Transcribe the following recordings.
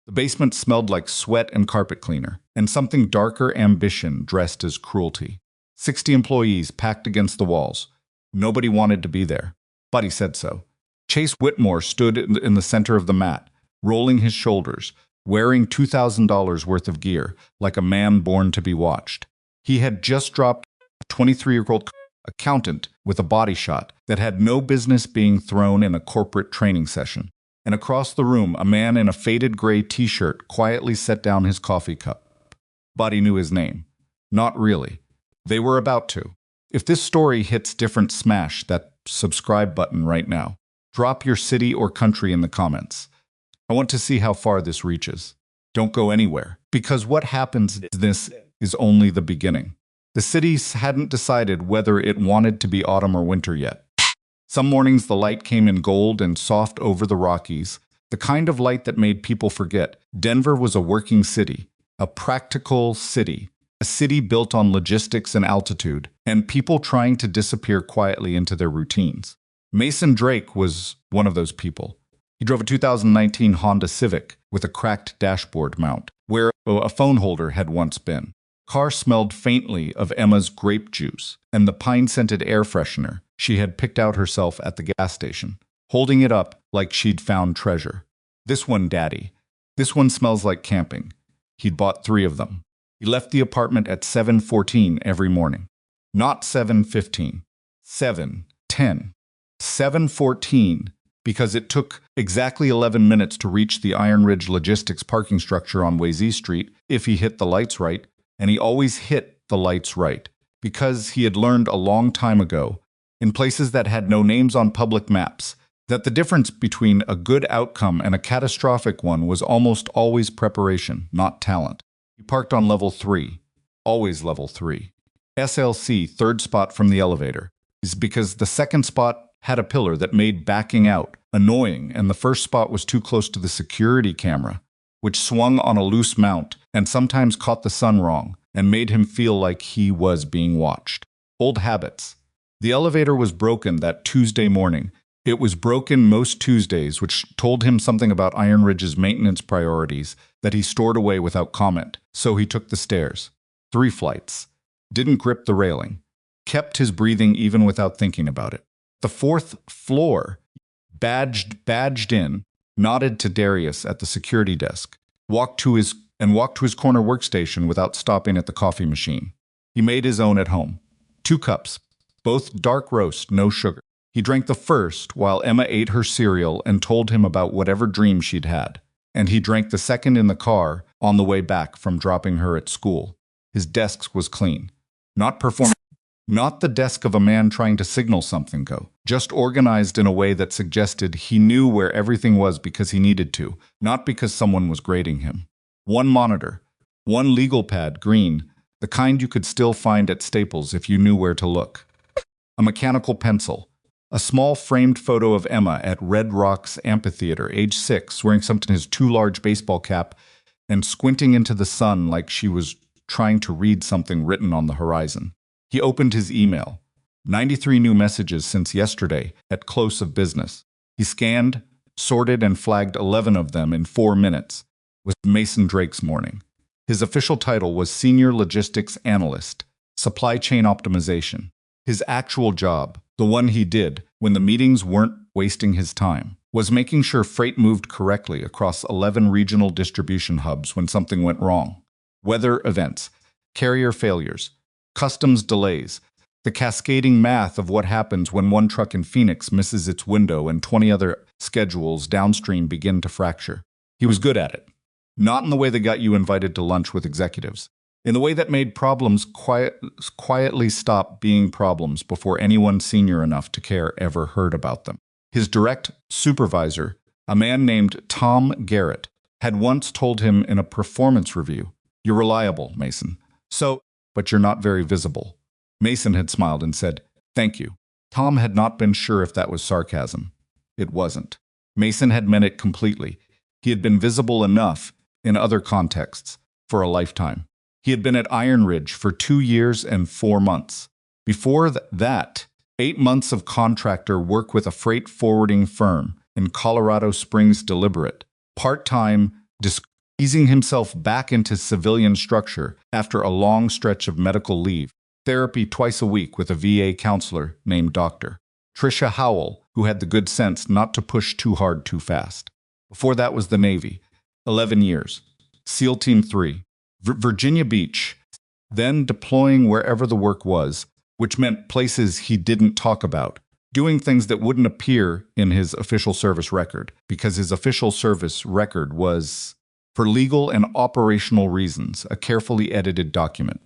The basement smelled like sweat and carpet cleaner, and something darker ambition dressed as cruelty. 60 employees packed against the walls. Nobody wanted to be there. But he said so. Chase Whitmore stood in the center of the mat, rolling his shoulders, wearing $2,000 worth of gear, like a man born to be watched. He had just dropped a 23-year-old accountant with a body shot that had no business being thrown in a corporate training session. And across the room, a man in a faded gray t-shirt quietly set down his coffee cup. Buddy knew his name. Not really. They were about to. If this story hits different, smash that subscribe button right now. Drop your city or country in the comments. I want to see how far this reaches. Don't go anywhere, because what happens is this is only the beginning. The city hadn't decided whether it wanted to be autumn or winter yet. Some mornings the light came in gold and soft over the Rockies, the kind of light that made people forget Denver was a working city, a practical city, a city built on logistics and altitude, and people trying to disappear quietly into their routines. Mason Drake was one of those people. He drove a 2019 Honda Civic with a cracked dashboard mount, where a phone holder had once been. Car smelled faintly of Emma's grape juice and the pine-scented air freshener she had picked out herself at the gas station, holding it up like she'd found treasure. This one, Daddy. This one smells like camping. He'd bought 3 of them. He left the apartment at 7:14 every morning. Not 7:15. 7:10. 7:14, because it took exactly 11 minutes to reach the Iron Ridge Logistics parking structure on Wayzee Street if he hit the lights right, and he always hit the lights right, because he had learned a long time ago, in places that had no names on public maps, that the difference between a good outcome and a catastrophic one was almost always preparation, not talent. He parked on level 3, always level 3. SLC, third spot from the elevator, is because the second spot had a pillar that made backing out annoying, and the first spot was too close to the security camera, which swung on a loose mount and sometimes caught the sun wrong and made him feel like he was being watched. Old habits. The elevator was broken that Tuesday morning. It was broken most Tuesdays, which told him something about Iron Ridge's maintenance priorities that he stored away without comment, so he took the stairs. 3 flights. Didn't grip the railing. Kept his breathing even without thinking about it. The 4th floor, badged in, nodded to Darius at the security desk, walked to his corner workstation without stopping at the coffee machine. He made his own at home. 2 cups, both dark roast, no sugar. He drank the first while Emma ate her cereal and told him about whatever dream she'd had, and he drank the second in the car on the way back from dropping her at school. His desk was clean. Not the desk of a man trying to signal something go, just organized in a way that suggested he knew where everything was because he needed to, not because someone was grading him. 1 monitor, 1 legal pad, green, the kind you could still find at Staples if you knew where to look. A mechanical pencil, a small framed photo of Emma at Red Rocks Amphitheater, age 6, wearing something in his too large baseball cap and squinting into the sun like she was trying to read something written on the horizon. He opened his email. 93 new messages since yesterday at close of business. He scanned, sorted, and flagged 11 of them in 4 minutes. It was Mason Drake's morning. His official title was Senior Logistics Analyst, Supply Chain Optimization. His actual job, the one he did when the meetings weren't wasting his time, was making sure freight moved correctly across 11 regional distribution hubs when something went wrong. Weather events, carrier failures, customs delays, the cascading math of what happens when one truck in Phoenix misses its window and 20 other schedules downstream begin to fracture. He was good at it. Not in the way that got you invited to lunch with executives. In the way that made problems quietly stop being problems before anyone senior enough to care ever heard about them. His direct supervisor, a man named Tom Garrett, had once told him in a performance review, "You're reliable, Mason. But you're not very visible." Mason had smiled and said, "Thank you." Tom had not been sure if that was sarcasm. It wasn't. Mason had meant it completely. He had been visible enough, in other contexts, for a lifetime. He had been at Iron Ridge for 2 years and 4 months. Before that, 8 months of contractor work with a freight forwarding firm in Colorado Springs, Deliberate, part-time easing himself back into civilian structure after a long stretch of medical leave, therapy twice a week with a VA counselor named Dr. Tricia Howell, who had the good sense not to push too hard too fast. Before that was the Navy, 11 years. SEAL Team 3, Virginia Beach, then deploying wherever the work was, which meant places he didn't talk about, doing things that wouldn't appear in his official service record, because his official service record was, for legal and operational reasons, a carefully edited document.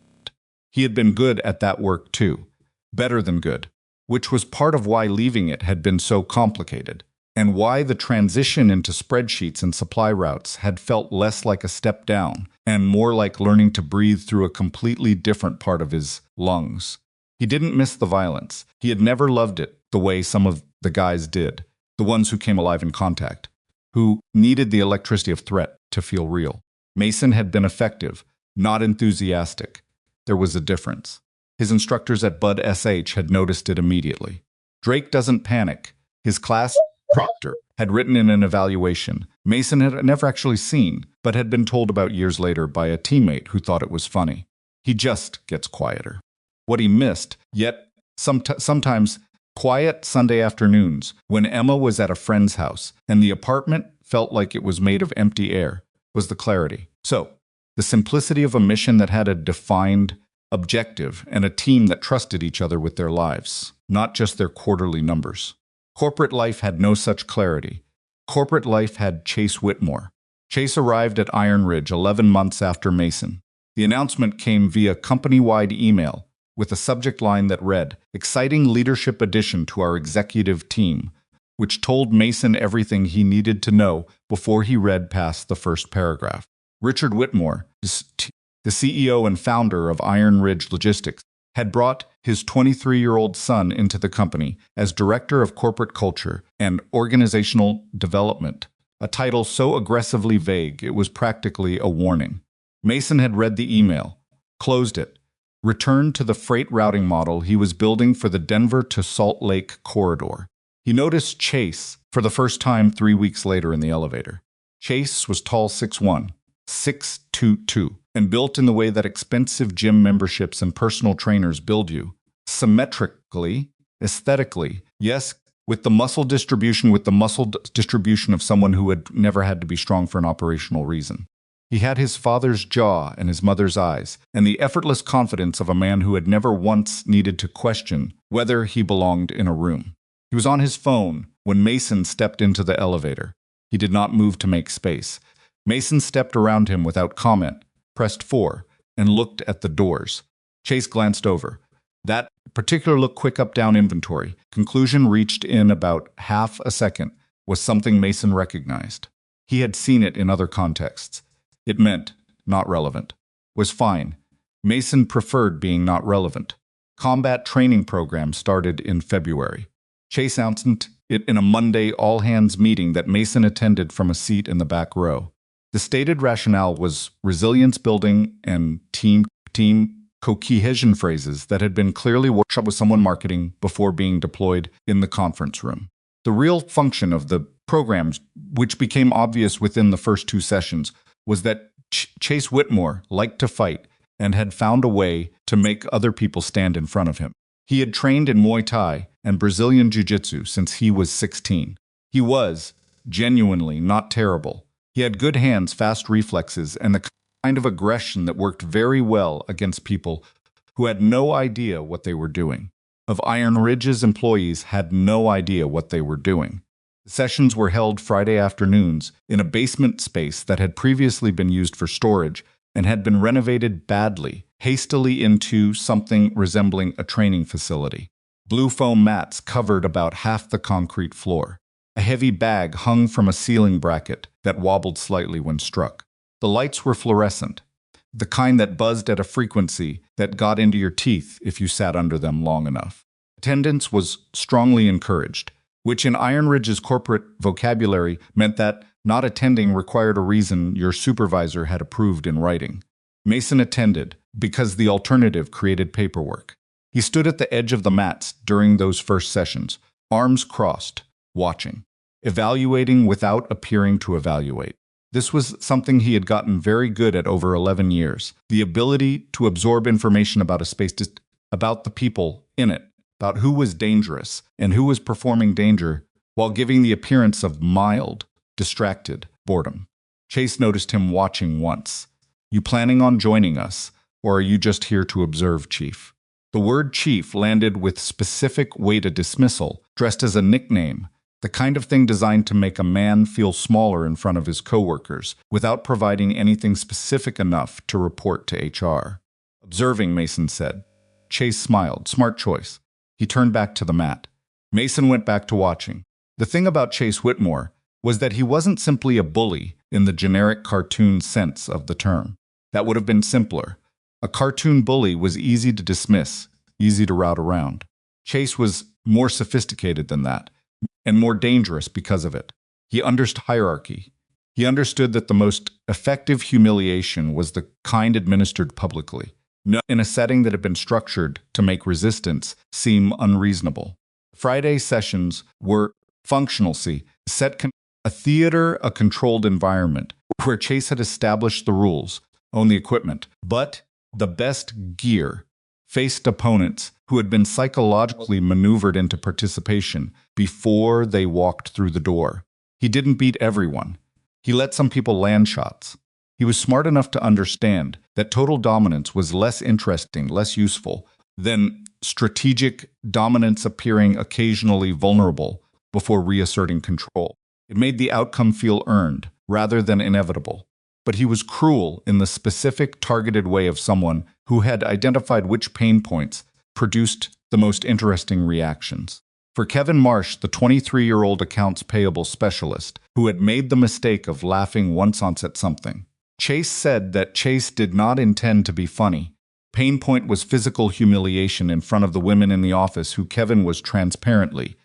He had been good at that work too, better than good, which was part of why leaving it had been so complicated, and why the transition into spreadsheets and supply routes had felt less like a step down and more like learning to breathe through a completely different part of his lungs. He didn't miss the violence. He had never loved it the way some of the guys did, the ones who came alive in contact, who needed the electricity of threat to feel real. Mason had been effective, not enthusiastic. There was a difference. His instructors at Bud SH had noticed it immediately. Drake doesn't panic. His class proctor had written in an evaluation Mason had never actually seen, but had been told about years later by a teammate who thought it was funny. He just gets quieter. What he missed, yet sometimes quiet Sunday afternoons when Emma was at a friend's house and the apartment felt like it was made of empty air, was the clarity. So, the simplicity of a mission that had a defined objective and a team that trusted each other with their lives, not just their quarterly numbers. Corporate life had no such clarity. Corporate life had Chase Whitmore. Chase arrived at Iron Ridge 11 months after Mason. The announcement came via company-wide email with a subject line that read, "Exciting leadership addition to our executive team," which told Mason everything he needed to know before he read past the first paragraph. Richard Whitmore, the CEO and founder of Iron Ridge Logistics, had brought his 23-year-old son into the company as Director of Corporate Culture and Organizational Development, a title so aggressively vague it was practically a warning. Mason had read the email, closed it, returned to the freight routing model he was building for the Denver to Salt Lake corridor. He noticed Chase for the first time 3 weeks later in the elevator. Chase was tall 6'1", 6'2", and built in the way that expensive gym memberships and personal trainers build you. Symmetrically, aesthetically, yes, with the muscle distribution of someone who had never had to be strong for an operational reason. He had his father's jaw and his mother's eyes, and the effortless confidence of a man who had never once needed to question whether he belonged in a room. He was on his phone when Mason stepped into the elevator. He did not move to make space. Mason stepped around him without comment, pressed 4, and looked at the doors. Chase glanced over. That particular look, quick up-down inventory, conclusion reached in about half a second, was something Mason recognized. He had seen it in other contexts. It meant not relevant. Was fine. Mason preferred being not relevant. Combat training program started in February. Chase announced it in a Monday all-hands meeting that Mason attended from a seat in the back row. The stated rationale was resilience building and team cohesion phrases that had been clearly workshopped with someone marketing before being deployed in the conference room. The real function of the programs, which became obvious within the first 2 sessions, was that Chase Whitmore liked to fight and had found a way to make other people stand in front of him. He had trained in Muay Thai and Brazilian Jiu-Jitsu since he was 16. He was, genuinely, not terrible. He had good hands, fast reflexes, and the kind of aggression that worked very well against people who had no idea what they were doing. Of Iron Ridge's employees had no idea what they were doing. The sessions were held Friday afternoons in a basement space that had previously been used for storage and had been renovated badly, hastily into something resembling a training facility. Blue foam mats covered about half the concrete floor. A heavy bag hung from a ceiling bracket that wobbled slightly when struck. The lights were fluorescent, the kind that buzzed at a frequency that got into your teeth if you sat under them long enough. Attendance was strongly encouraged, which in Iron Ridge's corporate vocabulary meant that not attending required a reason your supervisor had approved in writing. Mason attended because the alternative created paperwork. He stood at the edge of the mats during those first sessions, arms crossed, watching, evaluating without appearing to evaluate. This was something he had gotten very good at over 11 years. The ability to absorb information about a space, about the people in it, about who was dangerous and who was performing danger, while giving the appearance of mild, distracted boredom. Chase noticed him watching once. "You planning on joining us, or are you just here to observe, Chief?" The word chief landed with specific weight of dismissal, dressed as a nickname, the kind of thing designed to make a man feel smaller in front of his coworkers, without providing anything specific enough to report to HR. "Observing," Mason said. Chase smiled. "Smart choice." He turned back to the mat. Mason went back to watching. The thing about Chase Whitmore was that he wasn't simply a bully in the generic cartoon sense of the term. That would have been simpler. A cartoon bully was easy to dismiss, easy to route around. Chase was more sophisticated than that, and more dangerous because of it. He understood hierarchy. He understood that the most effective humiliation was the kind administered publicly, not in a setting that had been structured to make resistance seem unreasonable. Friday sessions were functional, a theater, a controlled environment, where Chase had established the rules, owned the equipment, but the best gear, faced opponents who had been psychologically maneuvered into participation before they walked through the door. He didn't beat everyone. He let some people land shots. He was smart enough to understand that total dominance was less interesting, less useful, than strategic dominance appearing occasionally vulnerable before reasserting control. It made the outcome feel earned, rather than inevitable. But he was cruel in the specific, targeted way of someone who had identified which pain points produced the most interesting reactions. For Kevin Marsh, the 23-year-old accounts payable specialist, who had made the mistake of laughing once at something, Chase said that Chase did not intend to be funny. Pain point was physical humiliation in front of the women in the office who Kevin was transparently,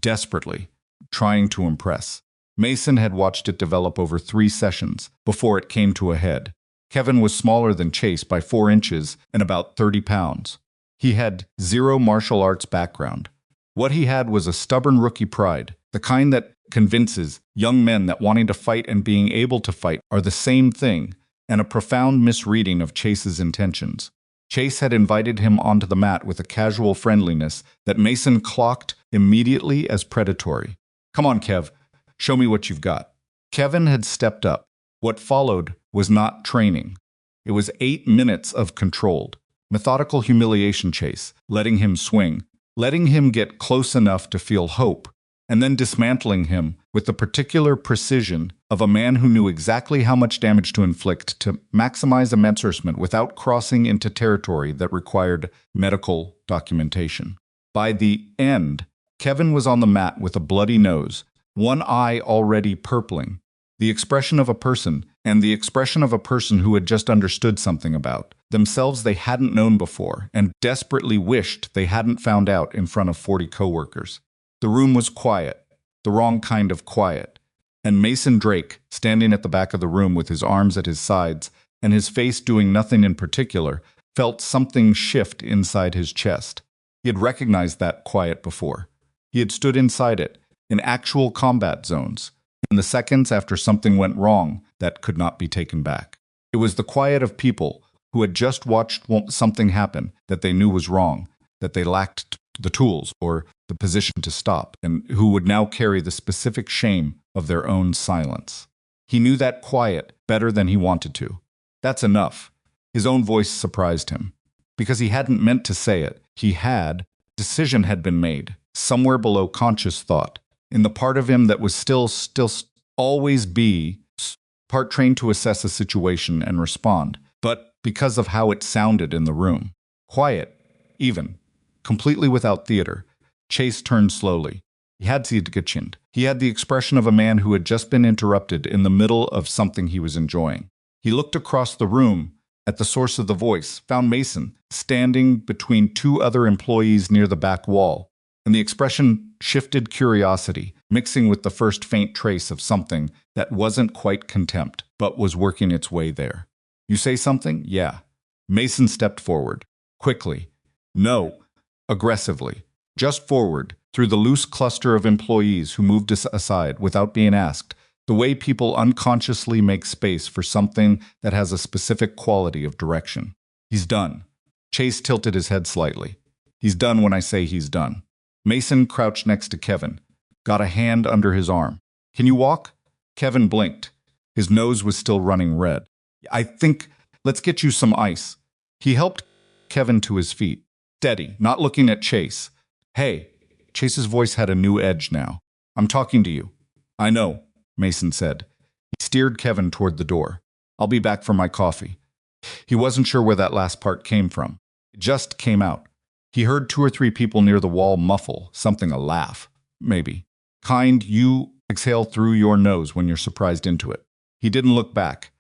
desperately, trying to impress. Mason had watched it develop over 3 sessions before it came to a head. Kevin was smaller than Chase by 4 inches and about 30 pounds. He had zero martial arts background. What he had was a stubborn rookie pride, the kind that convinces young men that wanting to fight and being able to fight are the same thing, and a profound misreading of Chase's intentions. Chase had invited him onto the mat with a casual friendliness that Mason clocked immediately as predatory. "Come on, Kev. Show me what you've got." Kevin had stepped up. What followed was not training. It was 8 minutes of controlled, methodical humiliation. Chase, letting him swing, letting him get close enough to feel hope, and then dismantling him with the particular precision of a man who knew exactly how much damage to inflict to maximize immensurement without crossing into territory that required medical documentation. By the end, Kevin was on the mat with a bloody nose, one eye already purpling, the expression of a person, and the expression of a person who had just understood something about themselves they hadn't known before and desperately wished they hadn't found out in front of 40 coworkers. The room was quiet, the wrong kind of quiet, and Mason Drake, standing at the back of the room with his arms at his sides and his face doing nothing in particular, felt something shift inside his chest. He had recognized that quiet before. He had stood inside it, in actual combat zones, in the seconds after something went wrong that could not be taken back. It was the quiet of people who had just watched something happen that they knew was wrong, that they lacked the tools or the position to stop, and who would now carry the specific shame of their own silence. He knew that quiet better than he wanted to. That's enough. His own voice surprised him. Because he hadn't meant to say it, decision had been made, somewhere below conscious thought, in the part of him that was still always be, part trained to assess a situation and respond, but because of how it sounded in the room. Quiet, even, completely without theater. Chase turned slowly. He had Zidgachined. He had the expression of a man who had just been interrupted in the middle of something he was enjoying. He looked across the room at the source of the voice, found Mason standing between 2 other employees near the back wall, and the expression shifted curiosity, mixing with the first faint trace of something that wasn't quite contempt, but was working its way there. "You say something?" "Yeah." Mason stepped forward. Quickly. "No." Aggressively. Just forward, through the loose cluster of employees who moved aside without being asked, The way people unconsciously make space for something that has a specific quality of direction. He's done. Chase tilted his head slightly. He's done when I say he's done. Mason crouched next to Kevin, got a hand under his arm. Can you walk? Kevin blinked. His nose was still running red. I think, let's get you some ice. He helped Kevin to his feet, steady, not looking at Chase. Hey, Chase's voice had a new edge now. I'm talking to you. I know, Mason said. He steered Kevin toward the door. I'll be back for my coffee. He wasn't sure where that last part came from. It just came out. He heard 2 or 3 people near the wall muffle, something a laugh, maybe. Kind, you exhale through your nose when you're surprised into it. He didn't look back.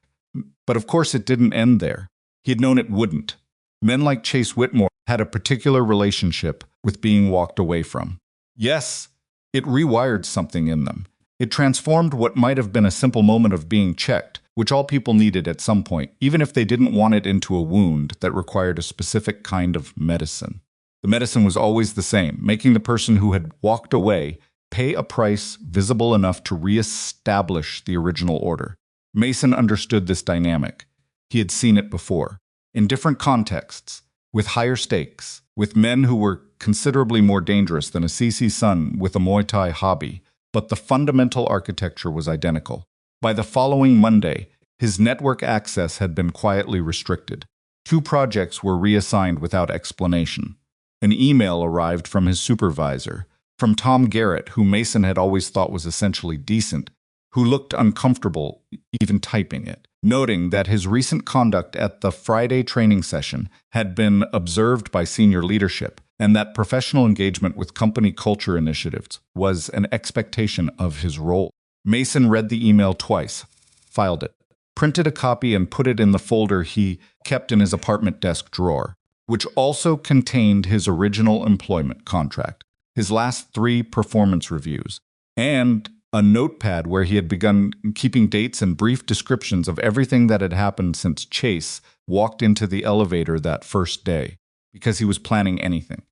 But of course it didn't end there. He had known it wouldn't. Men like Chase Whitmore had a particular relationship with being walked away from. Yes, it rewired something in them. It transformed what might have been a simple moment of being checked, which all people needed at some point, even if they didn't want it, into a wound that required a specific kind of medicine. The medicine was always the same, making the person who had walked away pay a price visible enough to reestablish the original order. Mason understood this dynamic. He had seen it before, in different contexts, with higher stakes, with men who were considerably more dangerous than a CC son with a Muay Thai hobby, but the fundamental architecture was identical. By the following Monday, his network access had been quietly restricted. 2 projects were reassigned without explanation. An email arrived from his supervisor, from Tom Garrett, who Mason had always thought was essentially decent, who looked uncomfortable even typing it, noting that his recent conduct at the Friday training session had been observed by senior leadership, and that professional engagement with company culture initiatives was an expectation of his role. Mason read the email twice, filed it, printed a copy and put it in the folder he kept in his apartment desk drawer, which also contained his original employment contract, his last 3 performance reviews, and a notepad where he had begun keeping dates and brief descriptions of everything that had happened since Chase walked into the elevator that first day, because he was planning anything.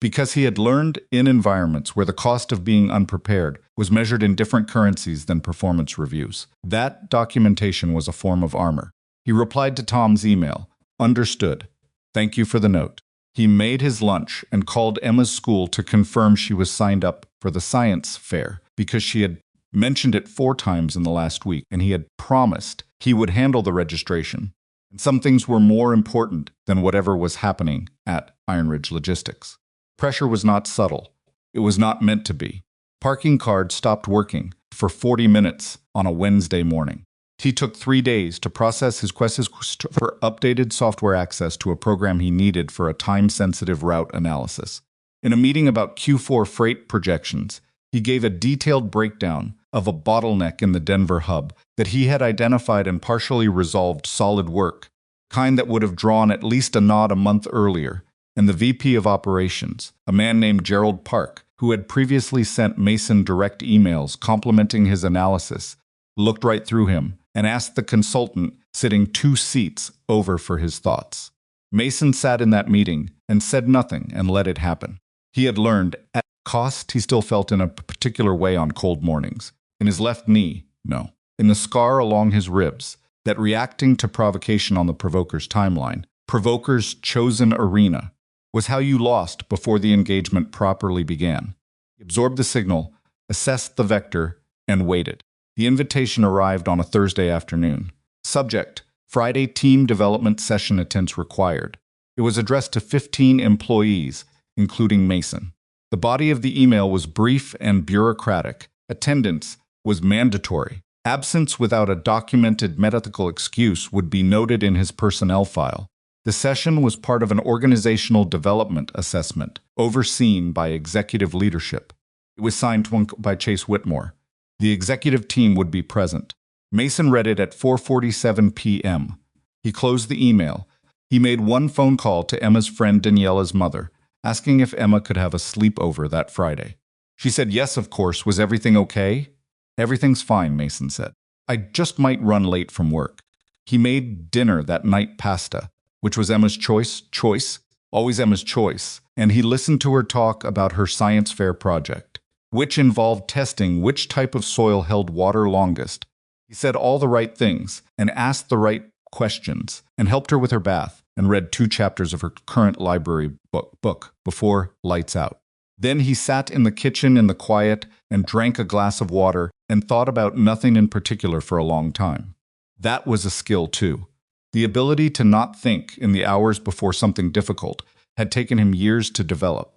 Because he had learned in environments where the cost of being unprepared was measured in different currencies than performance reviews. That documentation was a form of armor. He replied to Tom's email, "Understood. Thank you for the note." He made his lunch and called Emma's school to confirm she was signed up for the science fair, because she had mentioned it 4 times in the last week, and he had promised he would handle the registration. And some things were more important than whatever was happening at Iron Ridge Logistics. Pressure was not subtle. It was not meant to be. Parking card stopped working for 40 minutes on a Wednesday morning. He took 3 days to process his request for updated software access to a program he needed for a time-sensitive route analysis. In a meeting about Q4 freight projections, he gave a detailed breakdown of a bottleneck in the Denver hub that he had identified and partially resolved solid work, kind that would have drawn at least a nod a month earlier, and the VP of operations, a man named Gerald Park, who had previously sent Mason direct emails complimenting his analysis, looked right through him and asked the consultant sitting 2 seats over for his thoughts. Mason sat in that meeting and said nothing and let it happen. He had learned, at cost, he still felt in a particular way on cold mornings. In his left knee, no. In the scar along his ribs, that reacting to provocation on the provoker's timeline, provoker's chosen arena, was how you lost before the engagement properly began. He absorbed the signal, assessed the vector, and waited. The invitation arrived on a Thursday afternoon. Subject: Friday team development session attendance required. It was addressed to 15 employees, including Mason. The body of the email was brief and bureaucratic. Attendance was mandatory. Absence without a documented medical excuse would be noted in his personnel file. The session was part of an organizational development assessment, overseen by executive leadership. It was signed by Chase Whitmore. The executive team would be present. Mason read it at 4:47 p.m. He closed the email. He made one phone call to Emma's friend Daniela's mother, asking if Emma could have a sleepover that Friday. She said yes, of course. Was everything okay? Everything's fine, Mason said. I just might run late from work. He made dinner that night, pasta, which was Emma's choice, always Emma's choice, and he listened to her talk about her science fair project. which involved testing which type of soil held water longest. He said all the right things and asked the right questions and helped her with her bath and read 2 chapters of her current library book before lights out. Then he sat in the kitchen in the quiet and drank a glass of water and thought about nothing in particular for a long time. That was a skill too. The ability to not think in the hours before something difficult had taken him years to develop.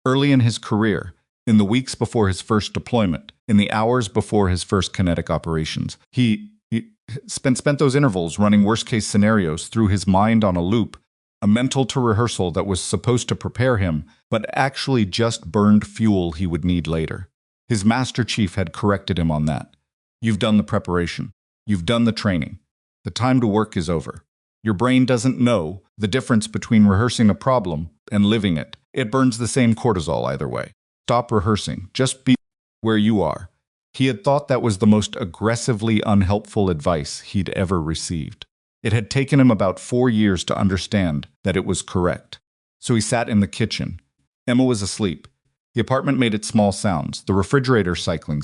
Early in his career, in the weeks before his first deployment, in the hours before his first kinetic operations, he spent those intervals running worst-case scenarios through his mind on a loop, a mental rehearsal that was supposed to prepare him, but actually just burned fuel he would need later. His master chief had corrected him on that. You've done the preparation. You've done the training. The time to work is over. Your brain doesn't know the difference between rehearsing a problem and living it. It burns the same cortisol either way. Stop rehearsing. Just be where you are. He had thought that was the most aggressively unhelpful advice he'd ever received. It had taken him about 4 years to understand that it was correct. So he sat in the kitchen. Emma was asleep. The apartment made its small sounds. The refrigerator cycling,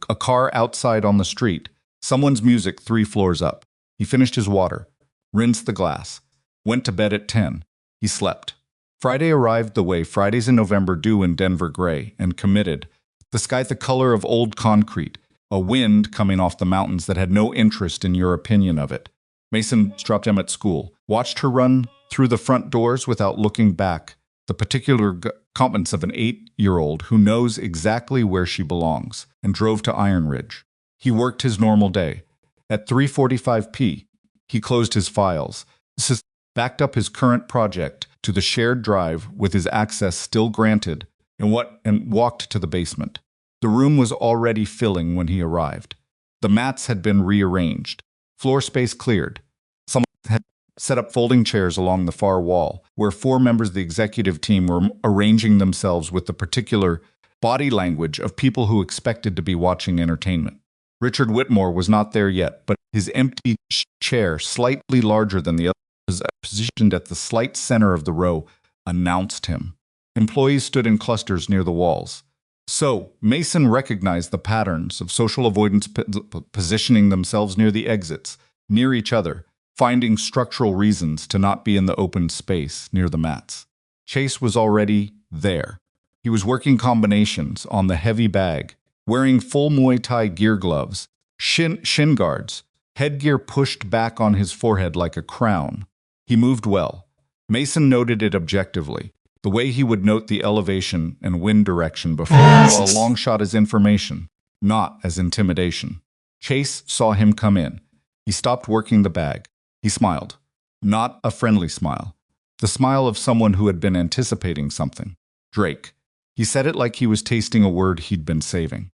a car outside on the street, someone's music 3 floors up. He finished his water, rinsed the glass, went to bed at 10. He slept. Friday arrived the way Fridays in November do in Denver, gray and committed. The sky the color of old concrete, a wind coming off the mountains that had no interest in your opinion of it. Mason dropped Emma at school, watched her run through the front doors without looking back, the particular competence of an 8-year-old who knows exactly where she belongs, and drove to Iron Ridge. He worked his normal day. At 3:45 p.m., he closed his files, backed up his current project to the shared drive with his access still granted, and walked to the basement. The room was already filling when he arrived. The mats had been rearranged, floor space cleared. Someone had set up folding chairs along the far wall, where 4 members of the executive team were arranging themselves with the particular body language of people who expected to be watching entertainment. Richard Whitmore was not there yet, but his empty chair, slightly larger than the others, positioned at the slight center of the row, announced him. Employees stood in clusters near the walls. So, Mason recognized the patterns of social avoidance positioning themselves near the exits, near each other, finding structural reasons to not be in the open space near the mats. Chase was already there. He was working combinations on the heavy bag, wearing full Muay Thai gear gloves, shin guards, headgear pushed back on his forehead like a crown. He moved well. Mason noted it objectively, the way he would note the elevation and wind direction before a long shot as information, not as intimidation. Chase saw him come in. He stopped working the bag. He smiled. Not a friendly smile. The smile of someone who had been anticipating something. Drake. He said it like he was tasting a word he'd been saving.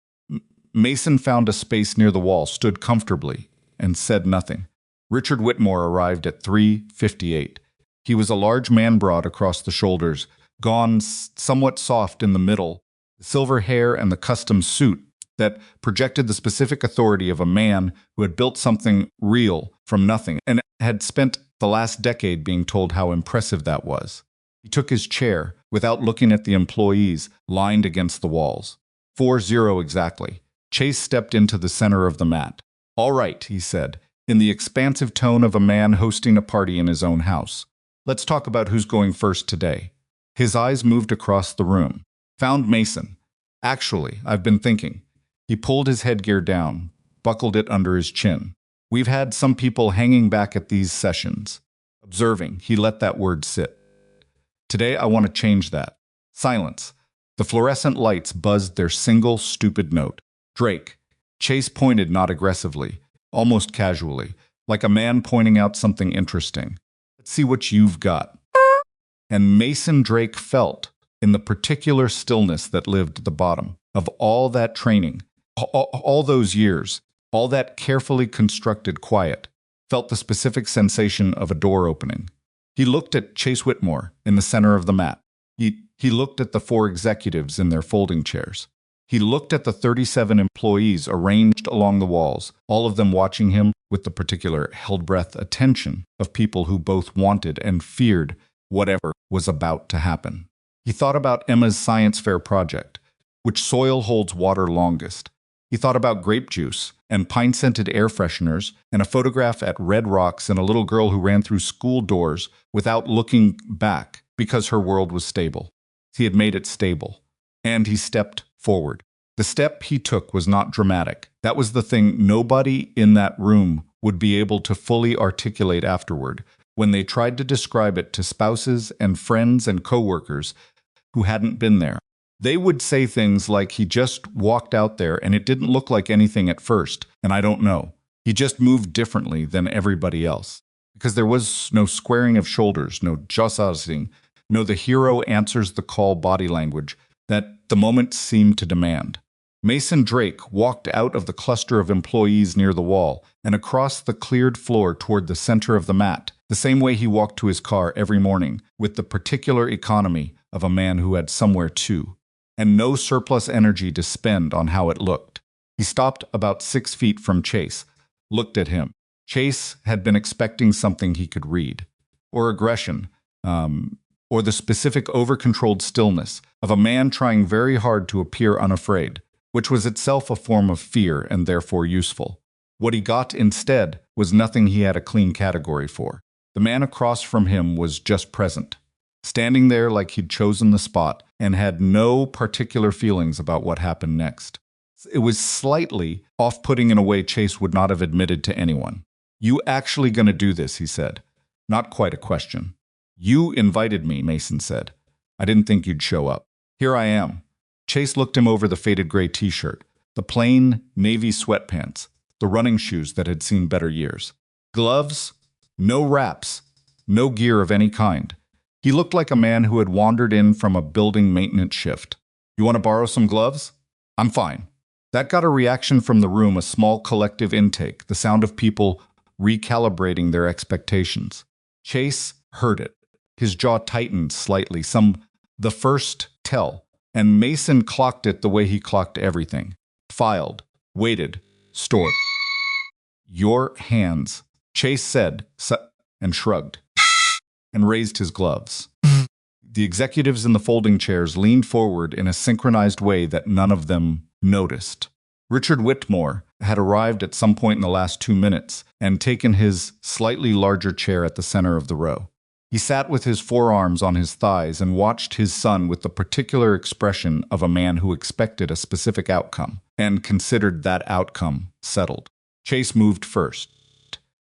Mason found a space near the wall, stood comfortably, and said nothing. Richard Whitmore arrived at 3:58. He was a large man, broad across the shoulders, gone somewhat soft in the middle, silver hair and the custom suit that projected the specific authority of a man who had built something real from nothing and had spent the last decade being told how impressive that was. He took his chair without looking at the employees lined against the walls. 4-0 exactly. Chase stepped into the center of the mat. "All right," he said, in the expansive tone of a man hosting a party in his own house. "Let's talk about who's going first today." His eyes moved across the room. Found Mason. "Actually, I've been thinking." He pulled his headgear down, buckled it under his chin. "We've had some people hanging back at these sessions. Observing." He let that word sit. "Today I want to change that." Silence. The fluorescent lights buzzed their single stupid note. "Drake." Chase pointed, not aggressively, almost casually, like a man pointing out something interesting. "Let's see what you've got." And Mason Drake felt, in the particular stillness that lived at the bottom of all that training, all those years, all that carefully constructed quiet, felt the specific sensation of a door opening. He looked at Chase Whitmore in the center of the mat. He looked at the 4 executives in their folding chairs. He looked at the 37 employees arranged along the walls, all of them watching him with the particular held-breath attention of people who both wanted and feared whatever was about to happen. He thought about Emma's science fair project, Which soil holds water longest? He thought about grape juice and pine-scented air fresheners and a photograph at Red Rocks and a little girl who ran through school doors without looking back because her world was stable. He had made it stable. And he stepped forward. The step he took was not dramatic. That was the thing nobody in that room would be able to fully articulate afterward when they tried to describe it to spouses and friends and coworkers who hadn't been there. They would say things like, he just walked out there and it didn't look like anything at first, and I don't know. He just moved differently than everybody else. Because there was no squaring of shoulders, no jostling, no the hero answers the call body language that the moment seemed to demand. Mason Drake walked out of the cluster of employees near the wall and across the cleared floor toward the center of the mat, the same way he walked to his car every morning, with the particular economy of a man who had somewhere to, and no surplus energy to spend on how it looked. He stopped about 6 feet from Chase, looked at him. Chase had been expecting something he could read, or aggression, or the specific over-controlled stillness of a man trying very hard to appear unafraid, which was itself a form of fear and therefore useful. What he got instead was nothing he had a clean category for. The man across from him was just present, standing there like he'd chosen the spot and had no particular feelings about what happened next. It was slightly off-putting in a way Chase would not have admitted to anyone. "You actually gonna do this?" he said. Not quite a question. "You invited me," Mason said. "I didn't think you'd show up. Here I am." Chase looked him over the faded gray t-shirt, the plain navy sweatpants, the running shoes that had seen better years. Gloves? No wraps. No gear of any kind. He looked like a man who had wandered in from a building maintenance shift. "You want to borrow some gloves?" "I'm fine." That got a reaction from the room, a small collective intake, the sound of people recalibrating their expectations. Chase heard it. His jaw tightened slightly, the first tell, and Mason clocked it the way he clocked everything. Filed, waited, stored. "Your hands," Chase said, and shrugged, and raised his gloves. The executives in the folding chairs leaned forward in a synchronized way that none of them noticed. Richard Whitmore had arrived at some point in the last 2 minutes and taken his slightly larger chair at the center of the row. He sat with his forearms on his thighs and watched his son with the particular expression of a man who expected a specific outcome and considered that outcome settled. Chase moved first.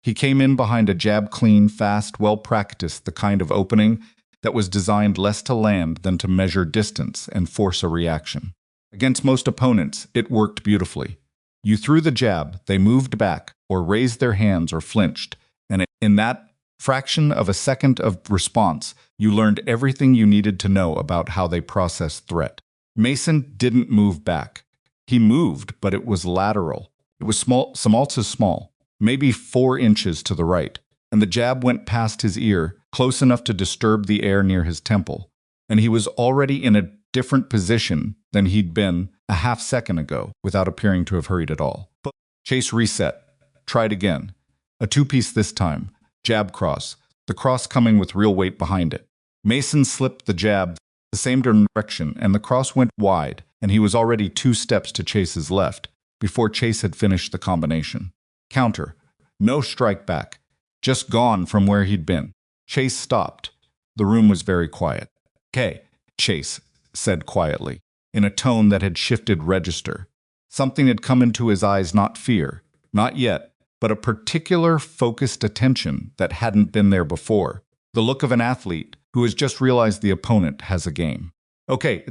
He came in behind a jab clean, fast, well-practiced, the kind of opening that was designed less to land than to measure distance and force a reaction. Against most opponents, it worked beautifully. You threw the jab, they moved back, or raised their hands or flinched, and in that fraction of a second of response, you learned everything you needed to know about how they processed threat. Mason didn't move back. He moved, but it was lateral. It was small, maybe 4 inches to the right, and the jab went past his ear, close enough to disturb the air near his temple, and he was already in a different position than he'd been a half second ago, without appearing to have hurried at all. But Chase reset, tried again. A 2-piece this time, jab cross, the cross coming with real weight behind it. Mason slipped the jab the same direction, and the cross went wide, and he was already 2 steps to Chase's left, before Chase had finished the combination. Counter. No strike back. Just gone from where he'd been. Chase stopped. The room was very quiet. "Okay," Chase said quietly, in a tone that had shifted register. Something had come into his eyes, not fear, not yet, but a particular focused attention that hadn't been there before. The look of an athlete who has just realized the opponent has a game. "Okay,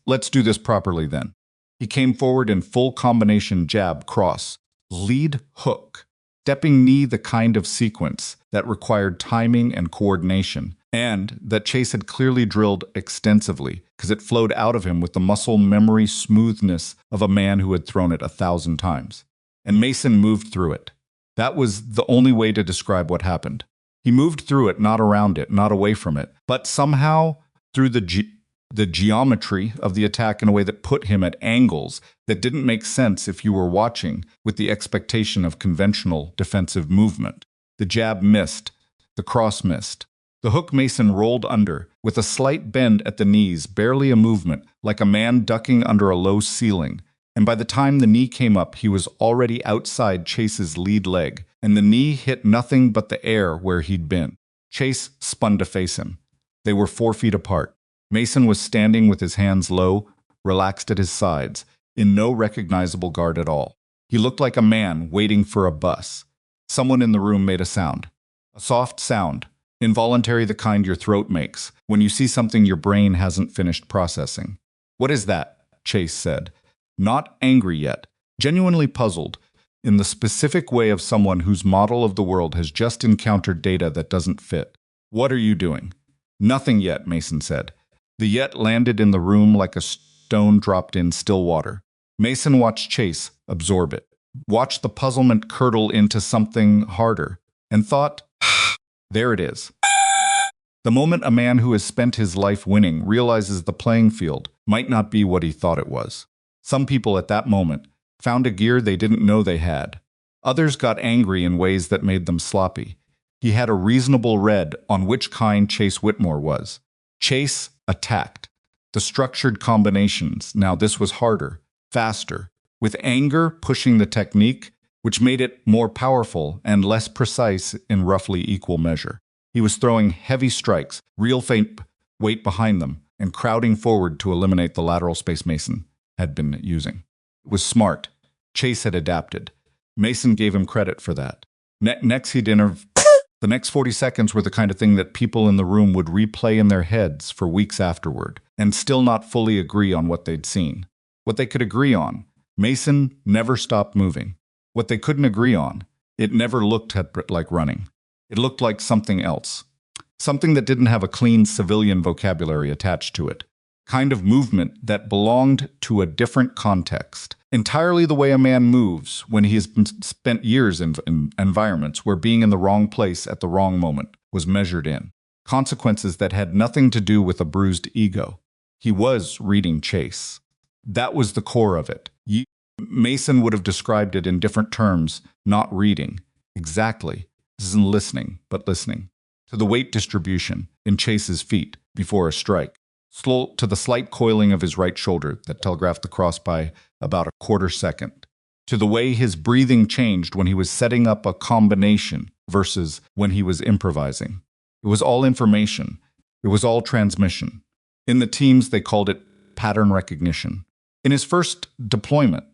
let's do this properly then." He came forward in full combination jab, cross, lead hook, stepping knee, the kind of sequence that required timing and coordination, and that Chase had clearly drilled extensively because it flowed out of him with the muscle memory smoothness of a man who had thrown it 1,000 times. And Mason moved through it. That was the only way to describe what happened. He moved through it, not around it, not away from it, but somehow through the geometry of the attack in a way that put him at angles that didn't make sense if you were watching with the expectation of conventional defensive movement. The jab missed. The cross missed. The hook Mason rolled under, with a slight bend at the knees, barely a movement, like a man ducking under a low ceiling. And by the time the knee came up, he was already outside Chase's lead leg, and the knee hit nothing but the air where he'd been. Chase spun to face him. They were 4 feet apart. Mason was standing with his hands low, relaxed at his sides, in no recognizable guard at all. He looked like a man waiting for a bus. Someone in the room made a sound. A soft sound, involuntary, the kind your throat makes when you see something your brain hasn't finished processing. "What is that?" Chase said. Not angry yet, genuinely puzzled, in the specific way of someone whose model of the world has just encountered data that doesn't fit. "What are you doing?" "Nothing yet," Mason said. The yet landed in the room like a stone dropped in still water. Mason watched Chase absorb it, watched the puzzlement curdle into something harder, and thought, there it is. The moment a man who has spent his life winning realizes the playing field might not be what he thought it was. Some people at that moment found a gear they didn't know they had. Others got angry in ways that made them sloppy. He had a reasonable read on which kind Chase Whitmore was. Chase attacked. The structured combinations, now this was harder, faster, with anger pushing the technique, which made it more powerful and less precise in roughly equal measure. He was throwing heavy strikes, real faint weight behind them, and crowding forward to eliminate the lateral space Mason had been using. It was smart. Chase had adapted. Mason gave him credit for that. Next he'd The next 40 seconds were the kind of thing that people in the room would replay in their heads for weeks afterward, and still not fully agree on what they'd seen. What they could agree on, Mason never stopped moving. What they couldn't agree on, it never looked like running. It looked like something else. Something that didn't have a clean civilian vocabulary attached to it. Kind of movement that belonged to a different context. Entirely the way a man moves when he has spent years in environments where being in the wrong place at the wrong moment was measured in. Consequences that had nothing to do with a bruised ego. He was reading Chase. That was the core of it. Mason would have described it in different terms, not reading. Exactly. This isn't listening, but listening. To the weight distribution in Chase's feet before a strike. Slow to the slight coiling of his right shoulder that telegraphed the cross by about a quarter second. To the way his breathing changed when he was setting up a combination versus when he was improvising. It was all information. It was all transmission. In the teams, they called it pattern recognition. In his first deployment,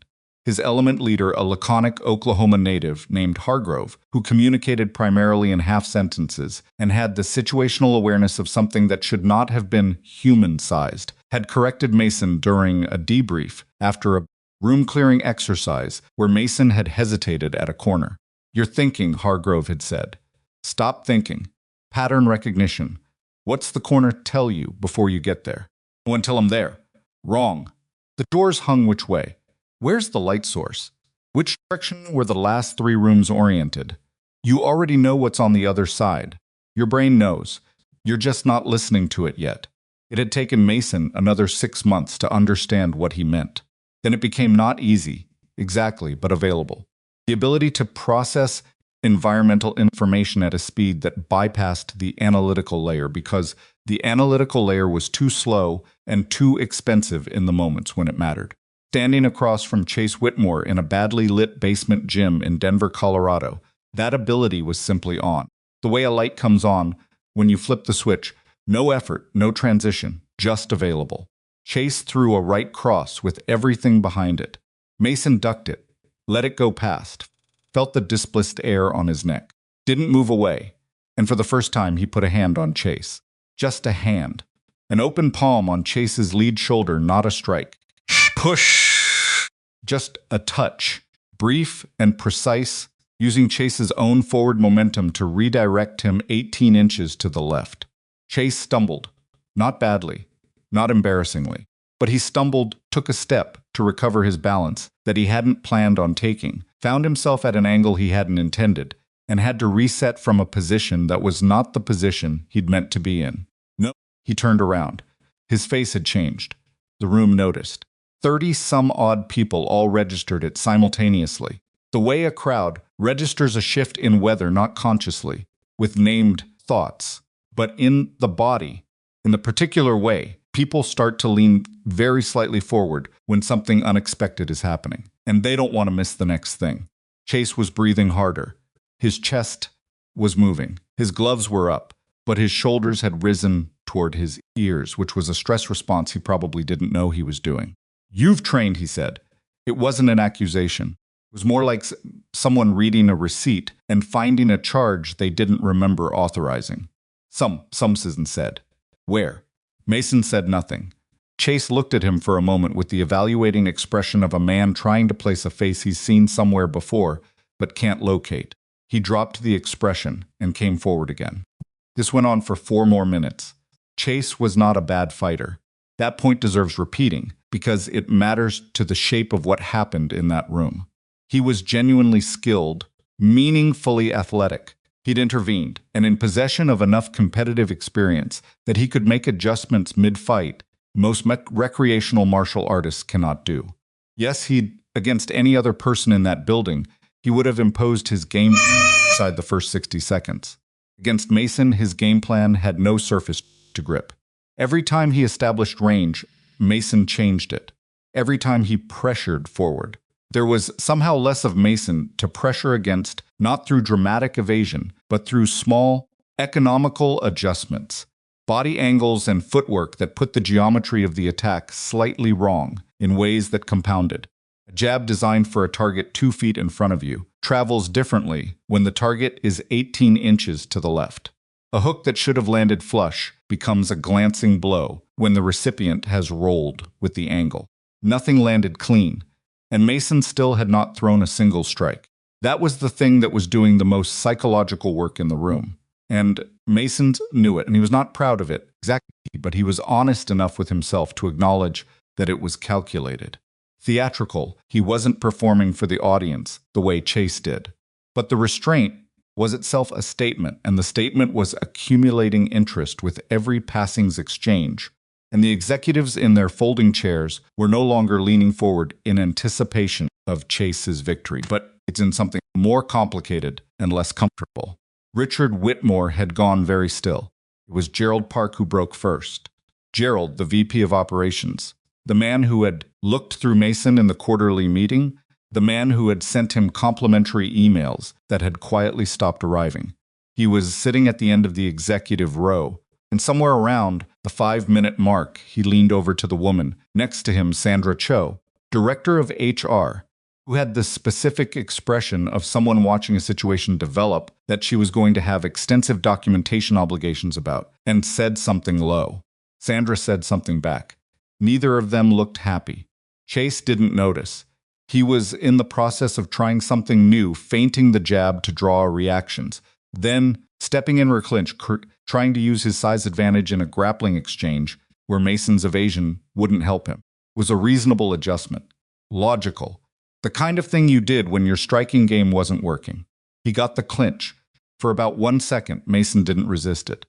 his element leader, a laconic Oklahoma native named Hargrove, who communicated primarily in half sentences and had the situational awareness of something that should not have been human-sized, had corrected Mason during a debrief after a room-clearing exercise where Mason had hesitated at a corner. "You're thinking," Hargrove had said. "Stop thinking. Pattern recognition. What's the corner tell you before you get there?" "Oh, until I'm there." "Wrong. The doors hung which way? Where's the light source? Which direction were the last 3 rooms oriented? You already know what's on the other side. Your brain knows. You're just not listening to it yet." It had taken Mason another 6 months to understand what he meant. Then it became not easy, exactly, but available. The ability to process environmental information at a speed that bypassed the analytical layer because the analytical layer was too slow and too expensive in the moments when it mattered. Standing across from Chase Whitmore in a badly lit basement gym in Denver, Colorado, that ability was simply on. The way a light comes on when you flip the switch, no effort, no transition, just available. Chase threw a right cross with everything behind it. Mason ducked it, let it go past, felt the displaced air on his neck, didn't move away, and for the first time he put a hand on Chase. Just a hand. An open palm on Chase's lead shoulder, not a strike. Push! Just a touch, brief and precise, using Chase's own forward momentum to redirect him 18 inches to the left. Chase stumbled, not badly, not embarrassingly, but he stumbled, took a step to recover his balance that he hadn't planned on taking, found himself at an angle he hadn't intended, and had to reset from a position that was not the position he'd meant to be in. No, he turned around. His face had changed. The room noticed. 30-some-odd people all registered it simultaneously. The way a crowd registers a shift in weather not consciously, with named thoughts, but in the body, in the particular way, people start to lean very slightly forward when something unexpected is happening, and they don't want to miss the next thing. Chase was breathing harder. His chest was moving. His gloves were up, but his shoulders had risen toward his ears, which was a stress response he probably didn't know he was doing. "You've trained," he said. It wasn't an accusation. It was more like someone reading a receipt and finding a charge they didn't remember authorizing. Some citizen said. "Where?" Mason said nothing. Chase looked at him for a moment with the evaluating expression of a man trying to place a face he's seen somewhere before, but can't locate. He dropped the expression and came forward again. This went on for 4 more minutes. Chase was not a bad fighter. That point deserves repeating, because it matters to the shape of what happened in that room. He was genuinely skilled, meaningfully athletic. He'd intervened, and in possession of enough competitive experience that he could make adjustments mid-fight most recreational martial artists cannot do. Yes, against any other person in that building, he would have imposed his game inside the first 60 seconds. Against Mason, his game plan had no surface to grip. Every time he established range, Mason changed it. Every time he pressured forward, there was somehow less of Mason to pressure against, not through dramatic evasion, but through small, economical adjustments, body angles and footwork that put the geometry of the attack slightly wrong in ways that compounded. A jab designed for a target 2 feet in front of you travels differently when the target is 18 inches to the left. A hook that should have landed flush becomes a glancing blow when the recipient has rolled with the angle. Nothing landed clean, and Mason still had not thrown a single strike. That was the thing that was doing the most psychological work in the room. And Mason knew it, and he was not proud of it exactly, but he was honest enough with himself to acknowledge that it was calculated. Theatrical, he wasn't performing for the audience the way Chase did. But the restraint was itself a statement, and the statement was accumulating interest with every passing exchange. And the executives in their folding chairs were no longer leaning forward in anticipation of Chase's victory, but it's in something more complicated and less comfortable. Richard Whitmore had gone very still. It was Gerald Park who broke first. Gerald, the VP of Operations, the man who had looked through Mason in the quarterly meeting, the man who had sent him complimentary emails that had quietly stopped arriving. He was sitting at the end of the executive row, and somewhere around the 5-minute mark, he leaned over to the woman next to him, Sandra Cho, director of HR, who had the specific expression of someone watching a situation develop that she was going to have extensive documentation obligations about, and said something low. Sandra said something back. Neither of them looked happy. Chase didn't notice. He was in the process of trying something new, feinting the jab to draw reactions, then stepping in her clinch, trying to use his size advantage in a grappling exchange where Mason's evasion wouldn't help him. It was a reasonable adjustment. Logical. The kind of thing you did when your striking game wasn't working. He got the clinch. For about 1 second, Mason didn't resist it.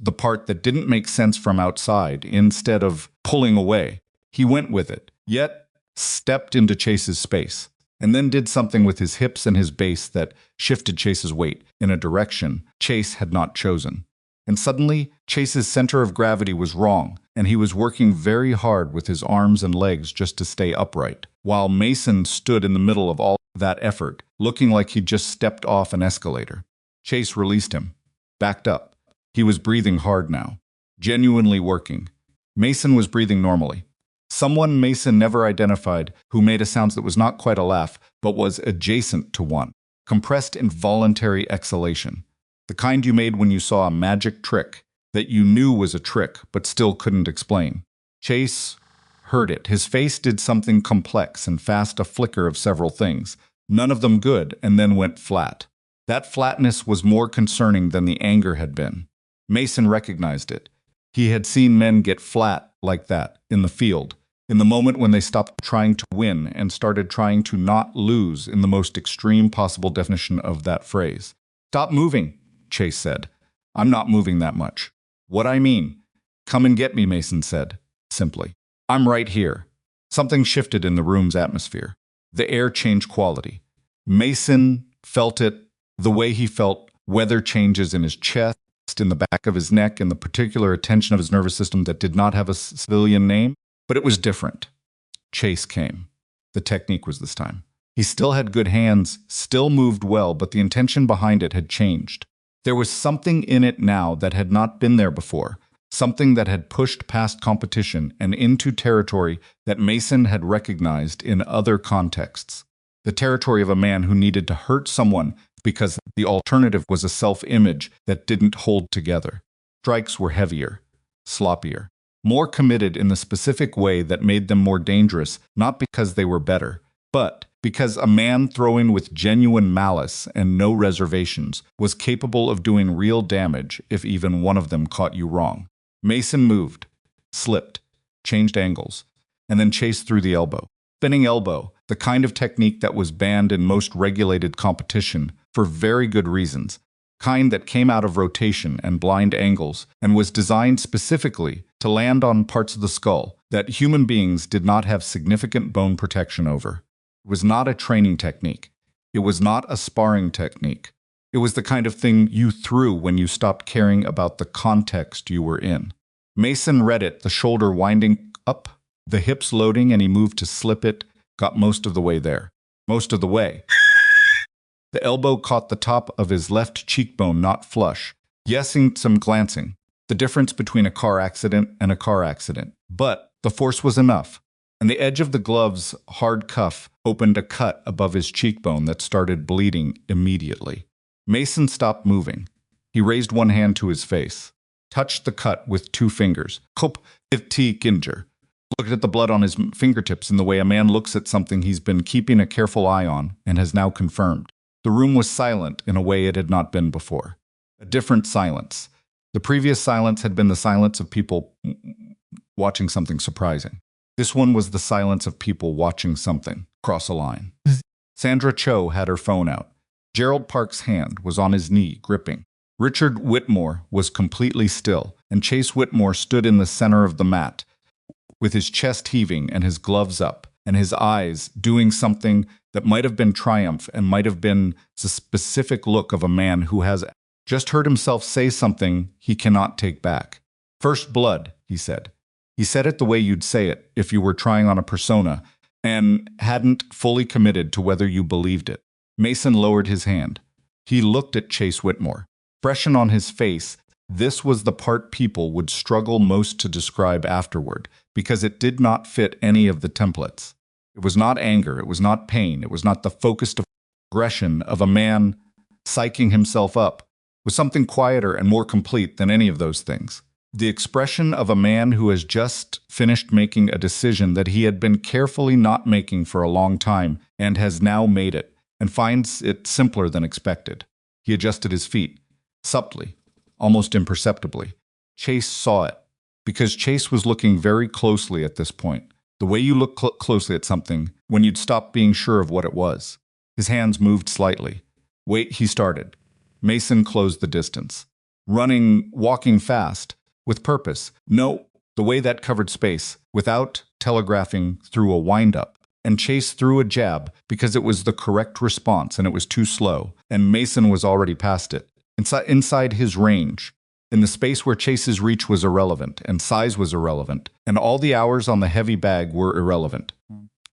The part that didn't make sense from outside, instead of pulling away, he went with it, yet stepped into Chase's space, and then did something with his hips and his base that shifted Chase's weight in a direction Chase had not chosen. And suddenly, Chase's center of gravity was wrong, and he was working very hard with his arms and legs just to stay upright, while Mason stood in the middle of all that effort, looking like he'd just stepped off an escalator. Chase released him, backed up. He was breathing hard now, genuinely working. Mason was breathing normally. Someone Mason never identified who made a sound that was not quite a laugh, but was adjacent to one. Compressed involuntary exhalation. The kind you made when you saw a magic trick that you knew was a trick, but still couldn't explain. Chase heard it. His face did something complex and fast, a flicker of several things, none of them good, and then went flat. That flatness was more concerning than the anger had been. Mason recognized it. He had seen men get flat like that in the field, in the moment when they stopped trying to win and started trying to not lose in the most extreme possible definition of that phrase. "Stop moving," Chase said. "I'm not moving that much." "What I mean?" "Come and get me," Mason said, simply. "I'm right here." Something shifted in the room's atmosphere. The air changed quality. Mason felt it the way he felt weather changes in his chest, in the back of his neck and the particular attention of his nervous system that did not have a civilian name, but it was different. Chase came. The technique was this time. He still had good hands, still moved well, but the intention behind it had changed. There was something in it now that had not been there before, something that had pushed past competition and into territory that Mason had recognized in other contexts. The territory of a man who needed to hurt someone because the alternative was a self-image that didn't hold together. Strikes were heavier, sloppier, more committed in the specific way that made them more dangerous, not because they were better, but because a man throwing with genuine malice and no reservations was capable of doing real damage if even one of them caught you wrong. Mason moved, slipped, changed angles, and then chased through the elbow. Spinning elbow, the kind of technique that was banned in most regulated competition for very good reasons, kind that came out of rotation and blind angles and was designed specifically to land on parts of the skull that human beings did not have significant bone protection over. It was not a training technique. It was not a sparring technique. It was the kind of thing you threw when you stopped caring about the context you were in. Mason read it, the shoulder winding up, the hips loading, and he moved to slip it, got most of the way there. Most of the way. The elbow caught the top of his left cheekbone, not flush. Yesing, some glancing. The difference between a car accident and a car accident. But the force was enough, and the edge of the glove's hard cuff opened a cut above his cheekbone that started bleeding immediately. Mason stopped moving. He raised one hand to his face, touched the cut with two fingers. Kop ifti ginger. Looked at the blood on his fingertips in the way a man looks at something he's been keeping a careful eye on and has now confirmed. The room was silent in a way it had not been before. A different silence. The previous silence had been the silence of people watching something surprising. This one was the silence of people watching something cross a line. Sandra Cho had her phone out. Gerald Park's hand was on his knee, gripping. Richard Whitmore was completely still, and Chase Whitmore stood in the center of the mat, with his chest heaving and his gloves up, and his eyes doing something that might have been triumph and might have been the specific look of a man who has just heard himself say something he cannot take back. First blood, he said. He said it the way you'd say it if you were trying on a persona and hadn't fully committed to whether you believed it. Mason lowered his hand. He looked at Chase Whitmore. Expression on his face, this was the part people would struggle most to describe afterward, because it did not fit any of the templates. It was not anger, it was not pain, it was not the focused aggression of a man psyching himself up. It was something quieter and more complete than any of those things. The expression of a man who has just finished making a decision that he had been carefully not making for a long time and has now made it, and finds it simpler than expected. He adjusted his feet, subtly, almost imperceptibly. Chase saw it, because Chase was looking very closely at this point, the way you look closely at something when you'd stop being sure of what it was. His hands moved slightly. Wait, he started. Mason closed the distance. Running, walking fast, with purpose. No, the way that covered space, without telegraphing through a wind-up. And Chase threw a jab because it was the correct response and it was too slow, and Mason was already past it. Inside his range, in the space where Chase's reach was irrelevant and size was irrelevant, and all the hours on the heavy bag were irrelevant.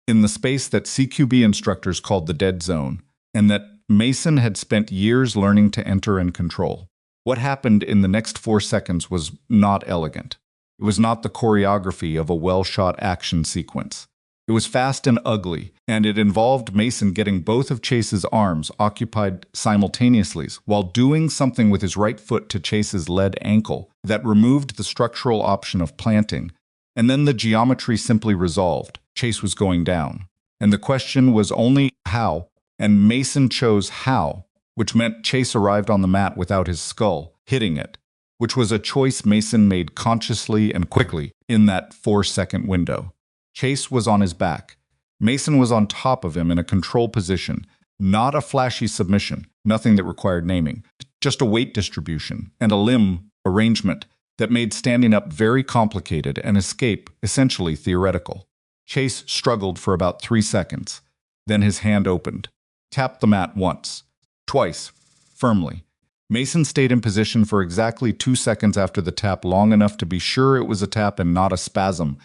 In the space that CQB instructors called the dead zone, and that Mason had spent years learning to enter and control. What happened in the next 4 seconds was not elegant. It was not the choreography of a well-shot action sequence. It was fast and ugly, and it involved Mason getting both of Chase's arms occupied simultaneously while doing something with his right foot to Chase's lead ankle that removed the structural option of planting, and then the geometry simply resolved. Chase was going down. And the question was only how, and Mason chose how, which meant Chase arrived on the mat without his skull hitting it, which was a choice Mason made consciously and quickly in that 4-second window. Chase was on his back. Mason was on top of him in a control position, not a flashy submission, nothing that required naming, just a weight distribution and a limb arrangement that made standing up very complicated and escape essentially theoretical. Chase struggled for about 3 seconds. Then his hand opened, tapped the mat once, twice, firmly, Mason stayed in position for exactly 2 seconds after the tap, long enough to be sure it was a tap and not a spasm,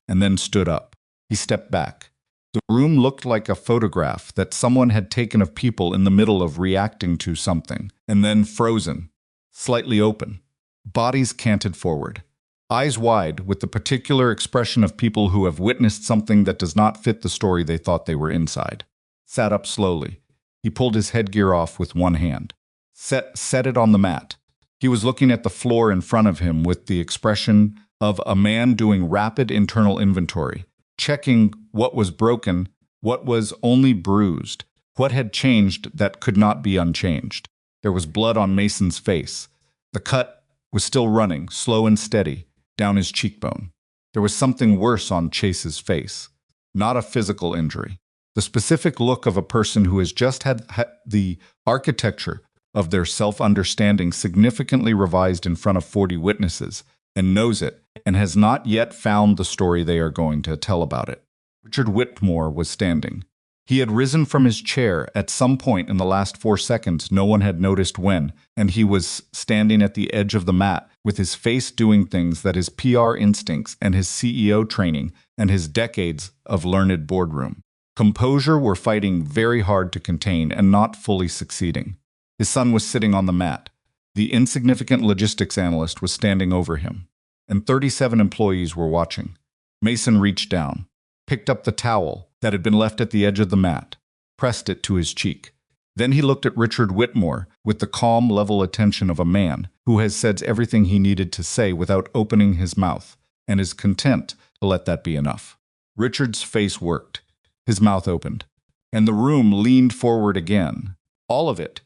and then stood up. He stepped back. The room looked like a photograph that someone had taken of people in the middle of reacting to something, and then frozen, slightly open. Bodies canted forward, eyes wide, with the particular expression of people who have witnessed something that does not fit the story they thought they were inside. Sat up slowly. He pulled his headgear off with one hand. Set it on the mat. He was looking at the floor in front of him with the expression of a man doing rapid internal inventory, checking what was broken, what was only bruised, what had changed that could not be unchanged. There was blood on Mason's face. The cut was still running, slow and steady, down his cheekbone. There was something worse on Chase's face. Not a physical injury. The specific look of a person who has just had the architecture of their self-understanding significantly revised in front of 40 witnesses, and knows it, and has not yet found the story they are going to tell about it. Richard Whitmore was standing. He had risen from his chair at some point in the last 4 seconds, no one had noticed when, and he was standing at the edge of the mat, with his face doing things that his PR instincts and his CEO training and his decades of learned boardroom composure were fighting very hard to contain and not fully succeeding. His son was sitting on the mat. The insignificant logistics analyst was standing over him, and 37 employees were watching. Mason reached down, picked up the towel that had been left at the edge of the mat, pressed it to his cheek. Then he looked at Richard Whitmore with the calm, level attention of a man who has said everything he needed to say without opening his mouth, and is content to let that be enough. Richard's face worked. His mouth opened, and the room leaned forward again. All of it,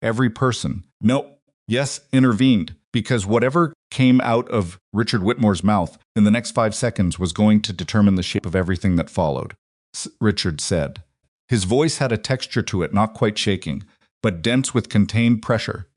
every person. No, yes, intervened, because whatever came out of Richard Whitmore's mouth in the next 5 seconds was going to determine the shape of everything that followed. Richard said. His voice had a texture to it, not quite shaking, but dense with contained pressure.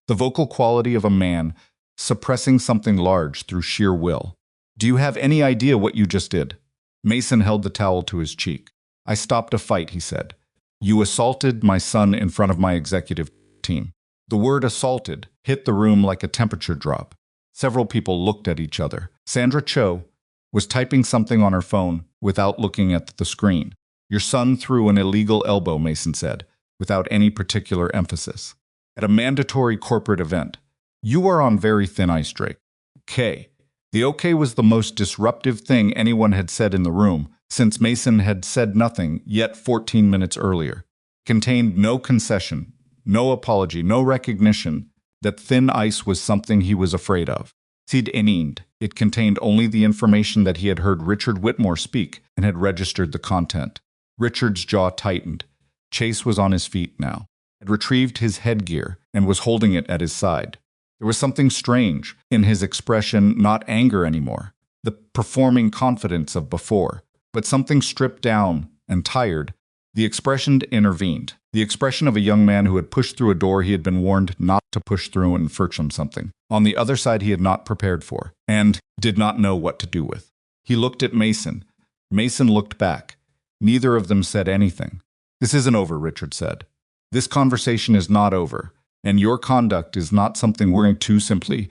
The vocal quality of a man suppressing something large through sheer will. Do you have any idea what you just did? Mason held the towel to his cheek. I stopped a fight, he said. You assaulted my son in front of my executive team. The word assaulted hit the room like a temperature drop. Several people looked at each other. Sandra Cho was typing something on her phone without looking at the screen. Your son threw an illegal elbow, Mason said, without any particular emphasis. At a mandatory corporate event. You are on very thin ice, Drake. Okay. The okay was the most disruptive thing anyone had said in the room, since Mason had said nothing yet 14 minutes earlier. Contained no concession, no apology, no recognition that thin ice was something he was afraid of. It contained only the information that he had heard Richard Whitmore speak and had registered the content. Richard's jaw tightened. Chase was on his feet now, had retrieved his headgear and was holding it at his side. There was something strange in his expression, not anger anymore, the performing confidence of before, but something stripped down and tired. The expression intervened, the expression of a young man who had pushed through a door he had been warned not to push through and fetch him something. On the other side he had not prepared for, and did not know what to do with. He looked at Mason. Mason looked back. Neither of them said anything. This isn't over, Richard said. This conversation is not over, and your conduct is not something we're going to simply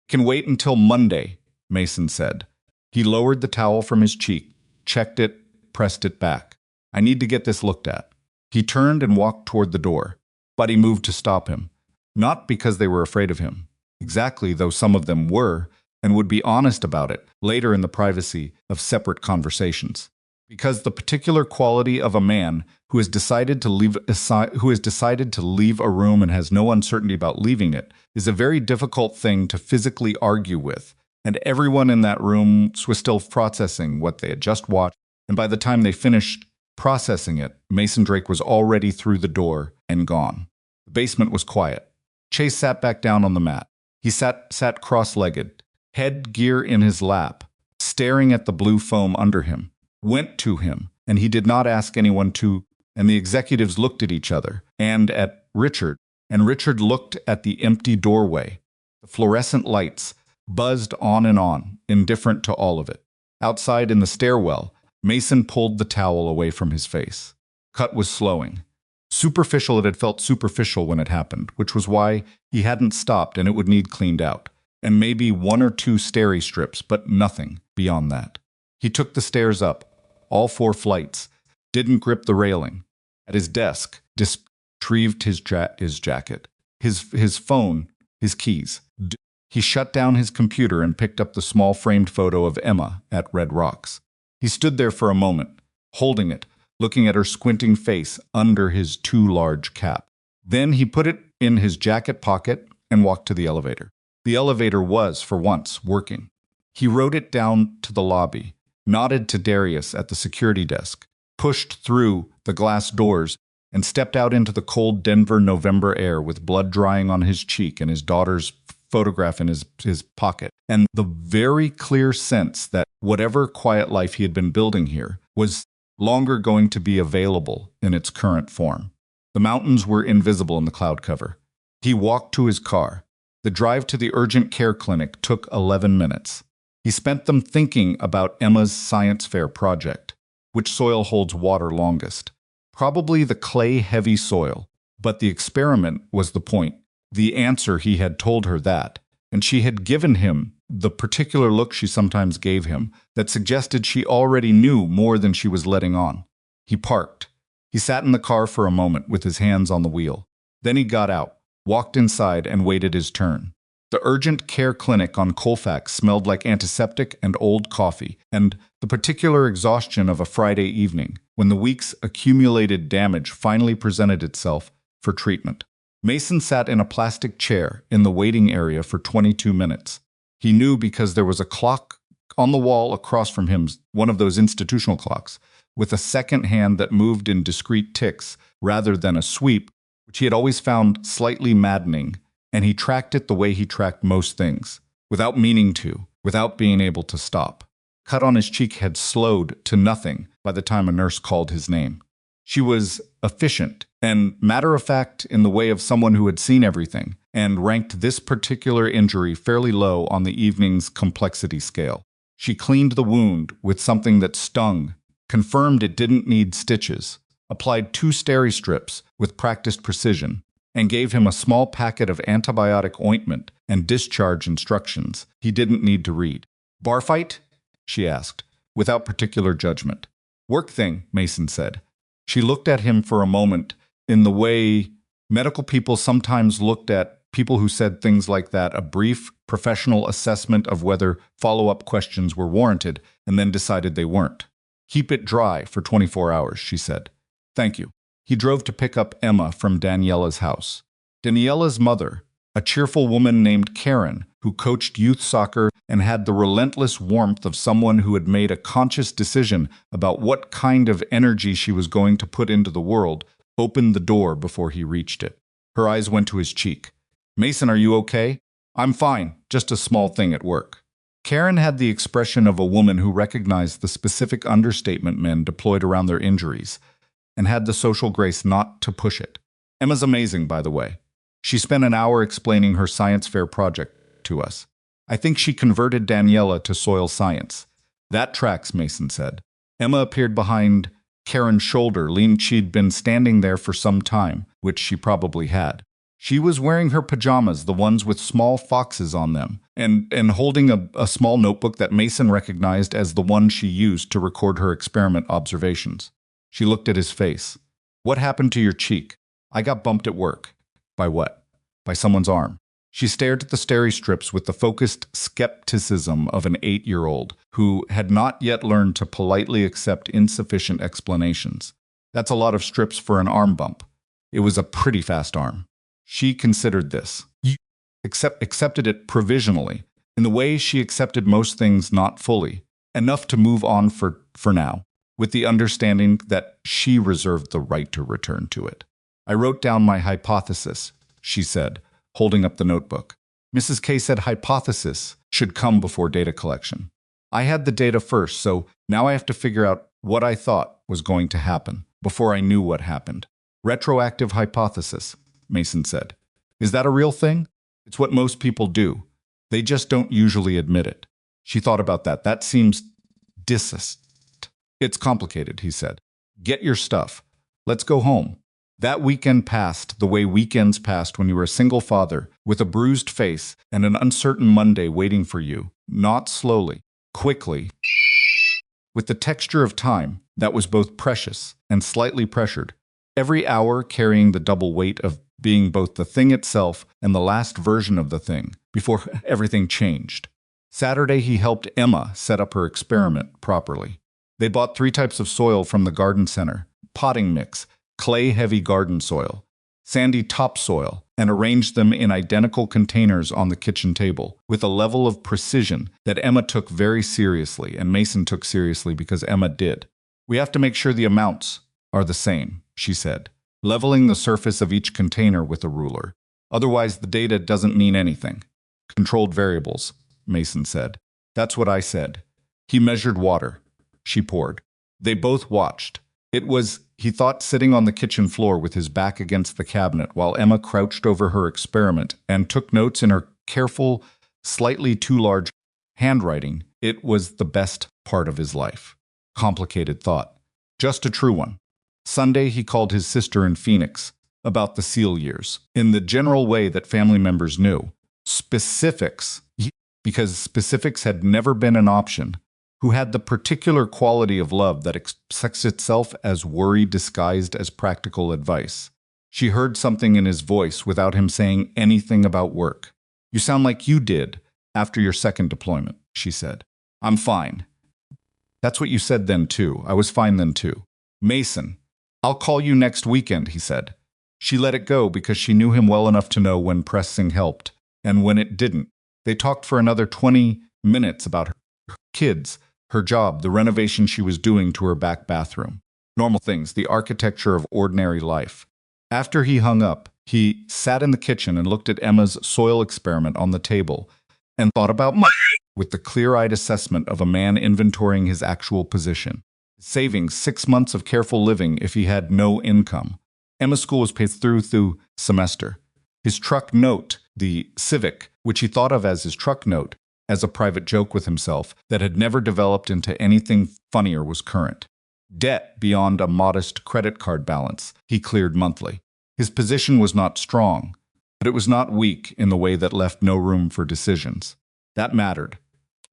can wait until Monday, Mason said. He lowered the towel from his cheek, checked it, pressed it back. I need to get this looked at. He turned and walked toward the door. Buddy moved to stop him. Not because they were afraid of him. Exactly, though some of them were, and would be honest about it later in the privacy of separate conversations. Because the particular quality of a man who has decided to leave a room and has no uncertainty about leaving it is a very difficult thing to physically argue with, and everyone in that room was still processing what they had just watched, and by the time they finished processing it, Mason Drake was already through the door and gone. The basement was quiet. Chase sat back down on the mat. He sat cross-legged, headgear in his lap, staring at the blue foam under him. Went to him, and he did not ask anyone to, and the executives looked at each other, and at Richard, and Richard looked at the empty doorway. The fluorescent lights buzzed on, indifferent to all of it. Outside in the stairwell, Mason pulled the towel away from his face. Cut was slowing. Superficial, it had felt superficial when it happened, which was why he hadn't stopped and it would need cleaned out. And maybe one or two stairy strips, but nothing beyond that. He took the stairs up, all 4 flights, didn't grip the railing. At his desk, retrieved his jacket, his phone, his keys. He shut down his computer and picked up the small framed photo of Emma at Red Rocks. He stood there for a moment, holding it, looking at her squinting face under his too large cap. Then he put it in his jacket pocket and walked to the elevator. The elevator was, for once, working. He rode it down to the lobby, nodded to Darius at the security desk, pushed through the glass doors, and stepped out into the cold Denver November air with blood drying on his cheek and his daughter's photograph in his pocket, and the very clear sense that whatever quiet life he had been building here was longer going to be available in its current form. The mountains were invisible in the cloud cover. He walked to his car. The drive to the urgent care clinic took 11 minutes. He spent them thinking about Emma's science fair project. Which soil holds water longest? Probably the clay-heavy soil. But the experiment was the point. The answer, he had told her that, and she had given him the particular look she sometimes gave him that suggested she already knew more than she was letting on. He parked. He sat in the car for a moment with his hands on the wheel. Then he got out, walked inside, and waited his turn. The urgent care clinic on Colfax smelled like antiseptic and old coffee, and the particular exhaustion of a Friday evening, when the week's accumulated damage finally presented itself for treatment. Mason sat in a plastic chair in the waiting area for 22 minutes. He knew because there was a clock on the wall across from him, one of those institutional clocks, with a second hand that moved in discrete ticks rather than a sweep, which he had always found slightly maddening, and he tracked it the way he tracked most things, without meaning to, without being able to stop. Cut on his cheek had slowed to nothing by the time a nurse called his name. She was efficient and matter-of-fact in the way of someone who had seen everything and ranked this particular injury fairly low on the evening's complexity scale. She cleaned the wound with something that stung, confirmed it didn't need stitches, applied 2 steri strips with practiced precision, and gave him a small packet of antibiotic ointment and discharge instructions he didn't need to read. "Bar fight?" she asked, without particular judgment. "Work thing," Mason said. She looked at him for a moment in the way medical people sometimes looked at people who said things like that, a brief professional assessment of whether follow-up questions were warranted, and then decided they weren't. "Keep it dry for 24 hours, she said. "Thank you." He drove to pick up Emma from Daniela's house. Daniela's mother, a cheerful woman named Karen, who coached youth soccer and had the relentless warmth of someone who had made a conscious decision about what kind of energy she was going to put into the world, opened the door before he reached it. Her eyes went to his cheek. "Mason, are you okay?" "I'm fine, just a small thing at work." Karen had the expression of a woman who recognized the specific understatement men deployed around their injuries, and had the social grace not to push it. "Emma's amazing, by the way. She spent an hour explaining her science fair project to us. I think she converted Daniela to soil science." "That tracks," Mason said. Emma appeared behind Karen's shoulder, leaned. She'd been standing there for some time, which she probably had. She was wearing her pajamas, the ones with small foxes on them, and holding a small notebook that Mason recognized as the one she used to record her experiment observations. She looked at his face. "What happened to your cheek?" "I got bumped at work." "By what?" "By someone's arm." She stared at the steri strips with the focused skepticism of an 8-year-old who had not yet learned to politely accept insufficient explanations. "That's a lot of strips for an arm bump." It was a pretty fast arm. She considered this. Accepted it provisionally, in the way she accepted most things not fully, enough to move on for now, with the understanding that she reserved the right to return to it. "I wrote down my hypothesis," she said, holding up the notebook. Mrs. K said hypothesis should come before data collection. "I had the data first, so now I have to figure out what I thought was going to happen before I knew what happened." "Retroactive hypothesis," Mason said. "Is that a real thing?" "It's what most people do. They just don't usually admit it." She thought about that. "That seems dishonest." "It's complicated," he said. "Get your stuff. Let's go home." That weekend passed the way weekends passed when you were a single father, with a bruised face and an uncertain Monday waiting for you, not slowly, quickly, with the texture of time that was both precious and slightly pressured, every hour carrying the double weight of being both the thing itself and the last version of the thing, before everything changed. Saturday, he helped Emma set up her experiment properly. They bought 3 types of soil from the garden center: potting mix, clay-heavy garden soil, sandy topsoil, and arranged them in identical containers on the kitchen table, with a level of precision that Emma took very seriously, and Mason took seriously because Emma did. "We have to make sure the amounts are the same," she said, leveling the surface of each container with a ruler. "Otherwise, the data doesn't mean anything." "Controlled variables," Mason said. "That's what I said." He measured water. She poured. They both watched. It was, he thought, sitting on the kitchen floor with his back against the cabinet while Emma crouched over her experiment and took notes in her careful, slightly too large handwriting. It was the best part of his life. Complicated thought. Just a true one. Sunday, he called his sister in Phoenix about the SEAL years, in the general way that family members knew. Specifics, because specifics had never been an option, who had the particular quality of love that accepts itself as worry disguised as practical advice. She heard something in his voice without him saying anything about work. "You sound like you did after your second deployment," she said. "I'm fine." "That's what you said then, too. I was fine then, too." "Mason, I'll call you next weekend," he said. She let it go because she knew him well enough to know when pressing helped, and when it didn't. They talked for another 20 minutes about her kids, her job, the renovation she was doing to her back bathroom. Normal things, the architecture of ordinary life. After he hung up, he sat in the kitchen and looked at Emma's soil experiment on the table and thought about money with the clear-eyed assessment of a man inventorying his actual position. Saving 6 months of careful living if he had no income. Emma's school was paid through semester. His truck note, the Civic, which he thought of as his truck note, as a private joke with himself that had never developed into anything funnier, was current. Debt beyond a modest credit card balance he cleared monthly. His position was not strong, but it was not weak in the way that left no room for decisions. That mattered.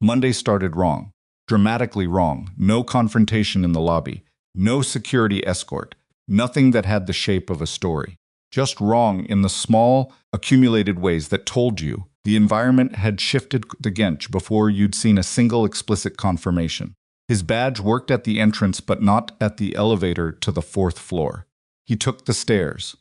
Monday started wrong. Dramatically wrong. No confrontation in the lobby. No security escort. Nothing that had the shape of a story. Just wrong in the small, accumulated ways that told you the environment had shifted again before you'd seen a single explicit confirmation. His badge worked at the entrance but not at the elevator to the 4th floor. He took the stairs.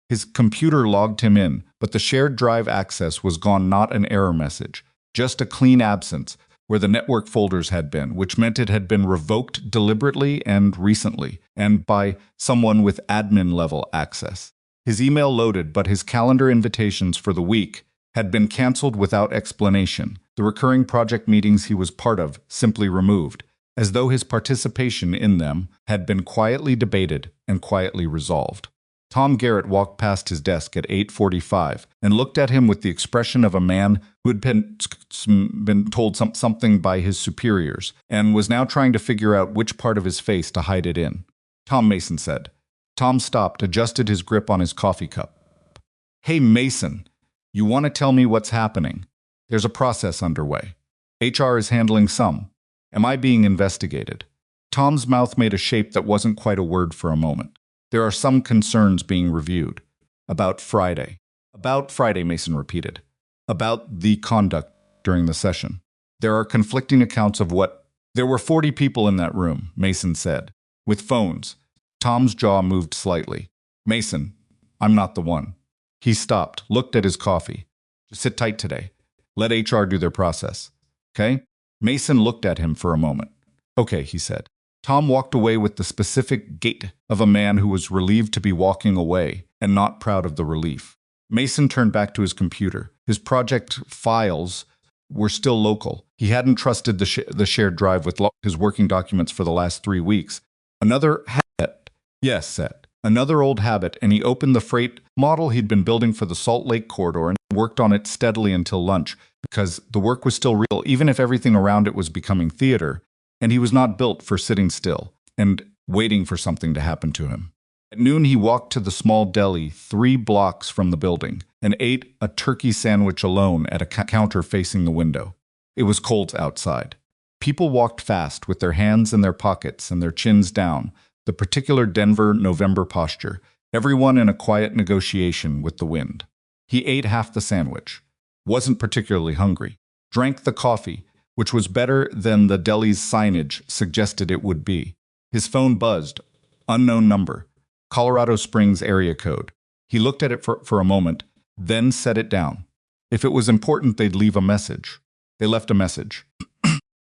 His computer logged him in, but the shared drive access was gone, not an error message, just a clean absence where the network folders had been, which meant it had been revoked deliberately and recently, and by someone with admin-level access. His email loaded, but his calendar invitations for the week had been canceled without explanation. The recurring project meetings he was part of simply removed, as though his participation in them had been quietly debated and quietly resolved. Tom Garrett walked past his desk at 8:45 and looked at him with the expression of a man who had been told something by his superiors and was now trying to figure out which part of his face to hide it in. "Tom," Mason said. Tom stopped, adjusted his grip on his coffee cup. "Hey, Mason. You want to tell me what's happening? There's a process underway. HR is handling some. Am I being investigated?" Tom's mouth made a shape that wasn't quite a word for a moment. "There are some concerns being reviewed." "About Friday." "About Friday," Mason repeated. "About the conduct during the session. There are conflicting accounts of what—" "There were 40 people in that room," Mason said. "With phones." Tom's jaw moved slightly. "Mason, I'm not the one." He stopped, looked at his coffee. "Just sit tight today. Let HR do their process. Okay?" Mason looked at him for a moment. "Okay," he said. Tom walked away with the specific gait of a man who was relieved to be walking away and not proud of the relief. Mason turned back to his computer. His project files were still local. He hadn't trusted the shared drive with his working documents for the last 3 weeks. Another habit. Yes, set. Another old habit, and he opened the freight model he'd been building for the Salt Lake corridor and worked on it steadily until lunch, because the work was still real, even if everything around it was becoming theater, and he was not built for sitting still and waiting for something to happen to him. At noon, he walked to the small deli 3 blocks from the building and ate a turkey sandwich alone at a counter facing the window. It was cold outside. People walked fast with their hands in their pockets and their chins down, the particular Denver November posture, everyone in a quiet negotiation with the wind. He ate half the sandwich, wasn't particularly hungry, drank the coffee, which was better than the deli's signage suggested it would be. His phone buzzed, unknown number, Colorado Springs area code. He looked at it for a moment, then set it down. If it was important, they'd leave a message. They left a message.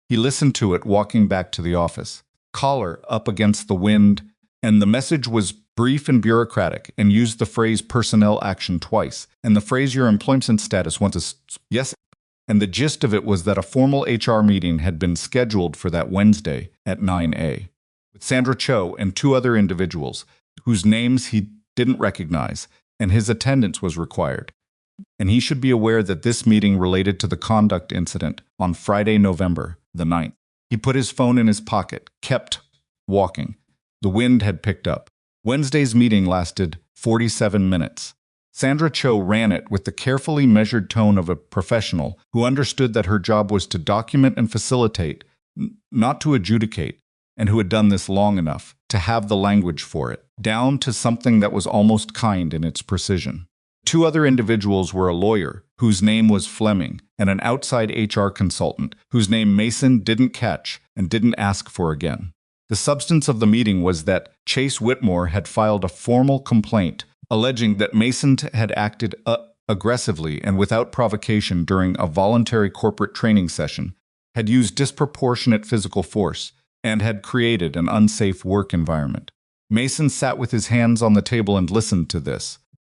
He listened to it walking back to the office, collar up against the wind, and the message was brief and bureaucratic and used the phrase personnel action twice, and the phrase your employment status once. Yes. And the gist of it was that a formal HR meeting had been scheduled for that Wednesday at 9 a. with Sandra Cho and 2 other individuals whose names he didn't recognize, and his attendance was required. And he should be aware that this meeting related to the conduct incident on Friday, November the 9th. He put his phone in his pocket, kept walking. The wind had picked up. Wednesday's meeting lasted 47 minutes. Sandra Cho ran it with the carefully measured tone of a professional who understood that her job was to document and facilitate, not to adjudicate, and who had done this long enough to have the language for it, down to something that was almost kind in its precision. 2 other individuals were a lawyer, whose name was Fleming, and an outside HR consultant, whose name Mason didn't catch and didn't ask for again. The substance of the meeting was that Chase Whitmore had filed a formal complaint alleging that Mason had acted aggressively and without provocation during a voluntary corporate training session, had used disproportionate physical force, and had created an unsafe work environment. Mason sat with his hands on the table and listened to this.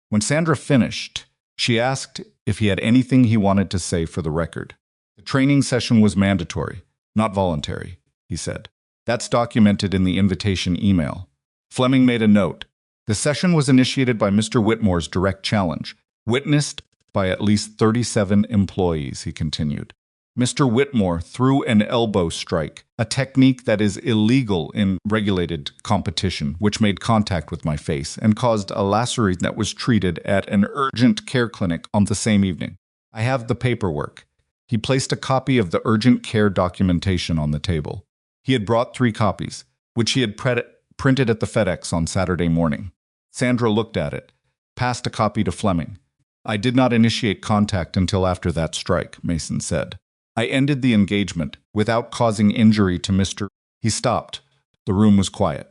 When Sandra finished, she asked if he had anything he wanted to say for the record. The training session was mandatory, not voluntary, he said. That's documented in the invitation email. Fleming made a note. The session was initiated by Mr. Whitmore's direct challenge, witnessed by at least 37 employees, he continued. Mr. Whitmore threw an elbow strike, a technique that is illegal in regulated competition, which made contact with my face and caused a laceration that was treated at an urgent care clinic on the same evening. I have the paperwork. He placed a copy of the urgent care documentation on the table. He had brought 3 copies, which he had printed at the FedEx on Saturday morning. Sandra looked at it, passed a copy to Fleming. I did not initiate contact until after that strike, Mason said. I ended the engagement without causing injury to Mr. He stopped. The room was quiet.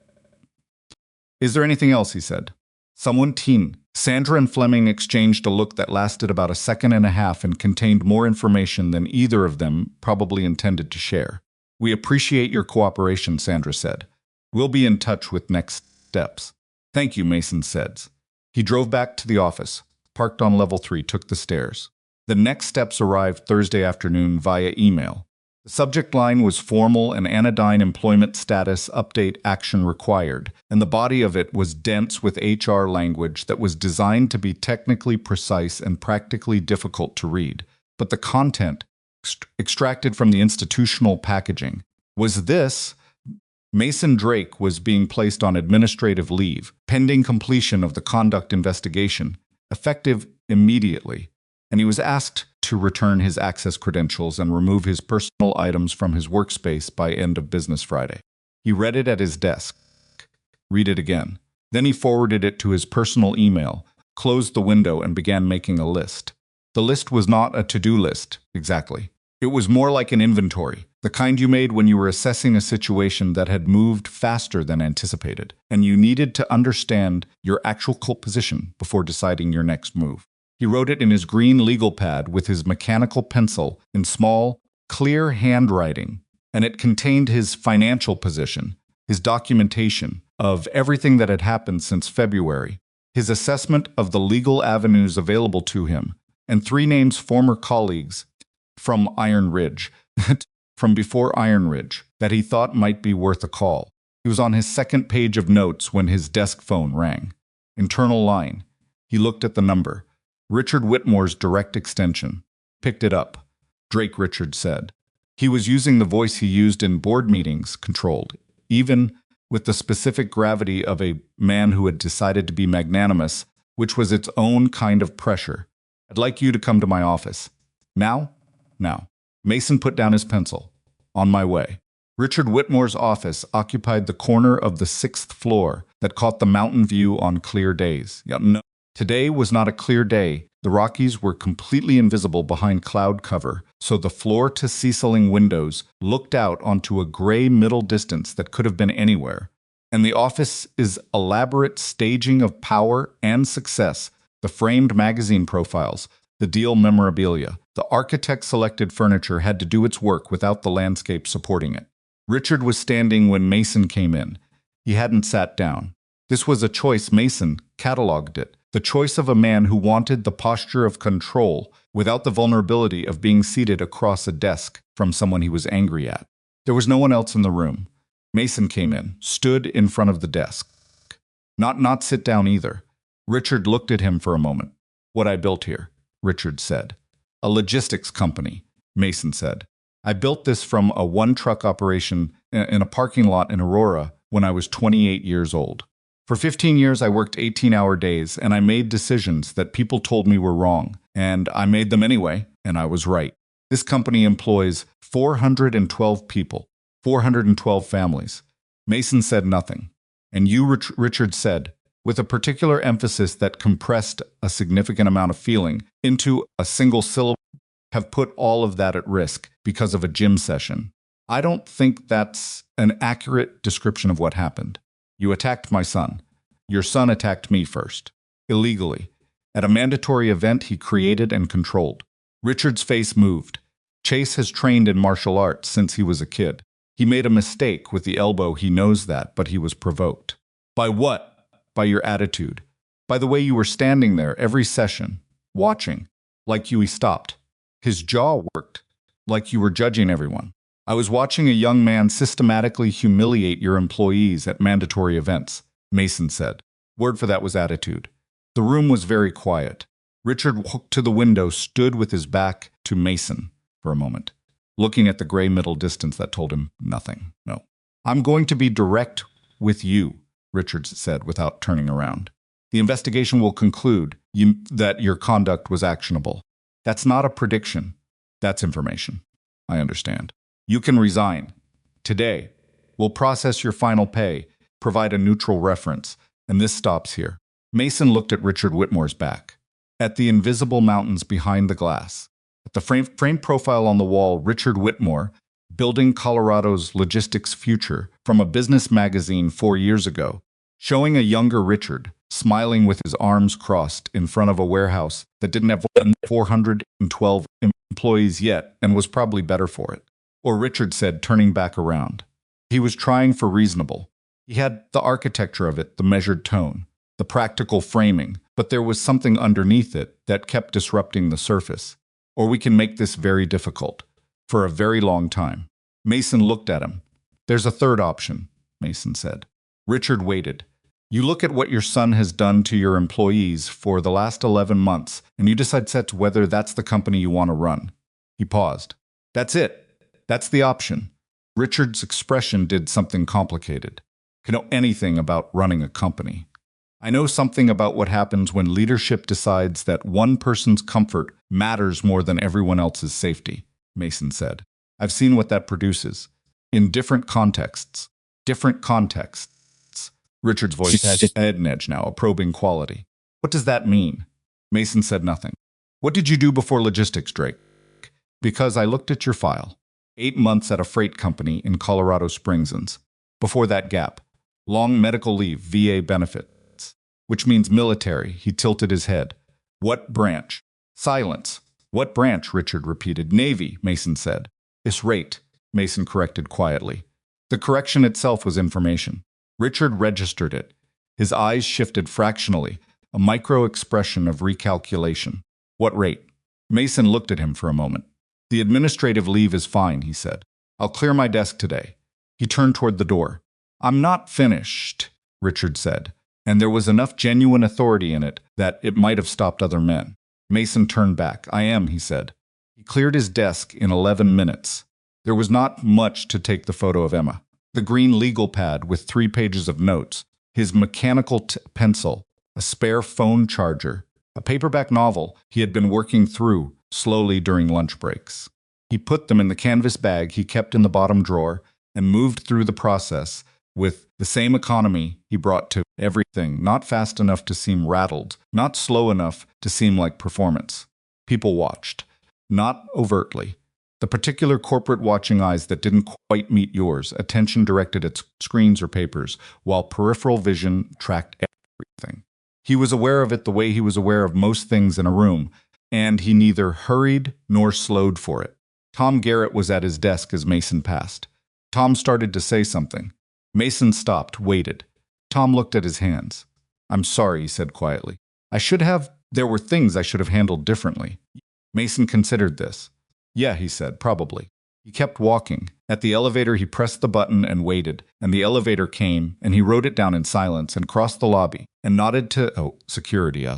Is there anything else? He said. Someone teen. Sandra and Fleming exchanged a look that lasted about a second and a half and contained more information than either of them probably intended to share. We appreciate your cooperation, Sandra said. We'll be in touch with next steps. Thank you, Mason said. He drove back to the office, parked on level 3, took the stairs. The next steps arrived Thursday afternoon via email. The subject line was formal and anodyne employment status update action required, and the body of it was dense with HR language that was designed to be technically precise and practically difficult to read. But the content, extracted from the institutional packaging, was this: Mason Drake was being placed on administrative leave, pending completion of the conduct investigation, effective immediately, and he was asked to return his access credentials and remove his personal items from his workspace by end of business Friday. He read it at his desk. Read it again. Then he forwarded it to his personal email, closed the window, and began making a list. The list was not a to-do list, exactly. It was more like an inventory, the kind you made when you were assessing a situation that had moved faster than anticipated, and you needed to understand your actual position before deciding your next move. He wrote it in his green legal pad with his mechanical pencil in small, clear handwriting, and it contained his financial position, his documentation of everything that had happened since February, his assessment of the legal avenues available to him, and 3 names former colleagues from Iron Ridge, from before Iron Ridge, that he thought might be worth a call. He was on his second page of notes when his desk phone rang. Internal line. He looked at the number. Richard Whitmore's direct extension. Picked it up. Drake, Richard said. He was using the voice he used in board meetings, controlled, even with the specific gravity of a man who had decided to be magnanimous, which was its own kind of pressure. I'd like you to come to my office. Now? Now. Mason put down his pencil. On my way. Richard Whitmore's office occupied the corner of the 6th floor that caught the mountain view on clear days. No. Today was not a clear day. The Rockies were completely invisible behind cloud cover, so the floor-to-ceiling windows looked out onto a gray middle distance that could have been anywhere. And the office's elaborate staging of power and success, the framed magazine profiles, the deal memorabilia, the architect-selected furniture had to do its work without the landscape supporting it. Richard was standing when Mason came in. He hadn't sat down. This was a choice. Mason cataloged it. The choice of a man who wanted the posture of control without the vulnerability of being seated across a desk from someone he was angry at. There was no one else in the room. Mason came in, stood in front of the desk. Not sit down either. Richard looked at him for a moment. What I built here, Richard said. A logistics company, Mason said. I built this from a one-truck operation in a parking lot in Aurora when I was 28 years old. For 15 years, I worked 18-hour days, and I made decisions that people told me were wrong, and I made them anyway, and I was right. This company employs 412 people, 412 families. Mason said nothing, and you, Richard said, with a particular emphasis that compressed a significant amount of feeling into a single syllable, have put all of that at risk because of a gym session. I don't think that's an accurate description of what happened. You attacked my son. Your son attacked me first. Illegally. At a mandatory event he created and controlled. Richard's face moved. Chase has trained in martial arts since he was a kid. He made a mistake with the elbow, he knows that, but he was provoked. By what? By your attitude. By the way you were standing there every session, watching, like he stopped. His jaw worked, like you were judging everyone. I was watching a young man systematically humiliate your employees at mandatory events, Mason said. Word for that was attitude. The room was very quiet. Richard walked to the window, stood with his back to Mason for a moment, looking at the gray middle distance that told him nothing. No. I'm going to be direct with you, Richard said without turning around. The investigation will conclude that your conduct was actionable. That's not a prediction. That's information. I understand. You can resign. Today, we'll process your final pay, provide a neutral reference, and this stops here. Mason looked at Richard Whitmore's back, at the invisible mountains behind the glass. At the frame profile on the wall, Richard Whitmore, building Colorado's logistics future, from a business magazine 4 years ago, showing a younger Richard, smiling with his arms crossed in front of a warehouse that didn't have 412 employees yet and was probably better for it. Or Richard said, turning back around. He was trying for reasonable. He had the architecture of it, the measured tone, the practical framing, but there was something underneath it that kept disrupting the surface. Or we can make this very difficult, for a very long time. Mason looked at him. There's a third option, Mason said. Richard waited. You look at what your son has done to your employees for the last 11 months, and you decide whether that's the company you want to run. He paused. That's it. That's the option. Richard's expression did something complicated. I know anything about running a company. I know something about what happens when leadership decides that one person's comfort matters more than everyone else's safety, Mason said. I've seen what that produces. In different contexts. Different contexts. Richard's voice had an edge now, a probing quality. What does that mean? Mason said nothing. What did you do before logistics, Drake? Because I looked at your file. 8 months at a freight company in Colorado Springs. Before that gap, long medical leave, VA benefits, which means military. He tilted his head. What branch? Silence. What branch? Richard repeated. Navy, Mason said. This rate, Mason corrected quietly. The correction itself was information. Richard registered it. His eyes shifted fractionally, a micro-expression of recalculation. What rate? Mason looked at him for a moment. The administrative leave is fine, he said. I'll clear my desk today. He turned toward the door. I'm not finished, Richard said, and there was enough genuine authority in it that it might have stopped other men. Mason turned back. I am, he said. He cleared his desk in 11 minutes. There was not much to take the photo of Emma. The green legal pad with 3 pages of notes, his mechanical pencil, a spare phone charger, a paperback novel he had been working through slowly during lunch breaks. He put them in the canvas bag he kept in the bottom drawer and moved through the process with the same economy he brought to everything, not fast enough to seem rattled, not slow enough to seem like performance. People watched, not overtly. The particular corporate watching eyes that didn't quite meet yours, attention directed at screens or papers, while peripheral vision tracked everything. He was aware of it the way he was aware of most things in a room, and he neither hurried nor slowed for it. Tom Garrett was at his desk as Mason passed. Tom started to say something. Mason stopped, waited. Tom looked at his hands. "I'm sorry," he said quietly. There were things I should have handled differently." Mason considered this. "Yeah," he said, "probably." He kept walking. At the elevator, he pressed the button and waited, and the elevator came, and he wrote it down in silence and crossed the lobby and nodded to security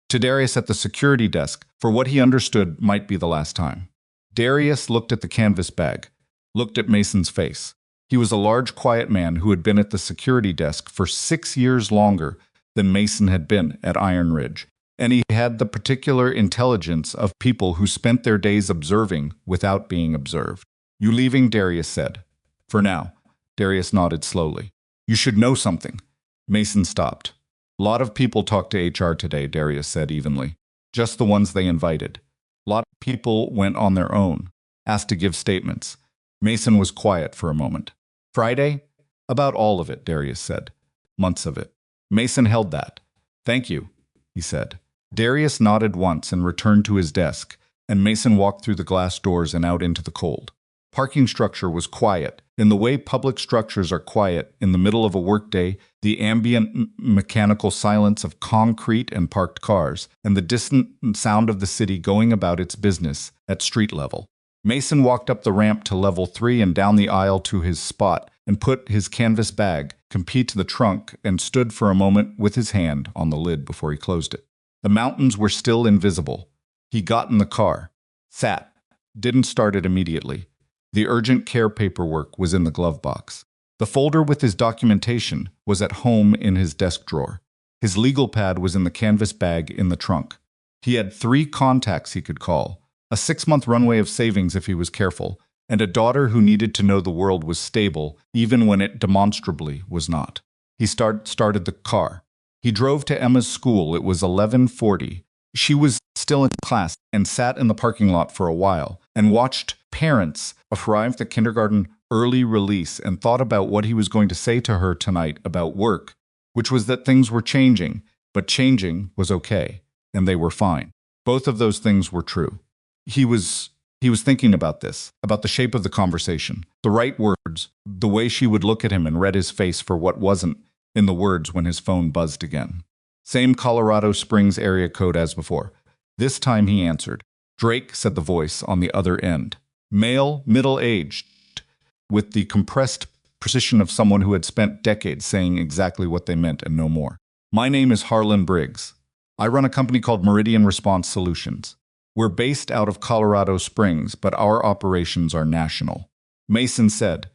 to Darius at the security desk for what he understood might be the last time. Darius looked at the canvas bag, looked at Mason's face. He was a large, quiet man who had been at the security desk for 6 years longer than Mason had been at Iron Ridge, and he had the particular intelligence of people who spent their days observing without being observed. "You leaving?" Darius said. "For now." Darius nodded slowly. "You should know something." Mason stopped. "A lot of people talked to HR today," Darius said evenly. "Just the ones they invited. A lot of people went on their own, asked to give statements." Mason was quiet for a moment. "Friday?" "About all of it," Darius said. "Months of it." Mason held that. "Thank you," he said. Darius nodded once and returned to his desk, and Mason walked through the glass doors and out into the cold. Parking structure was quiet, in the way public structures are quiet in the middle of a workday, the ambient mechanical silence of concrete and parked cars, and the distant sound of the city going about its business at street level. Mason walked up the ramp to level 3 and down the aisle to his spot and put his canvas bag, compete to the trunk, and stood for a moment with his hand on the lid before he closed it. The mountains were still invisible. He got in the car, sat, didn't start it immediately. The urgent care paperwork was in the glove box. The folder with his documentation was at home in his desk drawer. His legal pad was in the canvas bag in the trunk. He had 3 contacts he could call, a 6-month runway of savings if he was careful, and a daughter who needed to know the world was stable even when it demonstrably was not. He started the car. He drove to Emma's school. It was 11:40. She was still in class and sat in the parking lot for a while and watched parents arrive at kindergarten early release and thought about what he was going to say to her tonight about work, which was that things were changing, but changing was okay, and they were fine. Both of those things were true. He was thinking about this, about the shape of the conversation, the right words, the way she would look at him, and read his face for what wasn't in the words when his phone buzzed again. Same Colorado Springs area code as before. This time he answered. "Drake," said the voice on the other end. Male, middle-aged, with the compressed precision of someone who had spent decades saying exactly what they meant and no more. "My name is Harlan Briggs. I run a company called Meridian Response Solutions. We're based out of Colorado Springs, but our operations are national." Mason said,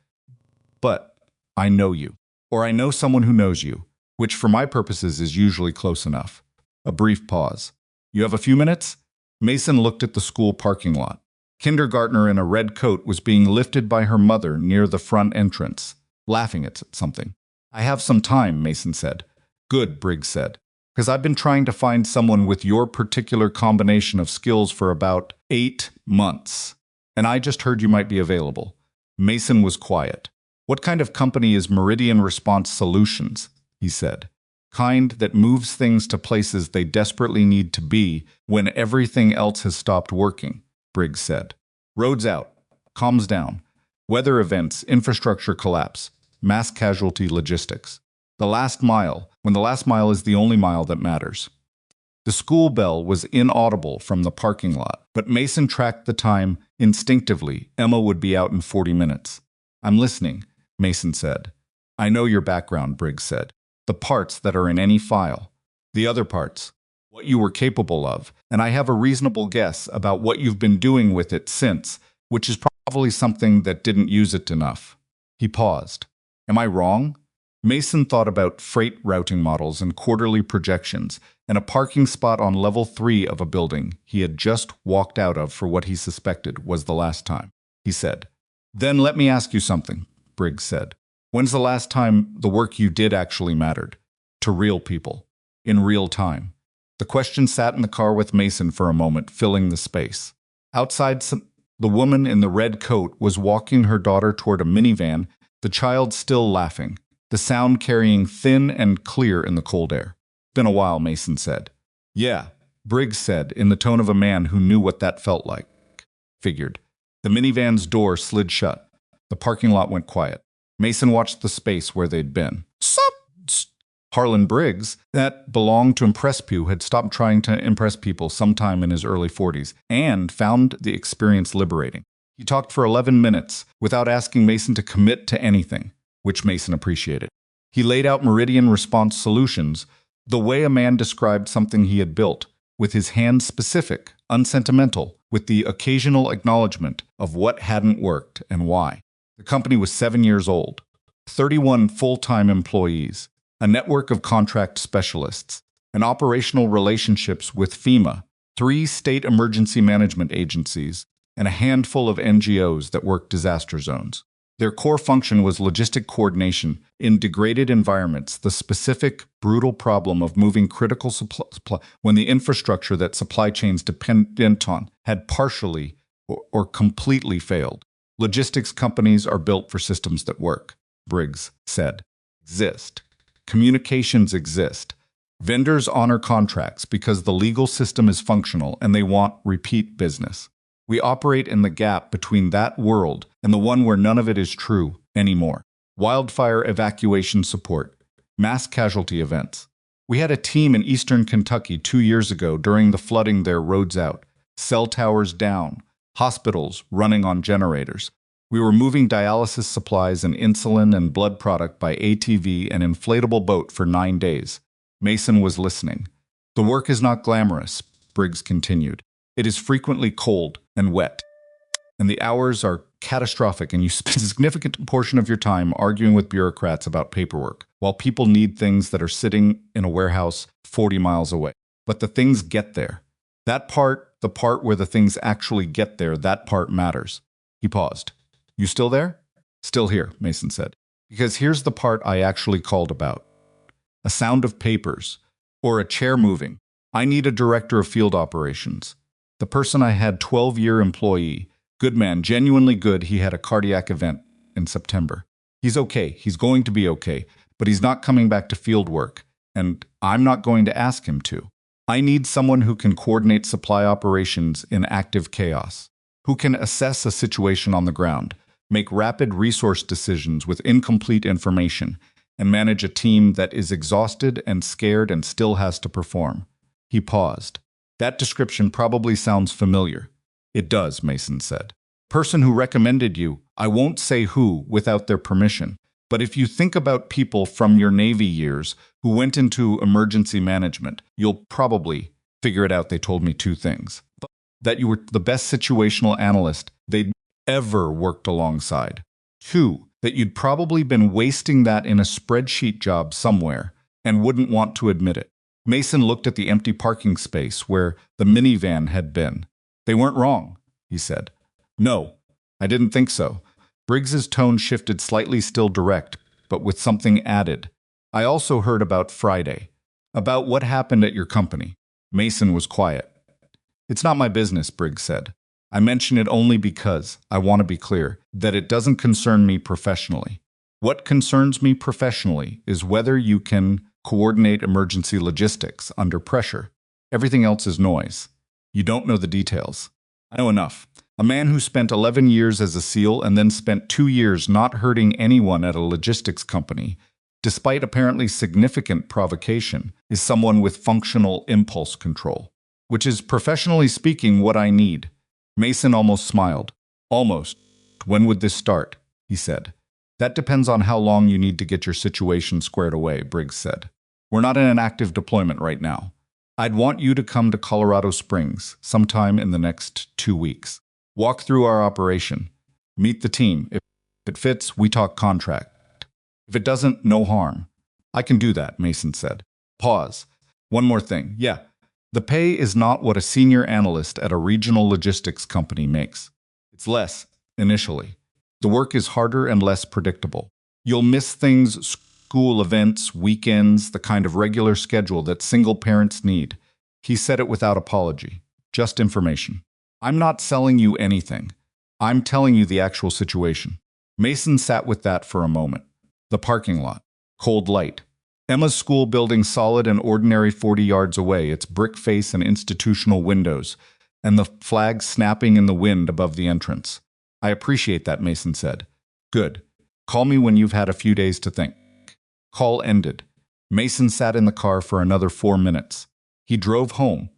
"But I know you, or I know someone who knows you, which for my purposes is usually close enough." A brief pause. "You have a few minutes?" Mason looked at the school parking lot. Kindergartner in a red coat was being lifted by her mother near the front entrance, laughing at something. "I have some time," Mason said. "Good," Briggs said. "Because I've been trying to find someone with your particular combination of skills for about 8 months. And I just heard you might be available." Mason was quiet. "What kind of company is Meridian Response Solutions?" he said. "Kind that moves things to places they desperately need to be when everything else has stopped working," Briggs said. "Roads out, comms down, weather events, infrastructure collapse, mass casualty logistics. The last mile, when the last mile is the only mile that matters." The school bell was inaudible from the parking lot, but Mason tracked the time instinctively. Emma would be out in 40 minutes. "I'm listening," Mason said. "I know your background," Briggs said. "The parts that are in any file. The other parts. What you were capable of, and I have a reasonable guess about what you've been doing with it since, which is probably something that didn't use it enough." He paused. Am I wrong? Mason thought about freight routing models and quarterly projections, and a parking spot on level 3 of a building he had just walked out of for what he suspected was the last time. He said, "Then let me ask you something," Briggs said. "When's the last time the work you did actually mattered? To real people. In real time." The question sat in the car with Mason for a moment, filling the space. Outside, the woman in the red coat was walking her daughter toward a minivan, the child still laughing, the sound carrying thin and clear in the cold air. "Been a while," Mason said. "Yeah," Briggs said, in the tone of a man who knew what that felt like. Figured. The minivan's door slid shut. The parking lot went quiet. Mason watched the space where they'd been. "Sup?" Harlan Briggs, that belonged to Impress-Pew, had stopped trying to impress people sometime in his early 40s and found the experience liberating. He talked for 11 minutes without asking Mason to commit to anything, which Mason appreciated. He laid out Meridian response solutions, the way a man described something he had built, with his hands specific, unsentimental, with the occasional acknowledgement of what hadn't worked and why. The company was 7 years old, 31 full-time employees, a network of contract specialists, and operational relationships with FEMA, 3 state emergency management agencies, and a handful of NGOs that worked disaster zones. Their core function was logistic coordination in degraded environments, the specific, brutal problem of moving critical supply when the infrastructure that supply chains dependent on had partially or completely failed. Logistics companies are built for systems that work, Briggs said. Exist. Communications exist. Vendors honor contracts because the legal system is functional and they want repeat business. We operate in the gap between that world and the one where none of it is true anymore. Wildfire evacuation support, mass casualty events. We had a team in eastern Kentucky 2 years ago during the flooding there, roads out, cell towers down, hospitals running on generators. We were moving dialysis supplies and insulin and blood product by ATV and inflatable boat for 9 days. Mason was listening. The work is not glamorous, Briggs continued. It is frequently cold and wet, and the hours are catastrophic, and you spend a significant portion of your time arguing with bureaucrats about paperwork, while people need things that are sitting in a warehouse 40 miles away. But the things get there. That part, the part where the things actually get there, that part matters. He paused. "You still there?" "Still here," Mason said. "Because here's the part I actually called about. A sound of papers, or a chair moving. I need a director of field operations. The person I had, 12-year employee, good man, genuinely good. He had a cardiac event in September. He's okay, he's going to be okay, but he's not coming back to field work, and I'm not going to ask him to. I need someone who can coordinate supply operations in active chaos, who can assess a situation on the ground, make rapid resource decisions with incomplete information, and manage a team that is exhausted and scared and still has to perform." He paused. "That description probably sounds familiar." "It does," Mason said. "Person who recommended you, I won't say who without their permission, but if you think about people from your Navy years who went into emergency management, you'll probably figure it out." They told me 2 things. That you were the best situational analyst they'd ever worked alongside. 2, that you'd probably been wasting that in a spreadsheet job somewhere and wouldn't want to admit it. Mason looked at the empty parking space where the minivan had been. "They weren't wrong," he said. "No, I didn't think so." Briggs's tone shifted slightly, still direct, but with something added. "I also heard about Friday. About what happened at your company." Mason was quiet. "It's not my business," Briggs said. "I mention it only because I want to be clear that it doesn't concern me professionally. What concerns me professionally is whether you can coordinate emergency logistics under pressure. Everything else is noise. You don't know the details." "I know enough. A man who spent 11 years as a SEAL and then spent 2 years not hurting anyone at a logistics company, despite apparently significant provocation, is someone with functional impulse control, which is, professionally speaking, what I need." Mason almost smiled. "Almost. When would this start?" he said. "That depends on how long you need to get your situation squared away," Briggs said. "We're not in an active deployment right now. I'd want you to come to Colorado Springs sometime in the next 2 weeks. Walk through our operation. Meet the team. If it fits, we talk contract. If it doesn't, no harm. I can do that, Mason said. Pause. One more thing. Yeah, the pay is not what a senior analyst at a regional logistics company makes. It's less, initially. The work is harder and less predictable. You'll miss things, school events, weekends, the kind of regular schedule that single parents need. He said it without apology, just information. I'm not selling you anything. I'm telling you the actual situation. Mason sat with that for a moment. The parking lot. Cold light. Emma's school building solid and ordinary 40 yards away, its brick face and institutional windows, and the flag snapping in the wind above the entrance. I appreciate that, Mason said. Good. Call me when you've had a few days to think. Call ended. Mason sat in the car for another 4 minutes. He drove home,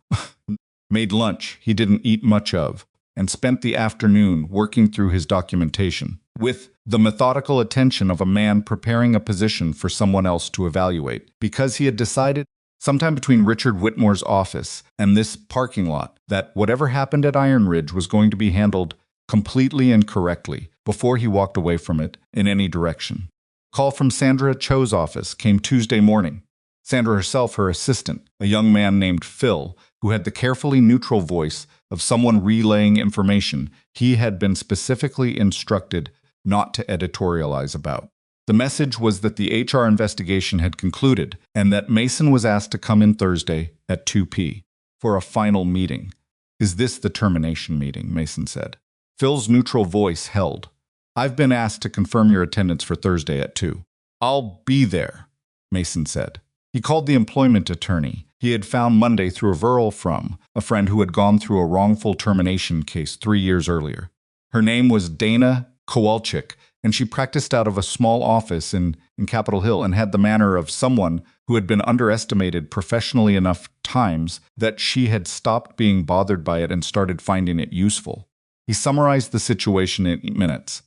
made lunch he didn't eat much of, and spent the afternoon working through his documentation, with the methodical attention of a man preparing a position for someone else to evaluate, because he had decided, sometime between Richard Whitmore's office and this parking lot, that whatever happened at Iron Ridge was going to be handled completely and correctly before he walked away from it in any direction. Call from Sandra Cho's office came Tuesday morning. Sandra herself, her assistant, a young man named Phil, who had the carefully neutral voice of someone relaying information he had been specifically instructed not to editorialize about. The message was that the HR investigation had concluded and that Mason was asked to come in Thursday at 2 p. for a final meeting. Is this the termination meeting? Mason said. Phil's neutral voice held. I've been asked to confirm your attendance for Thursday at 2. I'll be there, Mason said. He called the employment attorney he had found Monday through a referral from a friend who had gone through a wrongful termination case 3 years earlier. Her name was Dana Kowalczyk, and she practiced out of a small office in Capitol Hill and had the manner of someone who had been underestimated professionally enough times that she had stopped being bothered by it and started finding it useful. He summarized the situation in minutes.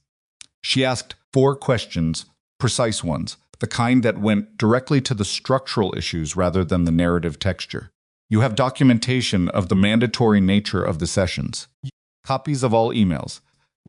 She asked 4 questions, precise ones, the kind that went directly to the structural issues rather than the narrative texture. You have documentation of the mandatory nature of the sessions. Copies of all emails.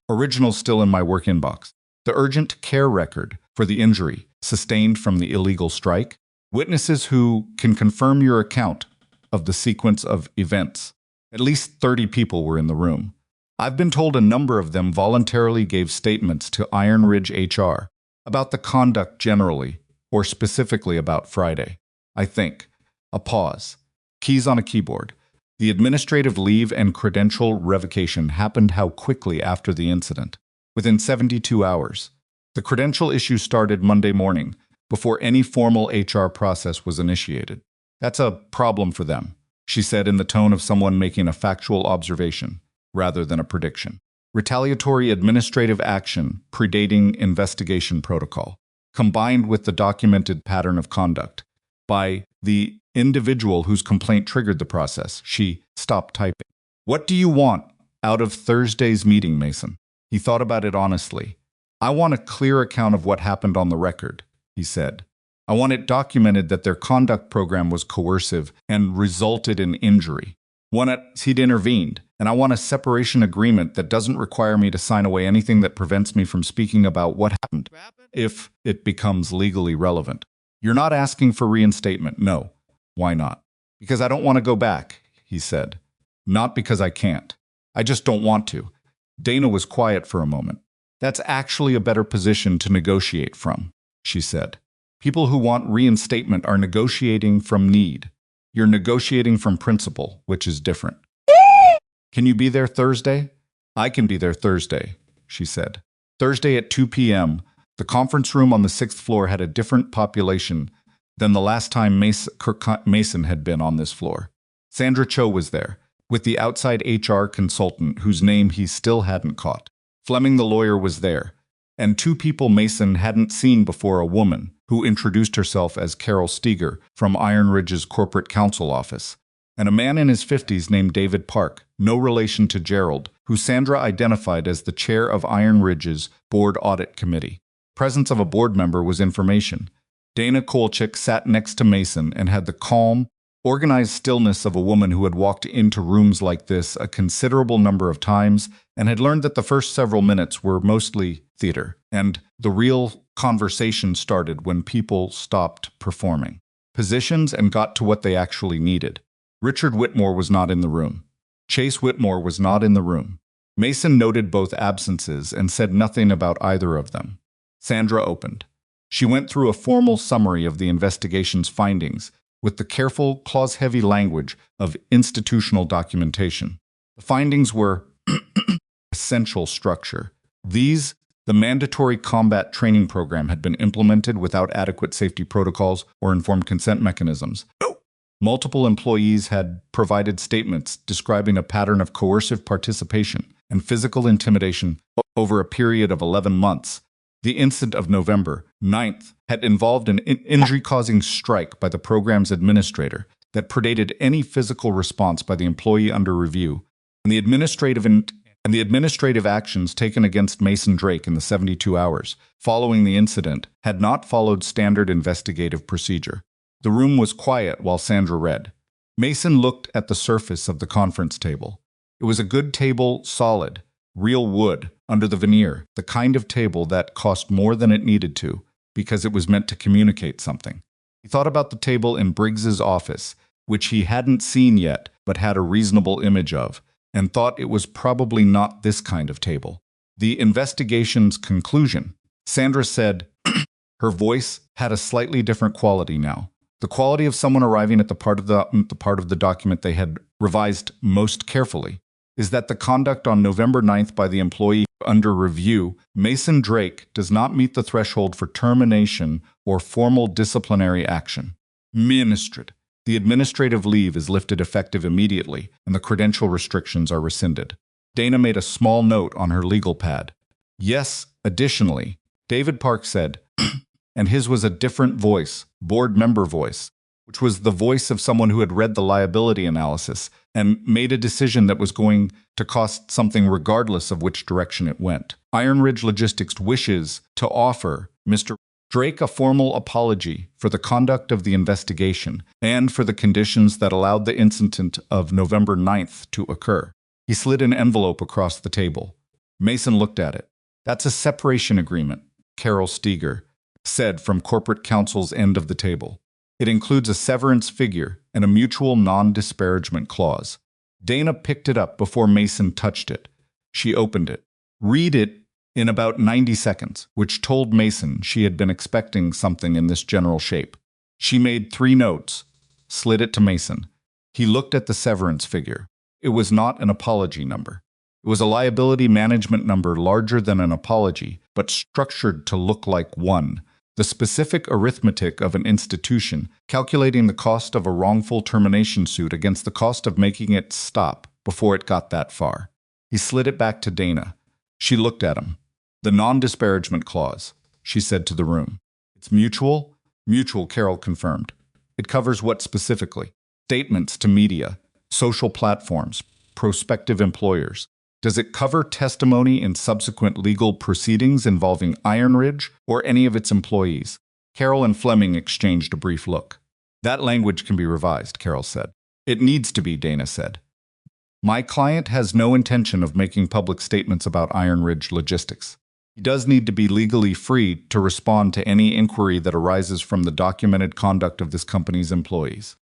Originals still in my work inbox. The urgent care record for the injury sustained from the illegal strike. Witnesses who can confirm your account of the sequence of events. At least 30 people were in the room. I've been told a number of them voluntarily gave statements to Iron Ridge HR about the conduct generally, or specifically about Friday. I think. A pause. Keys on a keyboard. The administrative leave and credential revocation happened how quickly after the incident? Within 72 hours. The credential issue started Monday morning, before any formal HR process was initiated. That's a problem for them, she said in the tone of someone making a factual observation, rather than a prediction. Retaliatory administrative action predating investigation protocol, combined with the documented pattern of conduct by the individual whose complaint triggered the process. She stopped typing. What do you want out of Thursday's meeting, Mason? He thought about it honestly. I want a clear account of what happened on the record, he said. I want it documented that their conduct program was coercive and resulted in injury. He'd intervened, and I want a separation agreement that doesn't require me to sign away anything that prevents me from speaking about what happened, if it becomes legally relevant. You're not asking for reinstatement, no. Why not? Because I don't want to go back, he said. Not because I can't. I just don't want to. Dana was quiet for a moment. That's actually a better position to negotiate from, she said. People who want reinstatement are negotiating from need. You're negotiating from principle, which is different. Can you be there Thursday? I can be there Thursday, she said. Thursday at 2 p.m., the conference room on the 6th floor had a different population than the last time Mason had been on this floor. Sandra Cho was there, with the outside HR consultant whose name he still hadn't caught. Fleming the lawyer was there, and 2 people Mason hadn't seen before, a woman who introduced herself as Carol Steger from Iron Ridge's corporate counsel office, and a man in his 50s named David Park, no relation to Gerald, who Sandra identified as the chair of Iron Ridge's board audit committee. Presence of a board member was information. Dana Kowalczyk sat next to Mason and had the calm, organized stillness of a woman who had walked into rooms like this a considerable number of times and had learned that the first several minutes were mostly theater, and the real Conversation started when people stopped performing positions and got to what they actually needed. Richard Whitmore was not in the room. Chase Whitmore was not in the room. Mason noted both absences and said nothing about either of them. Sandra opened. She went through a formal summary of the investigation's findings with the careful, clause-heavy language of institutional documentation. The findings were essential structure. The mandatory combat training program had been implemented without adequate safety protocols or informed consent mechanisms. Multiple employees had provided statements describing a pattern of coercive participation and physical intimidation over a period of 11 months. The incident of November 9th had involved an injury-causing strike by the program's administrator that predated any physical response by the employee under review, and the administrative actions taken against Mason Drake in the 72 hours following the incident had not followed standard investigative procedure. The room was quiet while Sandra read. Mason looked at the surface of the conference table. It was a good table, solid, real wood, under the veneer, the kind of table that cost more than it needed to, because it was meant to communicate something. He thought about the table in Briggs's office, which he hadn't seen yet but had a reasonable image of, and thought it was probably not this kind of table. The investigation's conclusion, Sandra said. Her voice had a slightly different quality now. The quality of someone arriving at the part of the document they had revised most carefully, is that the conduct on November 9th by the employee under review, Mason Drake, does not meet the threshold for termination or formal disciplinary action. Administered. The administrative leave is lifted effective immediately, and the credential restrictions are rescinded. Dana made a small note on her legal pad. Yes, additionally, David Park said, and his was a different voice, board member voice, which was the voice of someone who had read the liability analysis and made a decision that was going to cost something regardless of which direction it went. Iron Ridge Logistics wishes to offer Mr. Drake a formal apology for the conduct of the investigation and for the conditions that allowed the incident of November 9th to occur. He slid an envelope across the table. Mason looked at it. That's a separation agreement, Carol Steger said from corporate counsel's end of the table. It includes a severance figure and a mutual non-disparagement clause. Dana picked it up before Mason touched it. She opened it. Read it in about 90 seconds, which told Mason she had been expecting something in this general shape. She made 3 notes, slid it to Mason. He looked at the severance figure. It was not an apology number. It was a liability management number larger than an apology, but structured to look like one. The specific arithmetic of an institution, calculating the cost of a wrongful termination suit against the cost of making it stop before it got that far. He slid it back to Dana. She looked at him. The non-disparagement clause, she said to the room. It's mutual? Mutual, Carol confirmed. It covers what specifically? Statements to media, social platforms, prospective employers. Does it cover testimony in subsequent legal proceedings involving Iron Ridge or any of its employees? Carol and Fleming exchanged a brief look. That language can be revised, Carol said. It needs to be, Dana said. My client has no intention of making public statements about Iron Ridge Logistics. He does need to be legally free to respond to any inquiry that arises from the documented conduct of this company's employees.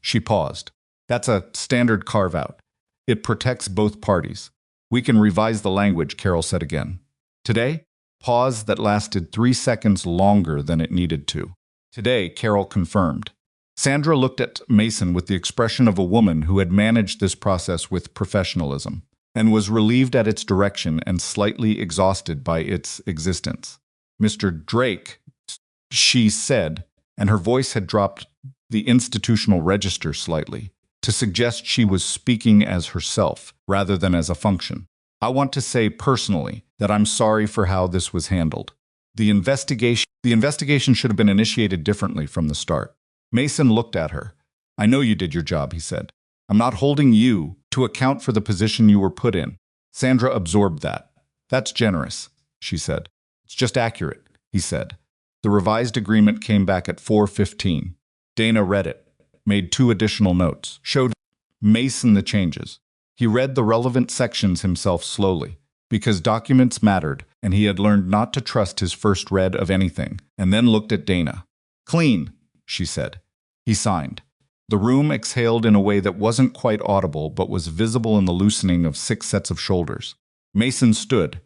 She paused. That's a standard carve-out. It protects both parties. We can revise the language, Carol said again. Today, pause that lasted 3 seconds longer than it needed to. Today, Carol confirmed. Sandra looked at Mason with the expression of a woman who had managed this process with professionalism and was relieved at its direction and slightly exhausted by its existence. Mr. Drake, she said, and her voice had dropped the institutional register slightly, to suggest she was speaking as herself rather than as a function. I want to say personally that I'm sorry for how this was handled. The investigation should have been initiated differently from the start. Mason looked at her. I know you did your job, he said. I'm not holding you to account for the position you were put in. Sandra absorbed that. That's generous, she said. It's just accurate, he said. The revised agreement came back at 4:15. Dana read it, made 2 additional notes, showed Mason the changes. He read the relevant sections himself slowly. because documents mattered, and he had learned not to trust his first read of anything, and then looked at Dana. "Clean," she said. He signed. The room exhaled in a way that wasn't quite audible but was visible in the loosening of 6 sets of shoulders. Mason stood.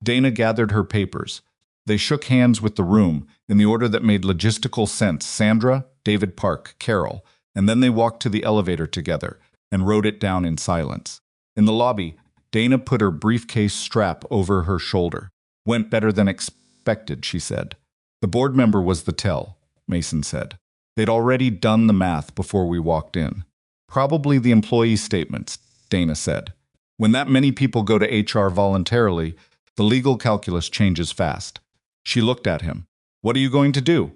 Dana gathered her papers. They shook hands with the room, in the order that made logistical sense: Sandra, David Park, Carol, and then they walked to the elevator together and rode it down in silence. In the lobby, Dana put her briefcase strap over her shoulder. "Went better than expected," she said. "The board member was the tell," Mason said. "They'd already done the math before we walked in." "Probably the employee statements," Dana said. "When that many people go to HR voluntarily, the legal calculus changes fast." She looked at him. "What are you going to do?"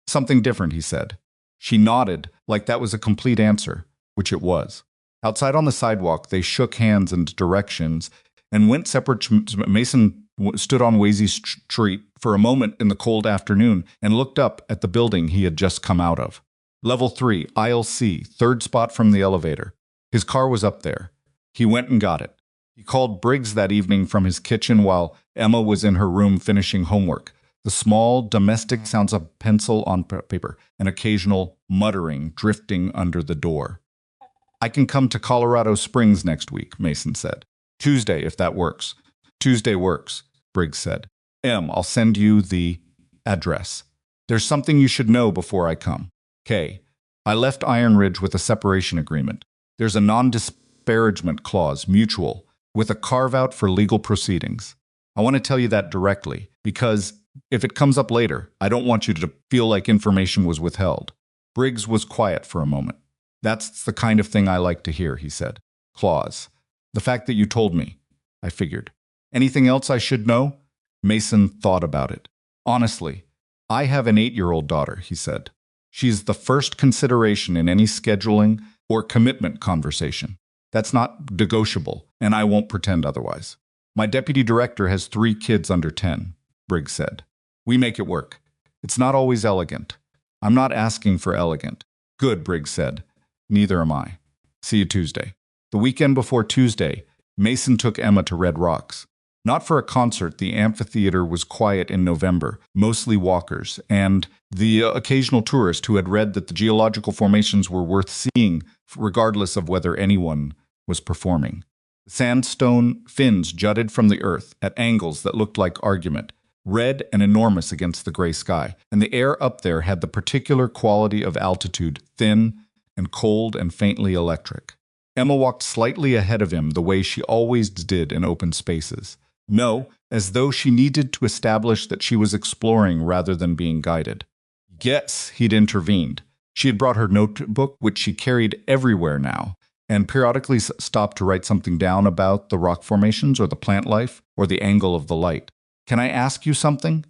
"Something different," he said. She nodded, like that was a complete answer, which it was. Outside on the sidewalk, they shook hands in directions and went separate. Mason stood on Wasey Street for a moment in the cold afternoon and looked up at the building he had just come out of. Level 3, aisle C, third spot from the elevator. His car was up there. He went and got it. He called Briggs that evening from his kitchen while Emma was in her room finishing homework. The small, domestic sounds of pencil on paper, an occasional muttering drifting under the door. "I can come to Colorado Springs next week," Mason said. "Tuesday, if that works." "Tuesday works," Briggs said. "I'll send you the address. There's something you should know before I come. K. I left Iron Ridge with a separation agreement. There's a non-disparagement clause, mutual, with a carve-out for legal proceedings. I want to tell you that directly, because if it comes up later, I don't want you to feel like information was withheld." Briggs was quiet for a moment. "That's the kind of thing I like to hear," he said. "Clause. The fact that you told me, I figured. Anything else I should know?" Mason thought about it. "Honestly, I have an 8-year-old daughter," he said. "She's the first consideration in any scheduling or commitment conversation. That's not negotiable, and I won't pretend otherwise. My deputy director has 3 kids under 10, Briggs said. "We make it work. It's not always elegant. I'm not asking for elegant." "Good," Briggs said. "Neither am I. See you Tuesday." The weekend before Tuesday, Mason took Emma to Red Rocks. Not for a concert, the amphitheater was quiet in November, mostly walkers, and the occasional tourist who had read that the geological formations were worth seeing, regardless of whether anyone was performing. Sandstone fins jutted from the earth at angles that looked like argument, red and enormous against the gray sky, and the air up there had the particular quality of altitude, thin and cold and faintly electric. Emma walked slightly ahead of him the way she always did in open spaces. No, as though she needed to establish that she was exploring rather than being guided. Yes, he'd intervened. She had brought her notebook, which she carried everywhere now, and periodically stopped to write something down about the rock formations or the plant life or the angle of the light. "Can I ask you something?"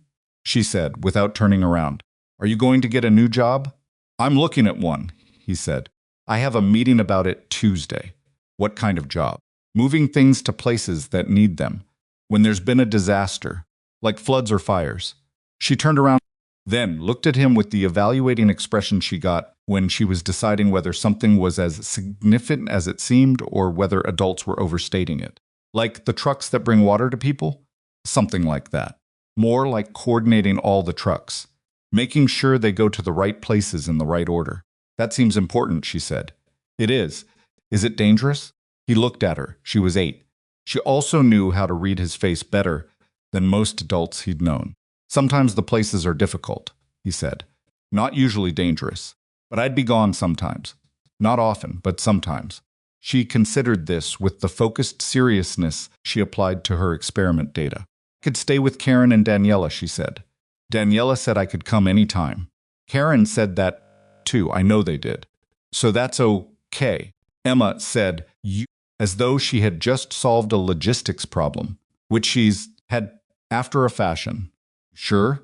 she said, without turning around. "Are you going to get a new job?" "I'm looking at one," he said. "I have a meeting about it Tuesday." "What kind of job?" "Moving things to places that need them. When there's been a disaster, like floods or fires." She turned around, then looked at him with the evaluating expression she got when she was deciding whether something was as significant as it seemed or whether adults were overstating it. "Like the trucks that bring water to people?" "Something like that. More like coordinating all the trucks, making sure they go to the right places in the right order." "That seems important," she said. "It is. Is it dangerous?" He looked at her. She was 8. She also knew how to read his face better than most adults he'd known. "Sometimes the places are difficult," he said. "Not usually dangerous. But I'd be gone sometimes. Not often, but sometimes." She considered this with the focused seriousness she applied to her experiment data. "I could stay with Karen and Daniela," she said. "Daniela said I could come any time. Karen said that, too. I know they did. So that's okay." Emma said, "You," as though she had just solved a logistics problem, which she's had after a fashion. "Sure,"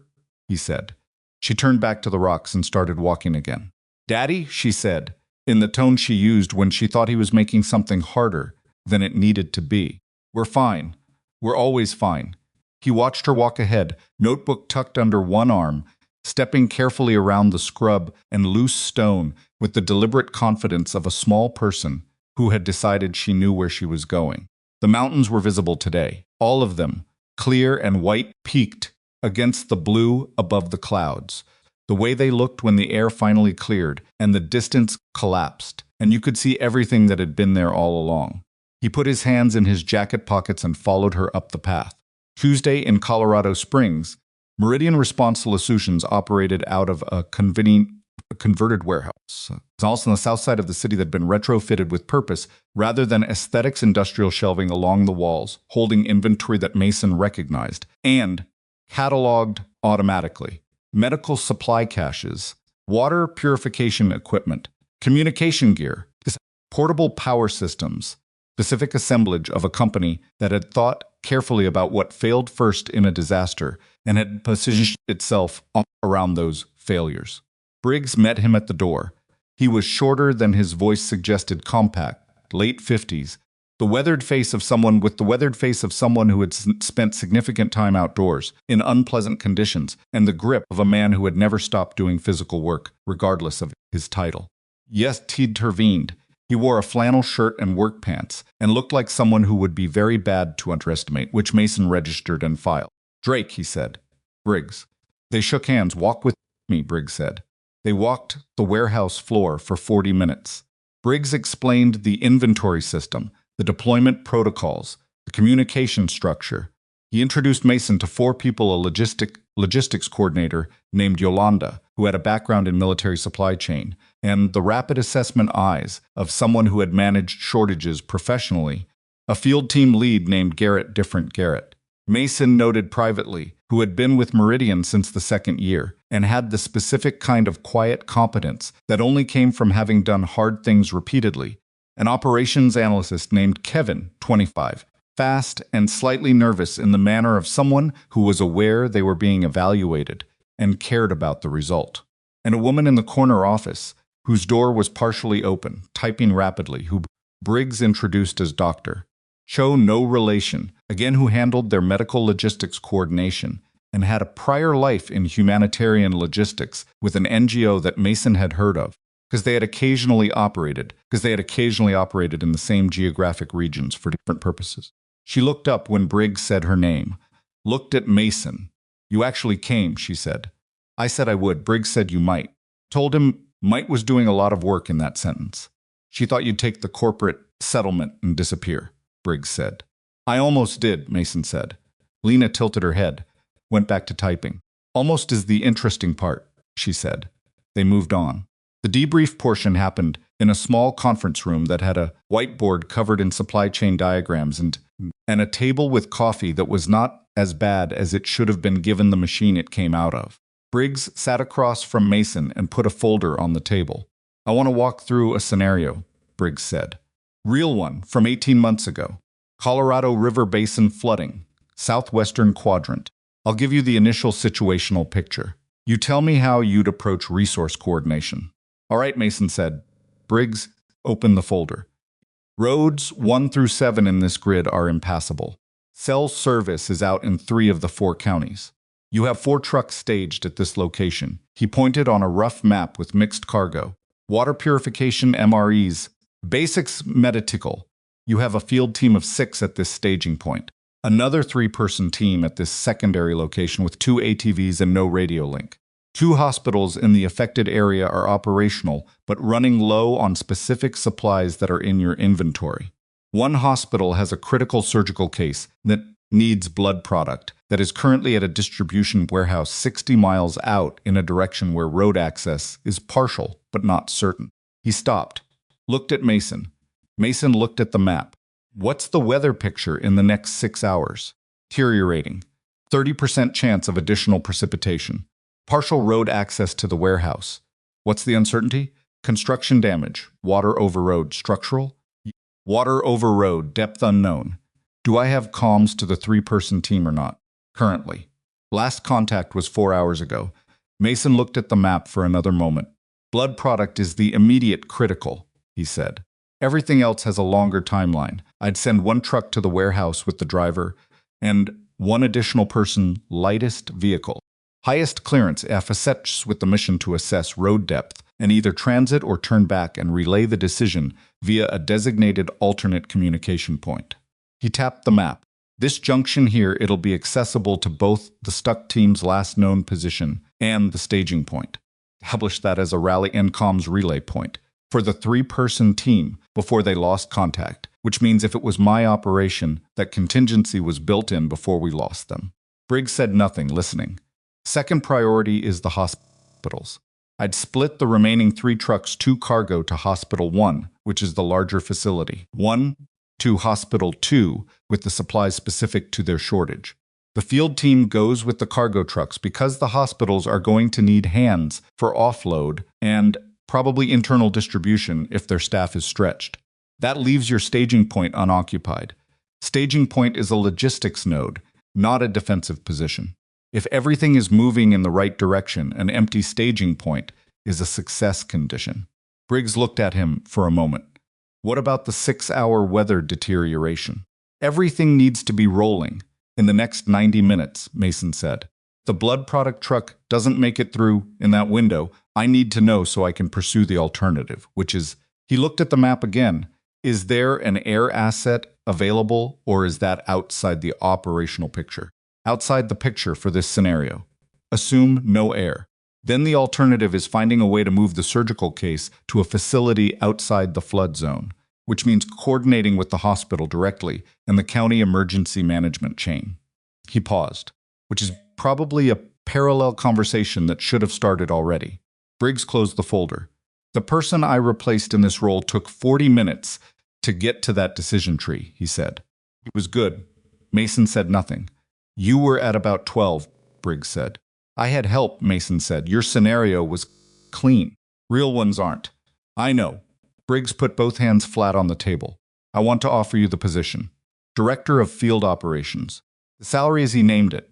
he said. She turned back to the rocks and started walking again. "Daddy," she said, in the tone she used when she thought he was making something harder than it needed to be. "We're fine. We're always fine." He watched her walk ahead, notebook tucked under one arm, stepping carefully around the scrub and loose stone with the deliberate confidence of a small person who had decided she knew where she was going. The mountains were visible today, all of them, clear and white, peaked against the blue above the clouds. The way they looked when the air finally cleared and the distance collapsed, and you could see everything that had been there all along. He put his hands in his jacket pockets and followed her up the path. Tuesday in Colorado Springs, Meridian Response Solutions operated out of a converted warehouse. It's also on the south side of the city that had been retrofitted with purpose rather than aesthetics. Industrial shelving along the walls, holding inventory that Mason recognized and cataloged automatically. Medical supply caches, water purification equipment, communication gear, portable power systems, specific assemblage of a company that had thought carefully about what failed first in a disaster and had positioned itself around those failures. Briggs met him at the door. He was shorter than his voice suggested, compact, late 50s, the weathered face of someone who had spent significant time outdoors in unpleasant conditions, and the grip of a man who had never stopped doing physical work, regardless of his title. Yes, he intervened. He wore a flannel shirt and work pants, and looked like someone who would be very bad to underestimate, which Mason registered and filed. Drake, he said. Briggs. They shook hands. Walk with me, Briggs said. They walked the warehouse floor for 40 minutes. Briggs explained the inventory system, the deployment protocols, the communication structure. He introduced Mason to 4 people, a logistics coordinator named Yolanda, who had a background in military supply chain, and the rapid assessment eyes of someone who had managed shortages professionally, a field team lead named Garrett. Mason noted privately, who had been with Meridian since the 2nd year, and had the specific kind of quiet competence that only came from having done hard things repeatedly. An operations analyst named Kevin, 25, fast and slightly nervous in the manner of someone who was aware they were being evaluated and cared about the result. And a woman in the corner office, whose door was partially open, typing rapidly, who Briggs introduced as Dr. Cho, no relation, again who handled their medical logistics coordination and had a prior life in humanitarian logistics with an NGO that Mason had heard of, because they had occasionally operated in the same geographic regions for different purposes. She looked up when Briggs said her name, looked at Mason. You actually came, she said. I said I would. Briggs said you might. Told him might was doing a lot of work in that sentence. She thought you'd take the corporate settlement and disappear, Briggs said. I almost did, Mason said. Lena tilted her head, went back to typing. Almost is the interesting part, she said. They moved on. The debrief portion happened in a small conference room that had a whiteboard covered in supply chain diagrams and a table with coffee that was not as bad as it should have been given the machine it came out of. Briggs sat across from Mason and put a folder on the table. I want to walk through a scenario, Briggs said. Real one, from 18 months ago. Colorado River Basin flooding, southwestern quadrant. I'll give you the initial situational picture. You tell me how you'd approach resource coordination. All right, Mason said. Briggs opened the folder. Roads 1 through 7 in this grid are impassable. Cell service is out in 3 of the 4 counties. You have 4 trucks staged at this location. He pointed on a rough map with mixed cargo. Water purification MREs. Basics medical. You have a field team of 6 at this staging point. Another 3-person team at this secondary location with 2 ATVs and no radio link. 2 hospitals in the affected area are operational, but running low on specific supplies that are in your inventory. 1 hospital has a critical surgical case that needs blood product that is currently at a distribution warehouse 60 miles out in a direction where road access is partial but not certain. He stopped, looked at Mason. Mason looked at the map. What's the weather picture in the next 6 hours? Deteriorating. 30% chance of additional precipitation. Partial road access to the warehouse. What's the uncertainty? Construction damage. Water over road. Structural? Water over road. Depth unknown. Do I have comms to the 3-person team or not? Currently. Last contact was 4 hours ago. Mason looked at the map for another moment. Blood product is the immediate critical, he said. Everything else has a longer timeline. I'd send 1 truck to the warehouse with the driver and 1 additional person, lightest vehicle. Highest clearance FSH with the mission to assess road depth and either transit or turn back and relay the decision via a designated alternate communication point. He tapped the map. This junction here, it'll be accessible to both the stuck team's last known position and the staging point. Establish that as a rally and comms relay point for the 3-person team before they lost contact, which means if it was my operation, that contingency was built in before we lost them. Briggs said nothing, listening. Second priority is the hospitals. I'd split the remaining 3 trucks to cargo to Hospital 1, which is the larger facility. 1 to Hospital 2 with the supplies specific to their shortage. The field team goes with the cargo trucks because the hospitals are going to need hands for offload and probably internal distribution if their staff is stretched. That leaves your staging point unoccupied. Staging point is a logistics node, not a defensive position. If everything is moving in the right direction, an empty staging point is a success condition. Briggs looked at him for a moment. What about the 6-hour weather deterioration? Everything needs to be rolling in the next 90 minutes, Mason said. The blood product truck doesn't make it through in that window. I need to know so I can pursue the alternative, which is, he looked at the map again. Is there an air asset available, or is that outside the operational picture? Outside the picture for this scenario. Assume no air. Then the alternative is finding a way to move the surgical case to a facility outside the flood zone, which means coordinating with the hospital directly and the county emergency management chain. He paused, which is probably a parallel conversation that should have started already. Briggs closed the folder. The person I replaced in this role took 40 minutes to get to that decision tree, he said. He was good. Mason said nothing. You were at about 12, Briggs said. I had help, Mason said. Your scenario was clean. Real ones aren't. I know. Briggs put both hands flat on the table. I want to offer you the position. Director of Field Operations. The salary as he named it.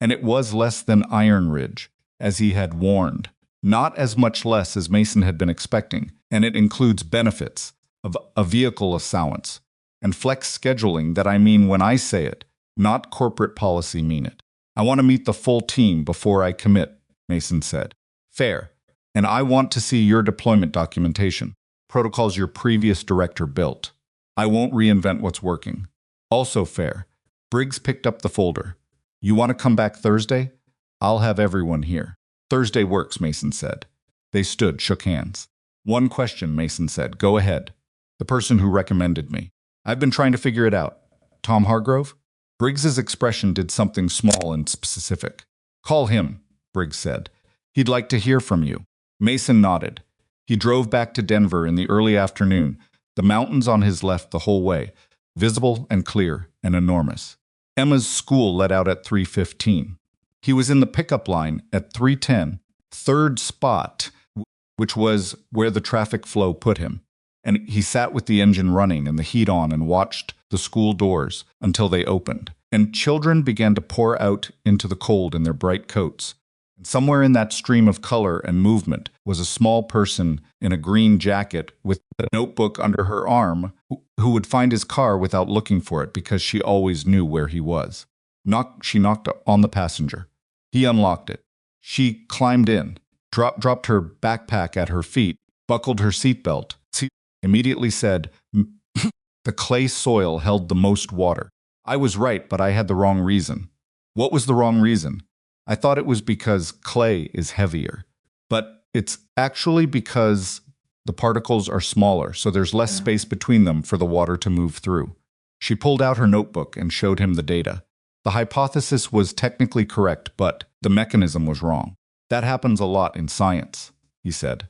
And it was less than Iron Ridge, as he had warned. Not as much less as Mason had been expecting, and it includes benefits of a vehicle allowance and flex scheduling that I mean when I say it, not corporate policy mean it. I want to meet the full team before I commit, Mason said. Fair. And I want to see your deployment documentation, protocols your previous director built. I won't reinvent what's working. Also fair. Briggs picked up the folder. You want to come back Thursday? I'll have everyone here. Thursday works, Mason said. They stood, shook hands. One question, Mason said. Go ahead. The person who recommended me. I've been trying to figure it out. Tom Hargrove? Briggs's expression did something small and specific. Call him, Briggs said. He'd like to hear from you. Mason nodded. He drove back to Denver in the early afternoon, the mountains on his left the whole way, visible and clear and enormous. Emma's school let out at 3:15. He was in the pickup line at 3:10, third spot, which was where the traffic flow put him. And he sat with the engine running and the heat on and watched the school doors until they opened. And children began to pour out into the cold in their bright coats. And somewhere in that stream of color and movement was a small person in a green jacket with a notebook under her arm who would find his car without looking for it because she always knew where he was. She knocked on the passenger. He unlocked it. She climbed in, dropped her backpack at her feet, buckled her seatbelt, immediately said, the clay soil held the most water. I was right, but I had the wrong reason. What was the wrong reason? I thought it was because clay is heavier. But it's actually because the particles are smaller, so there's less space between them for the water to move through. She pulled out her notebook and showed him the data. The hypothesis was technically correct, but the mechanism was wrong. That happens a lot in science, he said.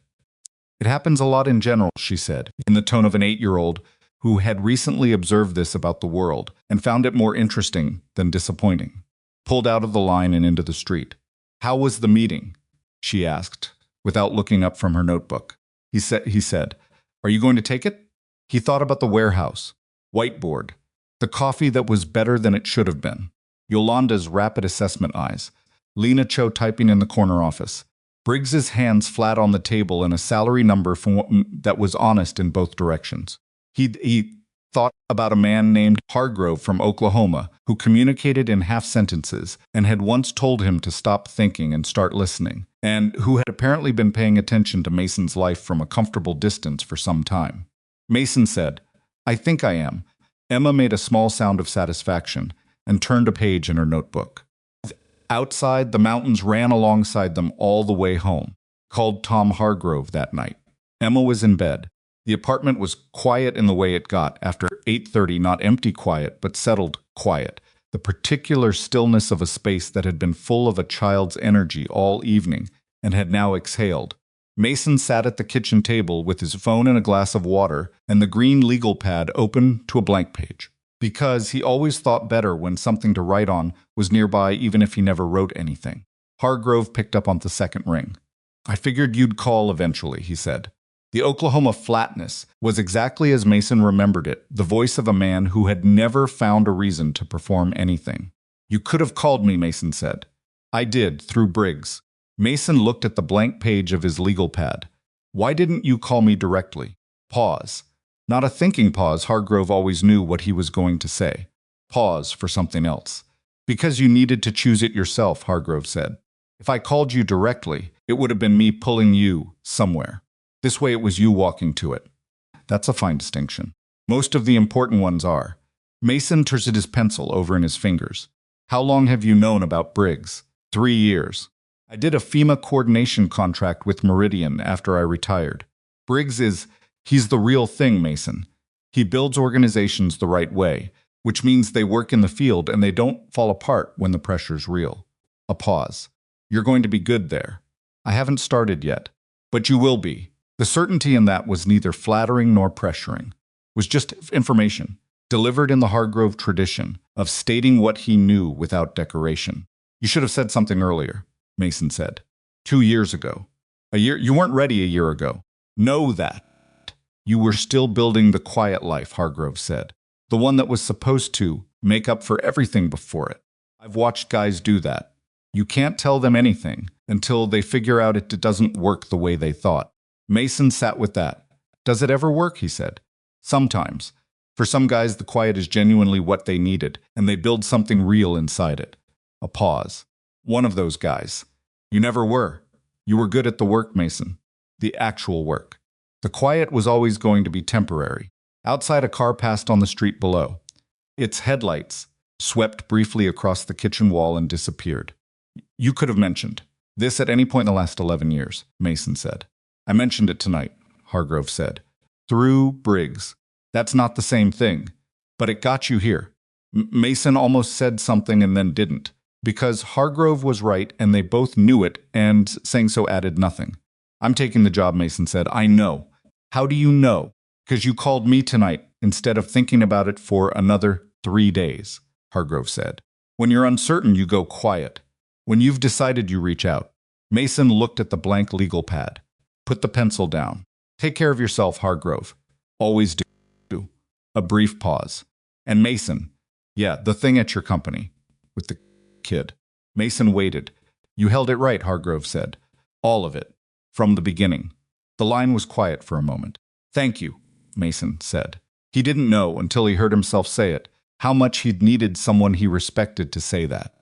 It happens a lot in general, she said, in the tone of an 8-year-old who had recently observed this about the world and found it more interesting than disappointing. Pulled out of the line and into the street. How was the meeting? She asked, without looking up from her notebook. He said, Are you going to take it? He thought about the warehouse, whiteboard, the coffee that was better than it should have been, Yolanda's rapid assessment eyes, Lena Cho typing in the corner office, Briggs's hands flat on the table and a salary number that was honest in both directions. He thought about a man named Hargrove from Oklahoma who communicated in half sentences and had once told him to stop thinking and start listening, and who had apparently been paying attention to Mason's life from a comfortable distance for some time. Mason said, I think I am. Emma made a small sound of satisfaction and turned a page in her notebook. Outside, the mountains ran alongside them all the way home. Called Tom Hargrove that night. Emma was in bed. The apartment was quiet in the way it got after 8:30, not empty quiet, but settled quiet. The particular stillness of a space that had been full of a child's energy all evening and had now exhaled. Mason sat at the kitchen table with his phone and a glass of water and the green legal pad open to a blank page. Because he always thought better when something to write on was nearby, even if he never wrote anything. Hargrove picked up on the second ring. "I figured you'd call eventually," he said. The Oklahoma flatness was exactly as Mason remembered it, the voice of a man who had never found a reason to perform anything. "You could have called me," Mason said. "I did, through Briggs." Mason looked at the blank page of his legal pad. "Why didn't you call me directly?" Pause. Not a thinking pause. Hargrove always knew what he was going to say. Pause for something else. "Because you needed to choose it yourself," Hargrove said. "If I called you directly, it would have been me pulling you somewhere. This way it was you walking to it." That's a fine distinction. Most of the important ones are. Mason twisted his pencil over in his fingers. "How long have you known about Briggs?" 3 years. "I did a FEMA coordination contract with Meridian after I retired. He's the real thing, Mason. He builds organizations the right way, which means they work in the field and they don't fall apart when the pressure's real." A pause. "You're going to be good there." "I haven't started yet." "But you will be." The certainty in that was neither flattering nor pressuring. It was just information, delivered in the Hargrove tradition of stating what he knew without decoration. "You should have said something earlier," Mason said. 2 years ago. You weren't ready a year ago. Know that. "You were still building the quiet life," Hargrove said. "The one that was supposed to make up for everything before it. I've watched guys do that. You can't tell them anything until they figure out it doesn't work the way they thought." Mason sat with that. "Does it ever work?" he said. "Sometimes. For some guys, the quiet is genuinely what they needed, and they build something real inside it." A pause. "One of those guys. You never were. You were good at the work, Mason. The actual work. The quiet was always going to be temporary." Outside, a car passed on the street below. Its headlights swept briefly across the kitchen wall and disappeared. "You could have mentioned this at any point in the last 11 years, Mason said. "I mentioned it tonight," Hargrove said. "Through Briggs. That's not the same thing. But it got you here." Mason almost said something and then didn't. Because Hargrove was right and they both knew it, and saying so added nothing. "I'm taking the job," Mason said. "I know." "How do you know?" "Because you called me tonight instead of thinking about it for another 3 days, Hargrove said. "When you're uncertain, you go quiet. When you've decided, you reach out." Mason looked at the blank legal pad. Put the pencil down. "Take care of yourself, Hargrove. Always do." A brief pause. "And Mason." "Yeah, the thing at your company. With the kid." Mason waited. "You held it right," Hargrove said. "All of it. From the beginning." The line was quiet for a moment. "Thank you," Mason said. He didn't know, until he heard himself say it, how much he'd needed someone he respected to say that.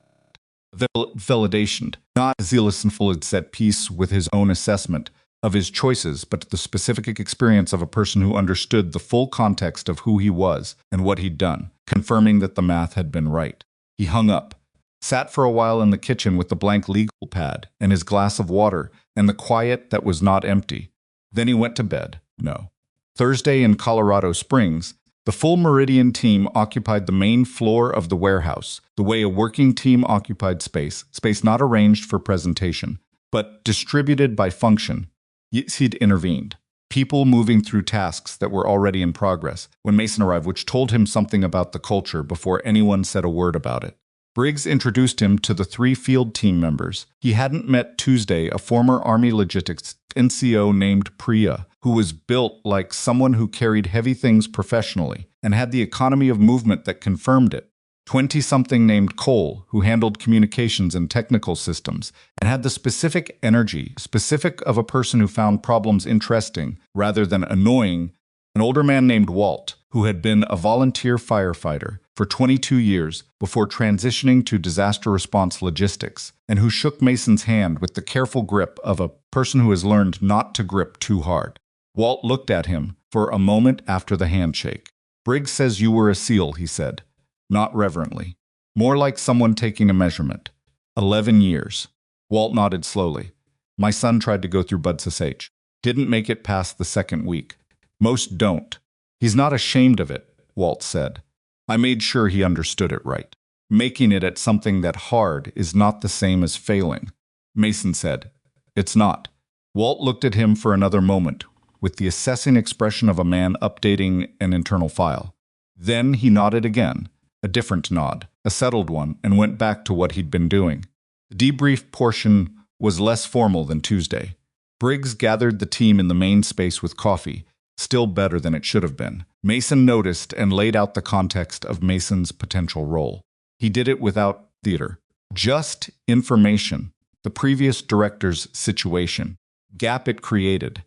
Validation, not zealous and full, had set peace with his own assessment of his choices, but the specific experience of a person who understood the full context of who he was and what he'd done, confirming that the math had been right. He hung up, sat for a while in the kitchen with the blank legal pad and his glass of water and the quiet that was not empty. Then he went to bed. No. Thursday in Colorado Springs, the full Meridian team occupied the main floor of the warehouse, the way a working team occupied space not arranged for presentation, but distributed by function. He'd intervened. People moving through tasks that were already in progress when Mason arrived, which told him something about the culture before anyone said a word about it. Briggs introduced him to the 3 field team members. He hadn't met Tuesday, a former Army logistics NCO named Priya, who was built like someone who carried heavy things professionally and had the economy of movement that confirmed it. 20-something named Cole, who handled communications and technical systems, and had the specific energy, specific of a person who found problems interesting rather than annoying. An older man named Walt, who had been a volunteer firefighter for 22 years before transitioning to disaster response logistics, and who shook Mason's hand with the careful grip of a person who has learned not to grip too hard. Walt looked at him for a moment after the handshake. Briggs says you were a SEAL, he said. Not reverently. More like someone taking a measurement. 11 years. Walt nodded slowly. My son tried to go through BUD/SSH. Didn't make it past the second week. Most don't. He's not ashamed of it, Walt said. I made sure he understood it right. Making it at something that hard is not the same as failing. Mason said, It's not. Walt looked at him for another moment, with the assessing expression of a man updating an internal file. Then he nodded again, a different nod, a settled one, and went back to what he'd been doing. The debrief portion was less formal than Tuesday. Briggs gathered the team in the main space with coffee, still better than it should have been. Mason noticed and laid out the context of Mason's potential role. He did it without theater. Just information. The previous director's situation. Gap it created.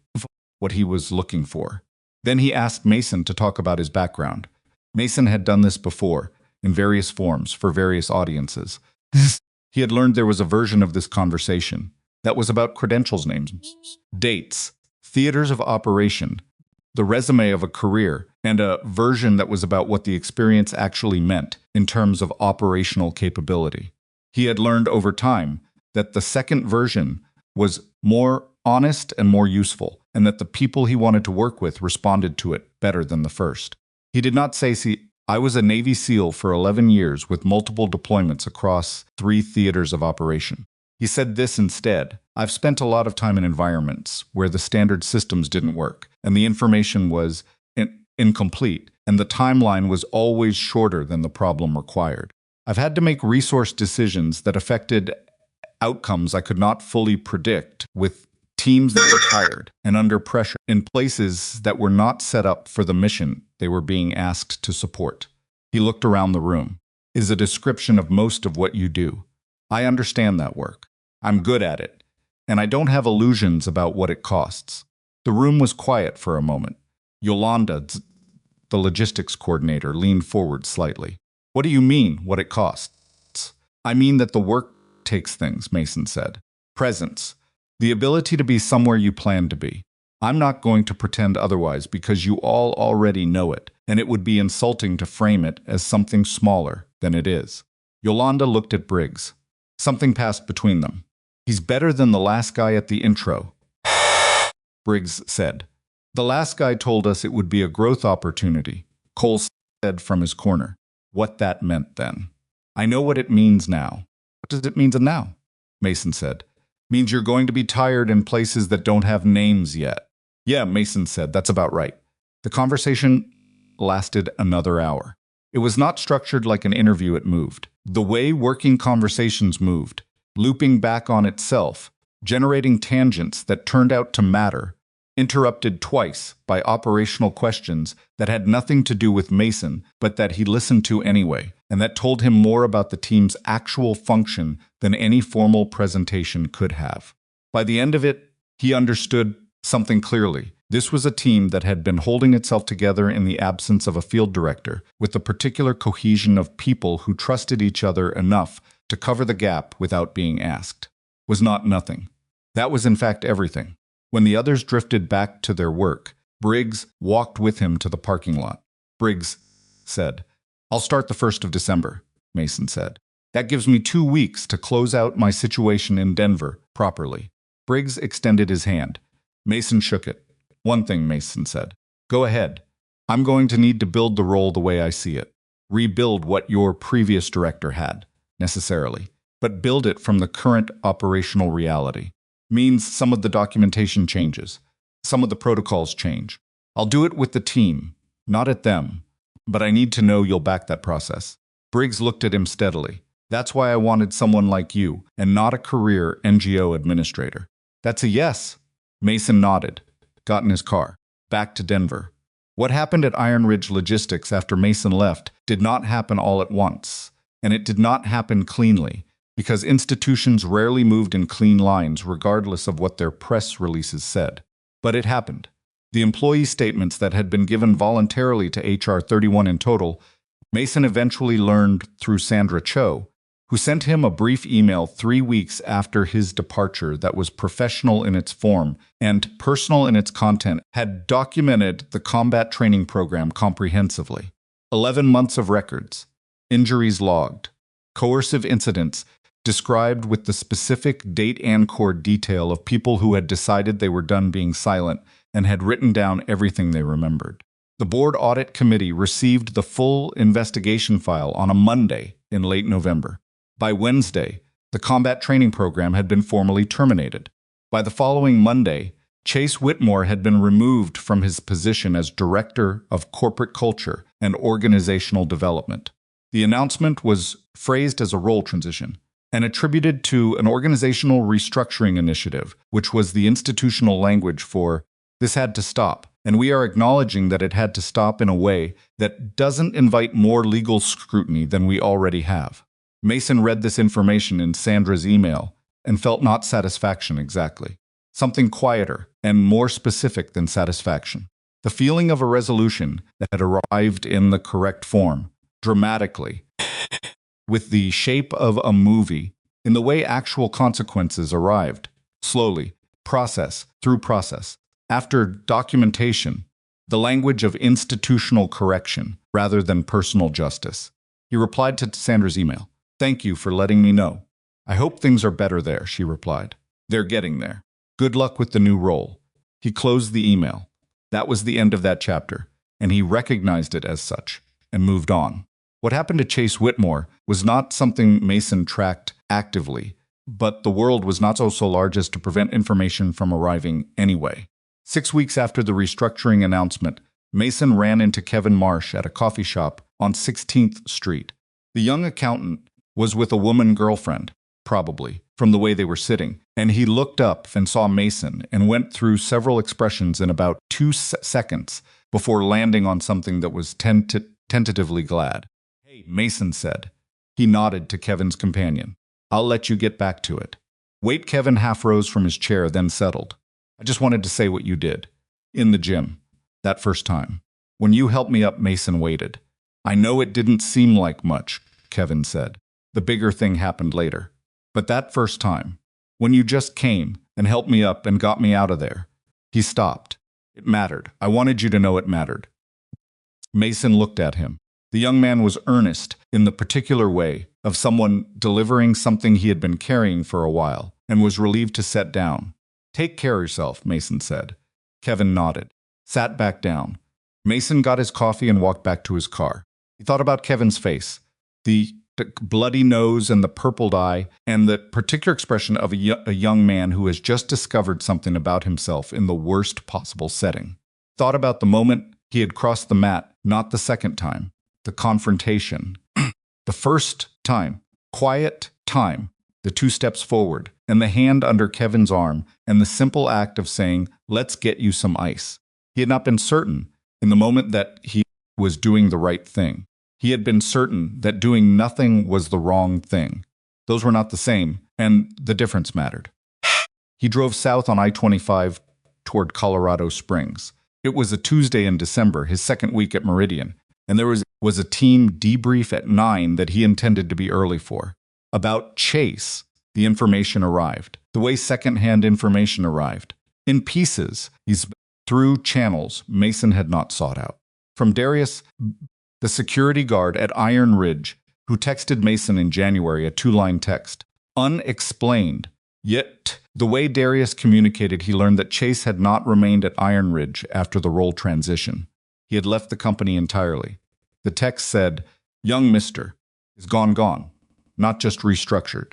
What he was looking for. Then he asked Mason to talk about his background. Mason had done this before, in various forms, for various audiences. He had learned there was a version of this conversation that was about credentials, names, dates, theaters of operation, the resume of a career, and a version that was about what the experience actually meant in terms of operational capability. He had learned over time that the second version was more honest and more useful, and that the people he wanted to work with responded to it better than the first. He did not say, see, I was a Navy SEAL for 11 years with multiple deployments across 3 theaters of operation. He said this instead, I've spent a lot of time in environments where the standard systems didn't work, and the information was incomplete, and the timeline was always shorter than the problem required. I've had to make resource decisions that affected outcomes I could not fully predict with teams that were tired and under pressure in places that were not set up for the mission they were being asked to support. He looked around the room. It is a description of most of what you do. I understand that work. I'm good at it, and I don't have illusions about what it costs. The room was quiet for a moment. Yolanda, the logistics coordinator, leaned forward slightly. What do you mean, what it costs? I mean that the work takes things, Mason said. Presence. The ability to be somewhere you plan to be. I'm not going to pretend otherwise because you all already know it, and it would be insulting to frame it as something smaller than it is. Yolanda looked at Briggs. Something passed between them. He's better than the last guy at the intro, Briggs said. The last guy told us it would be a growth opportunity, Cole said from his corner. What that meant then. I know what it means now. What does it mean now? Mason said. Means you're going to be tired in places that don't have names yet. Yeah, Mason said, that's about right. The conversation lasted another hour. It was not structured like an interview, it moved. The way working conversations moved, looping back on itself, generating tangents that turned out to matter, interrupted twice by operational questions that had nothing to do with Mason, but that he listened to anyway, and that told him more about the team's actual function than any formal presentation could have. By the end of it, he understood something clearly. This was a team that had been holding itself together in the absence of a field director, with the particular cohesion of people who trusted each other enough to cover the gap without being asked. Was not nothing. That was in fact everything. When the others drifted back to their work, Briggs walked with him to the parking lot. Briggs said, I'll start the 1st of December, Mason said. That gives me 2 weeks to close out my situation in Denver properly. Briggs extended his hand. Mason shook it. One thing, Mason said. Go ahead. I'm going to need to build the role the way I see it. Rebuild what your previous director had, necessarily, but build it from the current operational reality. Means some of the documentation changes. Some of the protocols change. I'll do it with the team, not at them, but I need to know you'll back that process. Briggs looked at him steadily. That's why I wanted someone like you, and not a career NGO administrator. That's a yes. Mason nodded, got in his car, back to Denver. What happened at Iron Ridge Logistics after Mason left did not happen all at once, and it did not happen cleanly, because institutions rarely moved in clean lines regardless of what their press releases said. But it happened. The employee statements that had been given voluntarily to HR 31 in total, Mason eventually learned through Sandra Cho, who sent him a brief email 3 weeks after his departure that was professional in its form and personal in its content, had documented the combat training program comprehensively. 11 months of records, injuries logged, coercive incidents described with the specific date and core detail of people who had decided they were done being silent and had written down everything they remembered. The board audit committee received the full investigation file on a Monday in late November. By Wednesday, the combat training program had been formally terminated. By the following Monday, Chase Whitmore had been removed from his position as Director of Corporate Culture and Organizational Development. The announcement was phrased as a role transition and attributed to an organizational restructuring initiative, which was the institutional language for "this had to stop, and we are acknowledging that it had to stop in a way that doesn't invite more legal scrutiny than we already have." Mason read this information in Sandra's email and felt not satisfaction exactly. Something quieter and more specific than satisfaction. The feeling of a resolution that had arrived in the correct form, dramatically, with the shape of a movie, in the way actual consequences arrived, slowly, process through process, after documentation, the language of institutional correction rather than personal justice. He replied to Sandra's email. "Thank you for letting me know. I hope things are better there," she replied. "They're getting there. Good luck with the new role." He closed the email. That was the end of that chapter, and he recognized it as such and moved on. What happened to Chase Whitmore was not something Mason tracked actively, but the world was not so large as to prevent information from arriving anyway. 6 weeks after the restructuring announcement, Mason ran into Kevin Marsh at a coffee shop on 16th Street. The young accountant was with a woman girlfriend, probably, from the way they were sitting, and he looked up and saw Mason and went through several expressions in about 2 seconds before landing on something that was tentatively glad. "Hey," Mason said. He nodded to Kevin's companion. "I'll let you get back to it." Wait, Kevin half rose from his chair, then settled. "I just wanted to say what you did. In the gym. That first time. When you helped me up," Mason waited. "I know it didn't seem like much," Kevin said. "The bigger thing happened later. But that first time, when you just came and helped me up and got me out of there." He stopped. "It mattered. I wanted you to know it mattered." Mason looked at him. The young man was earnest in the particular way of someone delivering something he had been carrying for a while and was relieved to set down. "Take care of yourself," Mason said. Kevin nodded, sat back down. Mason got his coffee and walked back to his car. He thought about Kevin's face, the bloody nose and the purpled eye, and the particular expression of a young man who has just discovered something about himself in the worst possible setting. Thought about the moment he had crossed the mat, not the second time, the confrontation. The first time, quiet time, the 2 steps forward, and the hand under Kevin's arm, and the simple act of saying, "Let's get you some ice." He had not been certain in the moment that he was doing the right thing. He had been certain that doing nothing was the wrong thing. Those were not the same, and the difference mattered. He drove south on I-25 toward Colorado Springs. It was a Tuesday in December, his second week at Meridian, and there was a team debrief at 9 that he intended to be early for. About Chase, the information arrived, the way secondhand information arrived. In pieces, through channels Mason had not sought out. From Darius, the security guard at Iron Ridge, who texted Mason in January a 2-line text. Unexplained. Yet, the way Darius communicated, he learned that Chase had not remained at Iron Ridge after the role transition. He had left the company entirely. The text said, "Young Mister is gone. Not just restructured.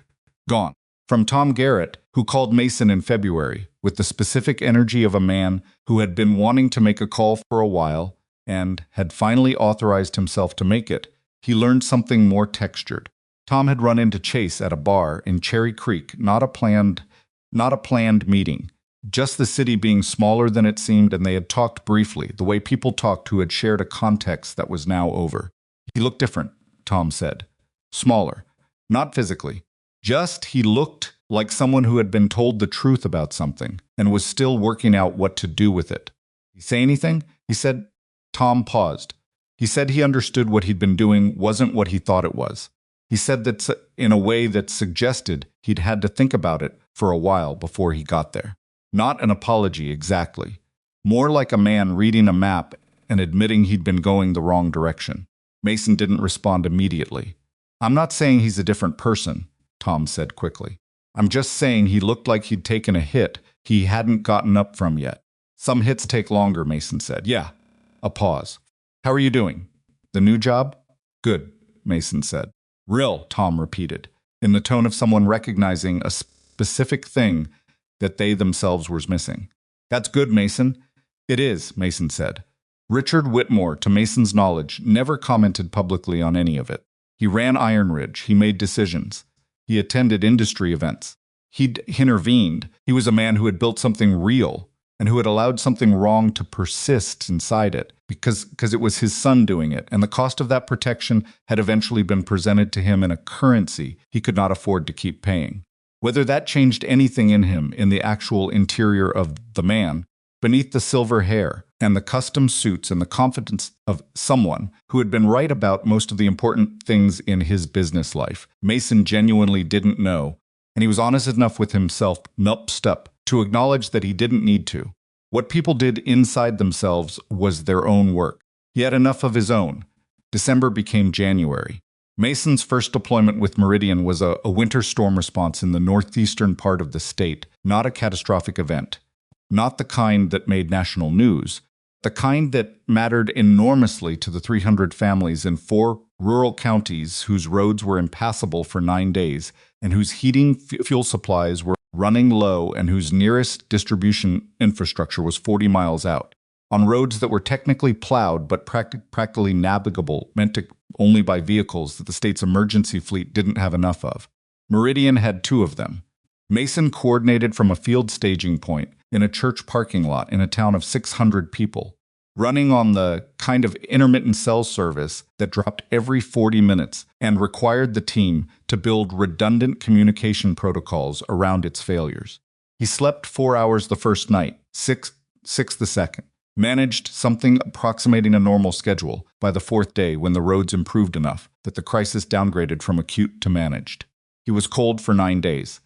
Gone." From Tom Garrett, who called Mason in February, with the specific energy of a man who had been wanting to make a call for a while, and had finally authorized himself to make it, he learned something more textured. Tom had run into Chase at a bar in Cherry Creek, not a planned meeting, just the city being smaller than it seemed, and they had talked briefly, the way people talked who had shared a context that was now over. He looked different, Tom said. Smaller. Not physically. Just he looked like someone who had been told the truth about something and was still working out what to do with it. "Did he say anything?" He said. Tom paused. He said he understood what he'd been doing wasn't what he thought it was. He said that in a way that suggested he'd had to think about it for a while before he got there. Not an apology exactly. More like a man reading a map and admitting he'd been going the wrong direction. Mason didn't respond immediately. "I'm not saying he's a different person," Tom said quickly. "I'm just saying he looked like he'd taken a hit he hadn't gotten up from yet." "Some hits take longer," Mason said. "Yeah." A pause. "How are you doing? The new job?" "Good," Mason said. "Real," Tom repeated, in the tone of someone recognizing a specific thing that they themselves were missing. "That's good, Mason." "It is," Mason said. Richard Whitmore, to Mason's knowledge, never commented publicly on any of it. He ran Iron Ridge. He made decisions. He attended industry events. He'd intervened. He was a man who had built something real and who had allowed something wrong to persist inside it because it was his son doing it, and the cost of that protection had eventually been presented to him in a currency he could not afford to keep paying. Whether that changed anything in him, in the actual interior of the man, beneath the silver hair and the custom suits and the confidence of someone who had been right about most of the important things in his business life, Mason genuinely didn't know, and he was honest enough with himself, to acknowledge that he didn't need to. What people did inside themselves was their own work. He had enough of his own. December became January. Mason's first deployment with Meridian was a winter storm response in the northeastern part of the state, not a catastrophic event. Not the kind that made national news, the kind that mattered enormously to the 300 families in 4 rural counties whose roads were impassable for 9 days and whose heating fuel supplies were running low and whose nearest distribution infrastructure was 40 miles out, on roads that were technically plowed but practically navigable, meant only by vehicles that the state's emergency fleet didn't have enough of. Meridian had 2 of them. Mason coordinated from a field staging point in a church parking lot in a town of 600 people, running on the kind of intermittent cell service that dropped every 40 minutes and required the team to build redundant communication protocols around its failures. He slept 4 hours the first night, six the second, managed something approximating a normal schedule by the 4th day when the roads improved enough that the crisis downgraded from acute to managed. He was cold for 9 days.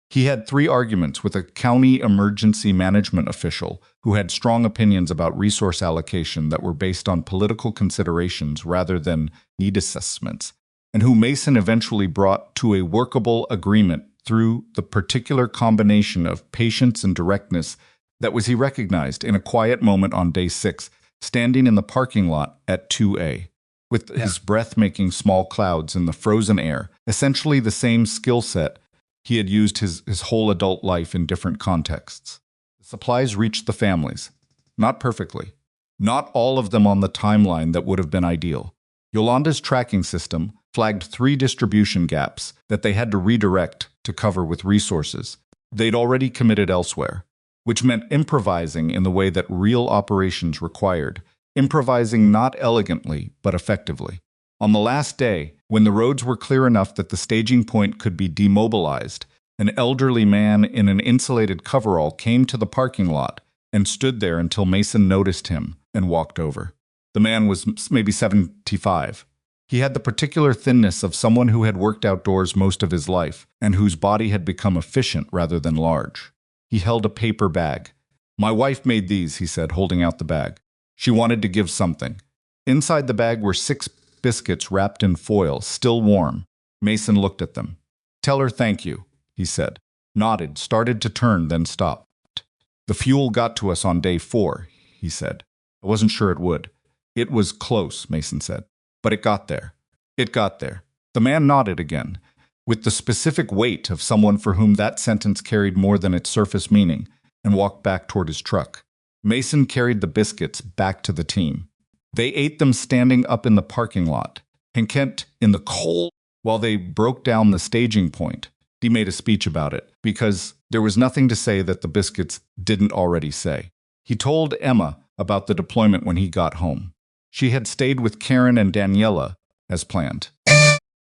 He had 3 arguments with a county emergency management official who had strong opinions about resource allocation that were based on political considerations rather than need assessments, and who Mason eventually brought to a workable agreement through the particular combination of patience and directness that he recognized in a quiet moment on day 6, standing in the parking lot at 2A. With his breath making small clouds in the frozen air, essentially the same skill set he had used his whole adult life in different contexts. The supplies reached the families. Not perfectly. Not all of them on the timeline that would have been ideal. Yolanda's tracking system flagged 3 distribution gaps that they had to redirect to cover with resources they'd already committed elsewhere, which meant improvising in the way that real operations required, improvising not elegantly but effectively. On the last day, when the roads were clear enough that the staging point could be demobilized, an elderly man in an insulated coverall came to the parking lot and stood there until Mason noticed him and walked over. The man was maybe 75. He had the particular thinness of someone who had worked outdoors most of his life and whose body had become efficient rather than large. He held a paper bag. "My wife made these," he said, holding out the bag. "She wanted to give something." Inside the bag were 6 biscuits wrapped in foil, still warm. Mason looked at them. "Tell her thank you," he said. Nodded, started to turn, then stopped. "The fuel got to us on day 4, he said. "I wasn't sure it would." "It was close," Mason said. "But it got there." "It got there." The man nodded again, with the specific weight of someone for whom that sentence carried more than its surface meaning, and walked back toward his truck. Mason carried the biscuits back to the team. They ate them standing up in the parking lot, and Kent, in the cold, while they broke down the staging point. He made a speech about it, because there was nothing to say that the biscuits didn't already say. He told Emma about the deployment when he got home. She had stayed with Karen and Daniela, as planned,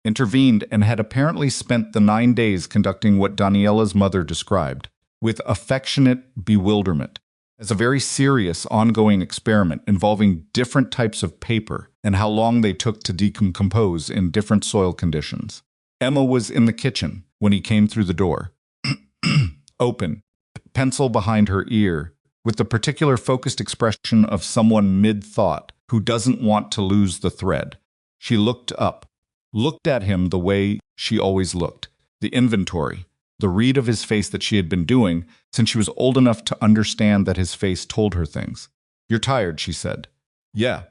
intervened, and had apparently spent the 9 days conducting what Daniela's mother described, with affectionate bewilderment, as a very serious, ongoing experiment involving different types of paper and how long they took to decompose in different soil conditions. Emma was in the kitchen when he came through the door. Open, pencil behind her ear, with the particular focused expression of someone mid-thought who doesn't want to lose the thread. She looked up, looked at him the way she always looked, the inventory, the read of his face that she had been doing since she was old enough to understand that his face told her things. "You're tired," she said. "Yeah."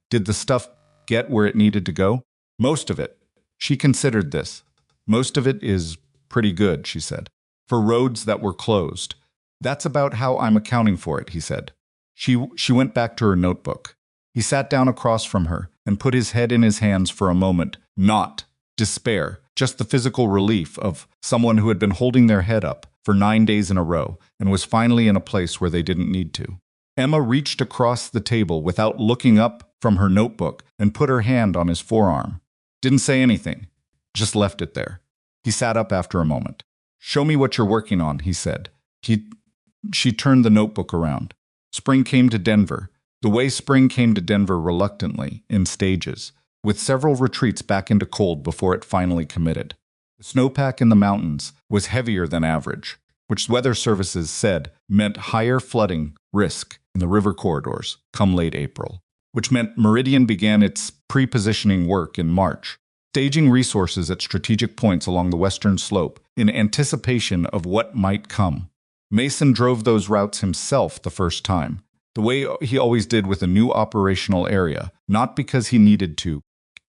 "Did the stuff get where it needed to go?" "Most of it." She considered this. "Most of it is pretty good," she said. "For roads that were closed. That's about how I'm accounting for it," he said. She went back to her notebook. He sat down across from her and put his head in his hands for a moment. Not despair, just the physical relief of someone who had been holding their head up for 9 days in a row and was finally in a place where they didn't need to. Emma reached across the table without looking up from her notebook and put her hand on his forearm. Didn't say anything, just left it there. He sat up after a moment. "Show me what you're working on," he said. She turned the notebook around. Spring came to Denver. The way spring came to Denver reluctantly, in stages, with several retreats back into cold before it finally committed. The snowpack in the mountains was heavier than average, which weather services said meant higher flooding risk in the river corridors come late April, which meant Meridian began its pre-positioning work in March, staging resources at strategic points along the western slope in anticipation of what might come. Mason drove those routes himself the first time, the way he always did with a new operational area, not because he needed to,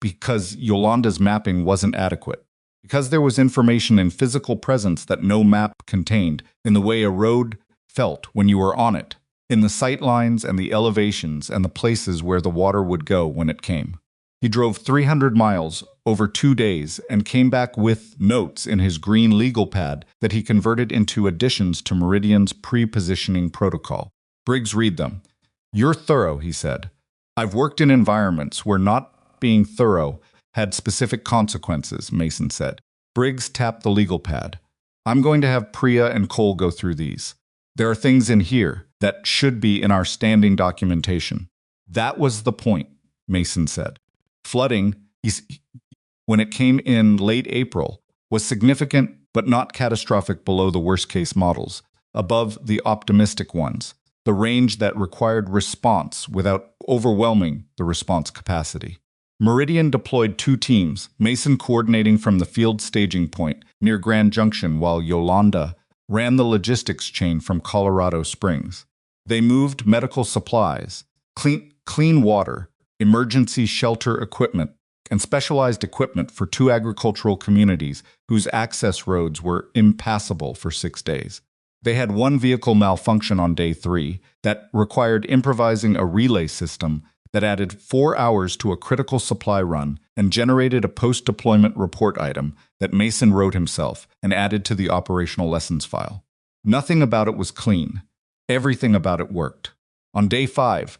because Yolanda's mapping wasn't adequate, because there was information in physical presence that no map contained, in the way a road felt when you were on it, in the sight lines and the elevations and the places where the water would go when it came. He drove 300 miles over 2 days and came back with notes in his green legal pad that he converted into additions to Meridian's pre-positioning protocol. Briggs read them. "You're thorough," he said. "I've worked in environments where not being thorough had specific consequences," Mason said. Briggs tapped the legal pad. "I'm going to have Priya and Cole go through these. There are things in here that should be in our standing documentation." "That was the point," Mason said. Flooding, when it came in late April, was significant but not catastrophic below the worst-case models, above the optimistic ones, the range that required response without overwhelming the response capacity. Meridian deployed 2 teams, Mason coordinating from the field staging point near Grand Junction while Yolanda ran the logistics chain from Colorado Springs. They moved medical supplies, clean water, emergency shelter equipment, and specialized equipment for 2 agricultural communities whose access roads were impassable for 6 days. They had 1 vehicle malfunction on day 3 that required improvising a relay system that added 4 hours to a critical supply run and generated a post-deployment report item that Mason wrote himself and added to the operational lessons file. Nothing about it was clean. Everything about it worked. On day 5,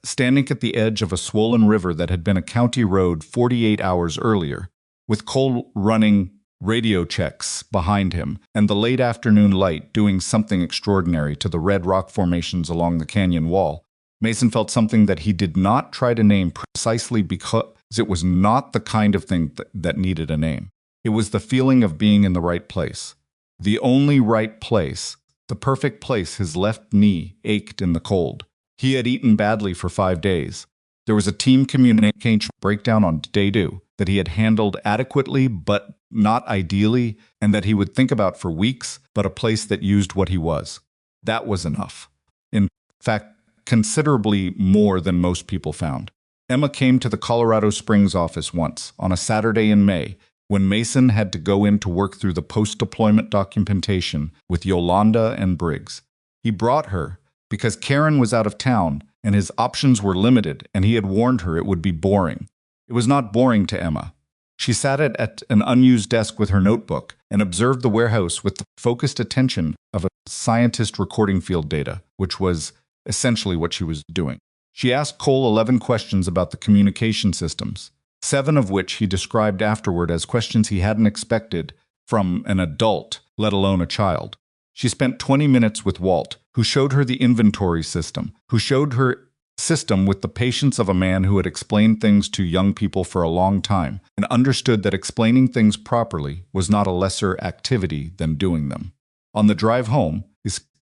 standing at the edge of a swollen river that had been a county road 48 hours earlier, with Cole running radio checks behind him and the late afternoon light doing something extraordinary to the red rock formations along the canyon wall, Mason felt something that he did not try to name precisely because it was not the kind of thing that needed a name. It was the feeling of being in the right place. The only right place, the perfect place. His left knee ached in the cold. He had eaten badly for 5 days. There was a team communication breakdown on day 2 that he had handled adequately but not ideally, and that he would think about for weeks, but a place that used what he was. That was enough. In fact, considerably more than most people found. Emma came to the Colorado Springs office once, on a Saturday in May, when Mason had to go in to work through the post-deployment documentation with Yolanda and Briggs. He brought her because Karen was out of town and his options were limited, and he had warned her it would be boring. It was not boring to Emma. She sat at an unused desk with her notebook and observed the warehouse with the focused attention of a scientist recording field data, which was essentially what she was doing. She asked Cole 11 questions about the communication systems, 7 of which he described afterward as questions he hadn't expected from an adult, let alone a child. She spent 20 minutes with Walt, who showed her the inventory system, who showed her system with the patience of a man who had explained things to young people for a long time and understood that explaining things properly was not a lesser activity than doing them. On the drive home,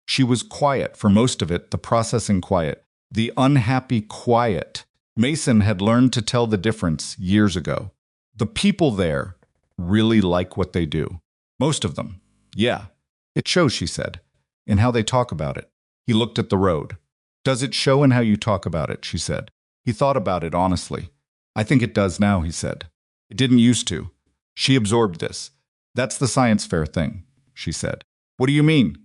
she was quiet for most of it, the processing quiet, the unhappy quiet. Mason had learned to tell the difference years ago. The people there really like what they do. Most of them. Yeah. It shows, she said, in how they talk about it. He looked at the road. Does it show in how you talk about it? She said. He thought about it honestly. I think it does now, he said. It didn't used to. She absorbed this. That's the science fair thing, she said. What do you mean?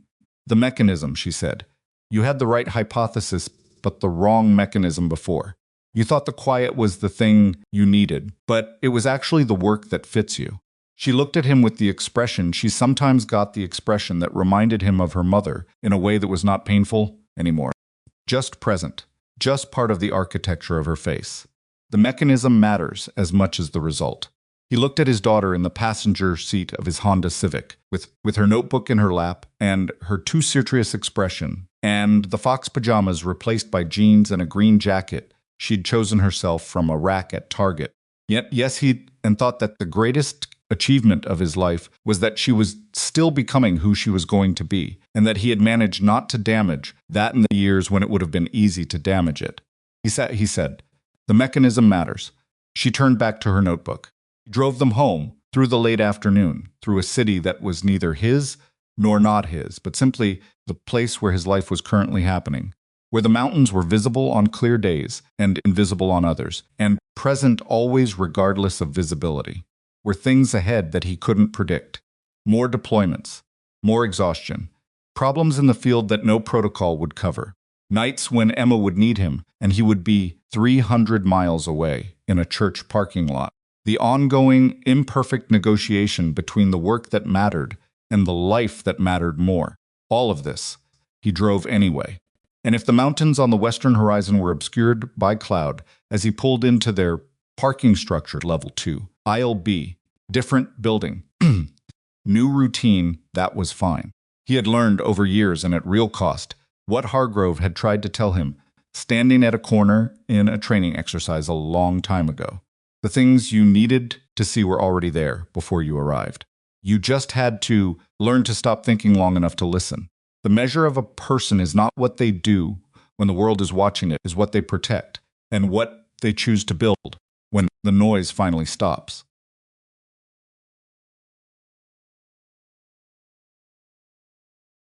The mechanism, she said. You had the right hypothesis, but the wrong mechanism before. You thought the quiet was the thing you needed, but it was actually the work that fits you. She looked at him with the expression. She sometimes got the expression that reminded him of her mother in a way that was not painful anymore. Just present, just part of the architecture of her face. The mechanism matters as much as the result. He looked at his daughter in the passenger seat of his Honda Civic, with her notebook in her lap and her too serious expression, and the fox pajamas replaced by jeans and a green jacket she'd chosen herself from a rack at Target. Yet, yes, he thought that the greatest achievement of his life was that she was still becoming who she was going to be, and that he had managed not to damage that in the years when it would have been easy to damage it. He said, the mechanism matters. She turned back to her notebook. He drove them home through the late afternoon, through a city that was neither his nor not his, but simply the place where his life was currently happening, where the mountains were visible on clear days and invisible on others, and present always regardless of visibility, were things ahead that he couldn't predict. More deployments, more exhaustion, problems in the field that no protocol would cover, nights when Emma would need him and he would be 300 miles away in a church parking lot, the ongoing, imperfect negotiation between the work that mattered and the life that mattered more. All of this, he drove anyway. And if the mountains on the western horizon were obscured by cloud as he pulled into their parking structure, level 2, aisle B, different building, new routine, that was fine. He had learned over years and at real cost what Hargrove had tried to tell him, standing at a corner in a training exercise a long time ago. The things you needed to see were already there before you arrived. You just had to learn to stop thinking long enough to listen. The measure of a person is not what they do when the world is watching it, is what they protect and what they choose to build when the noise finally stops.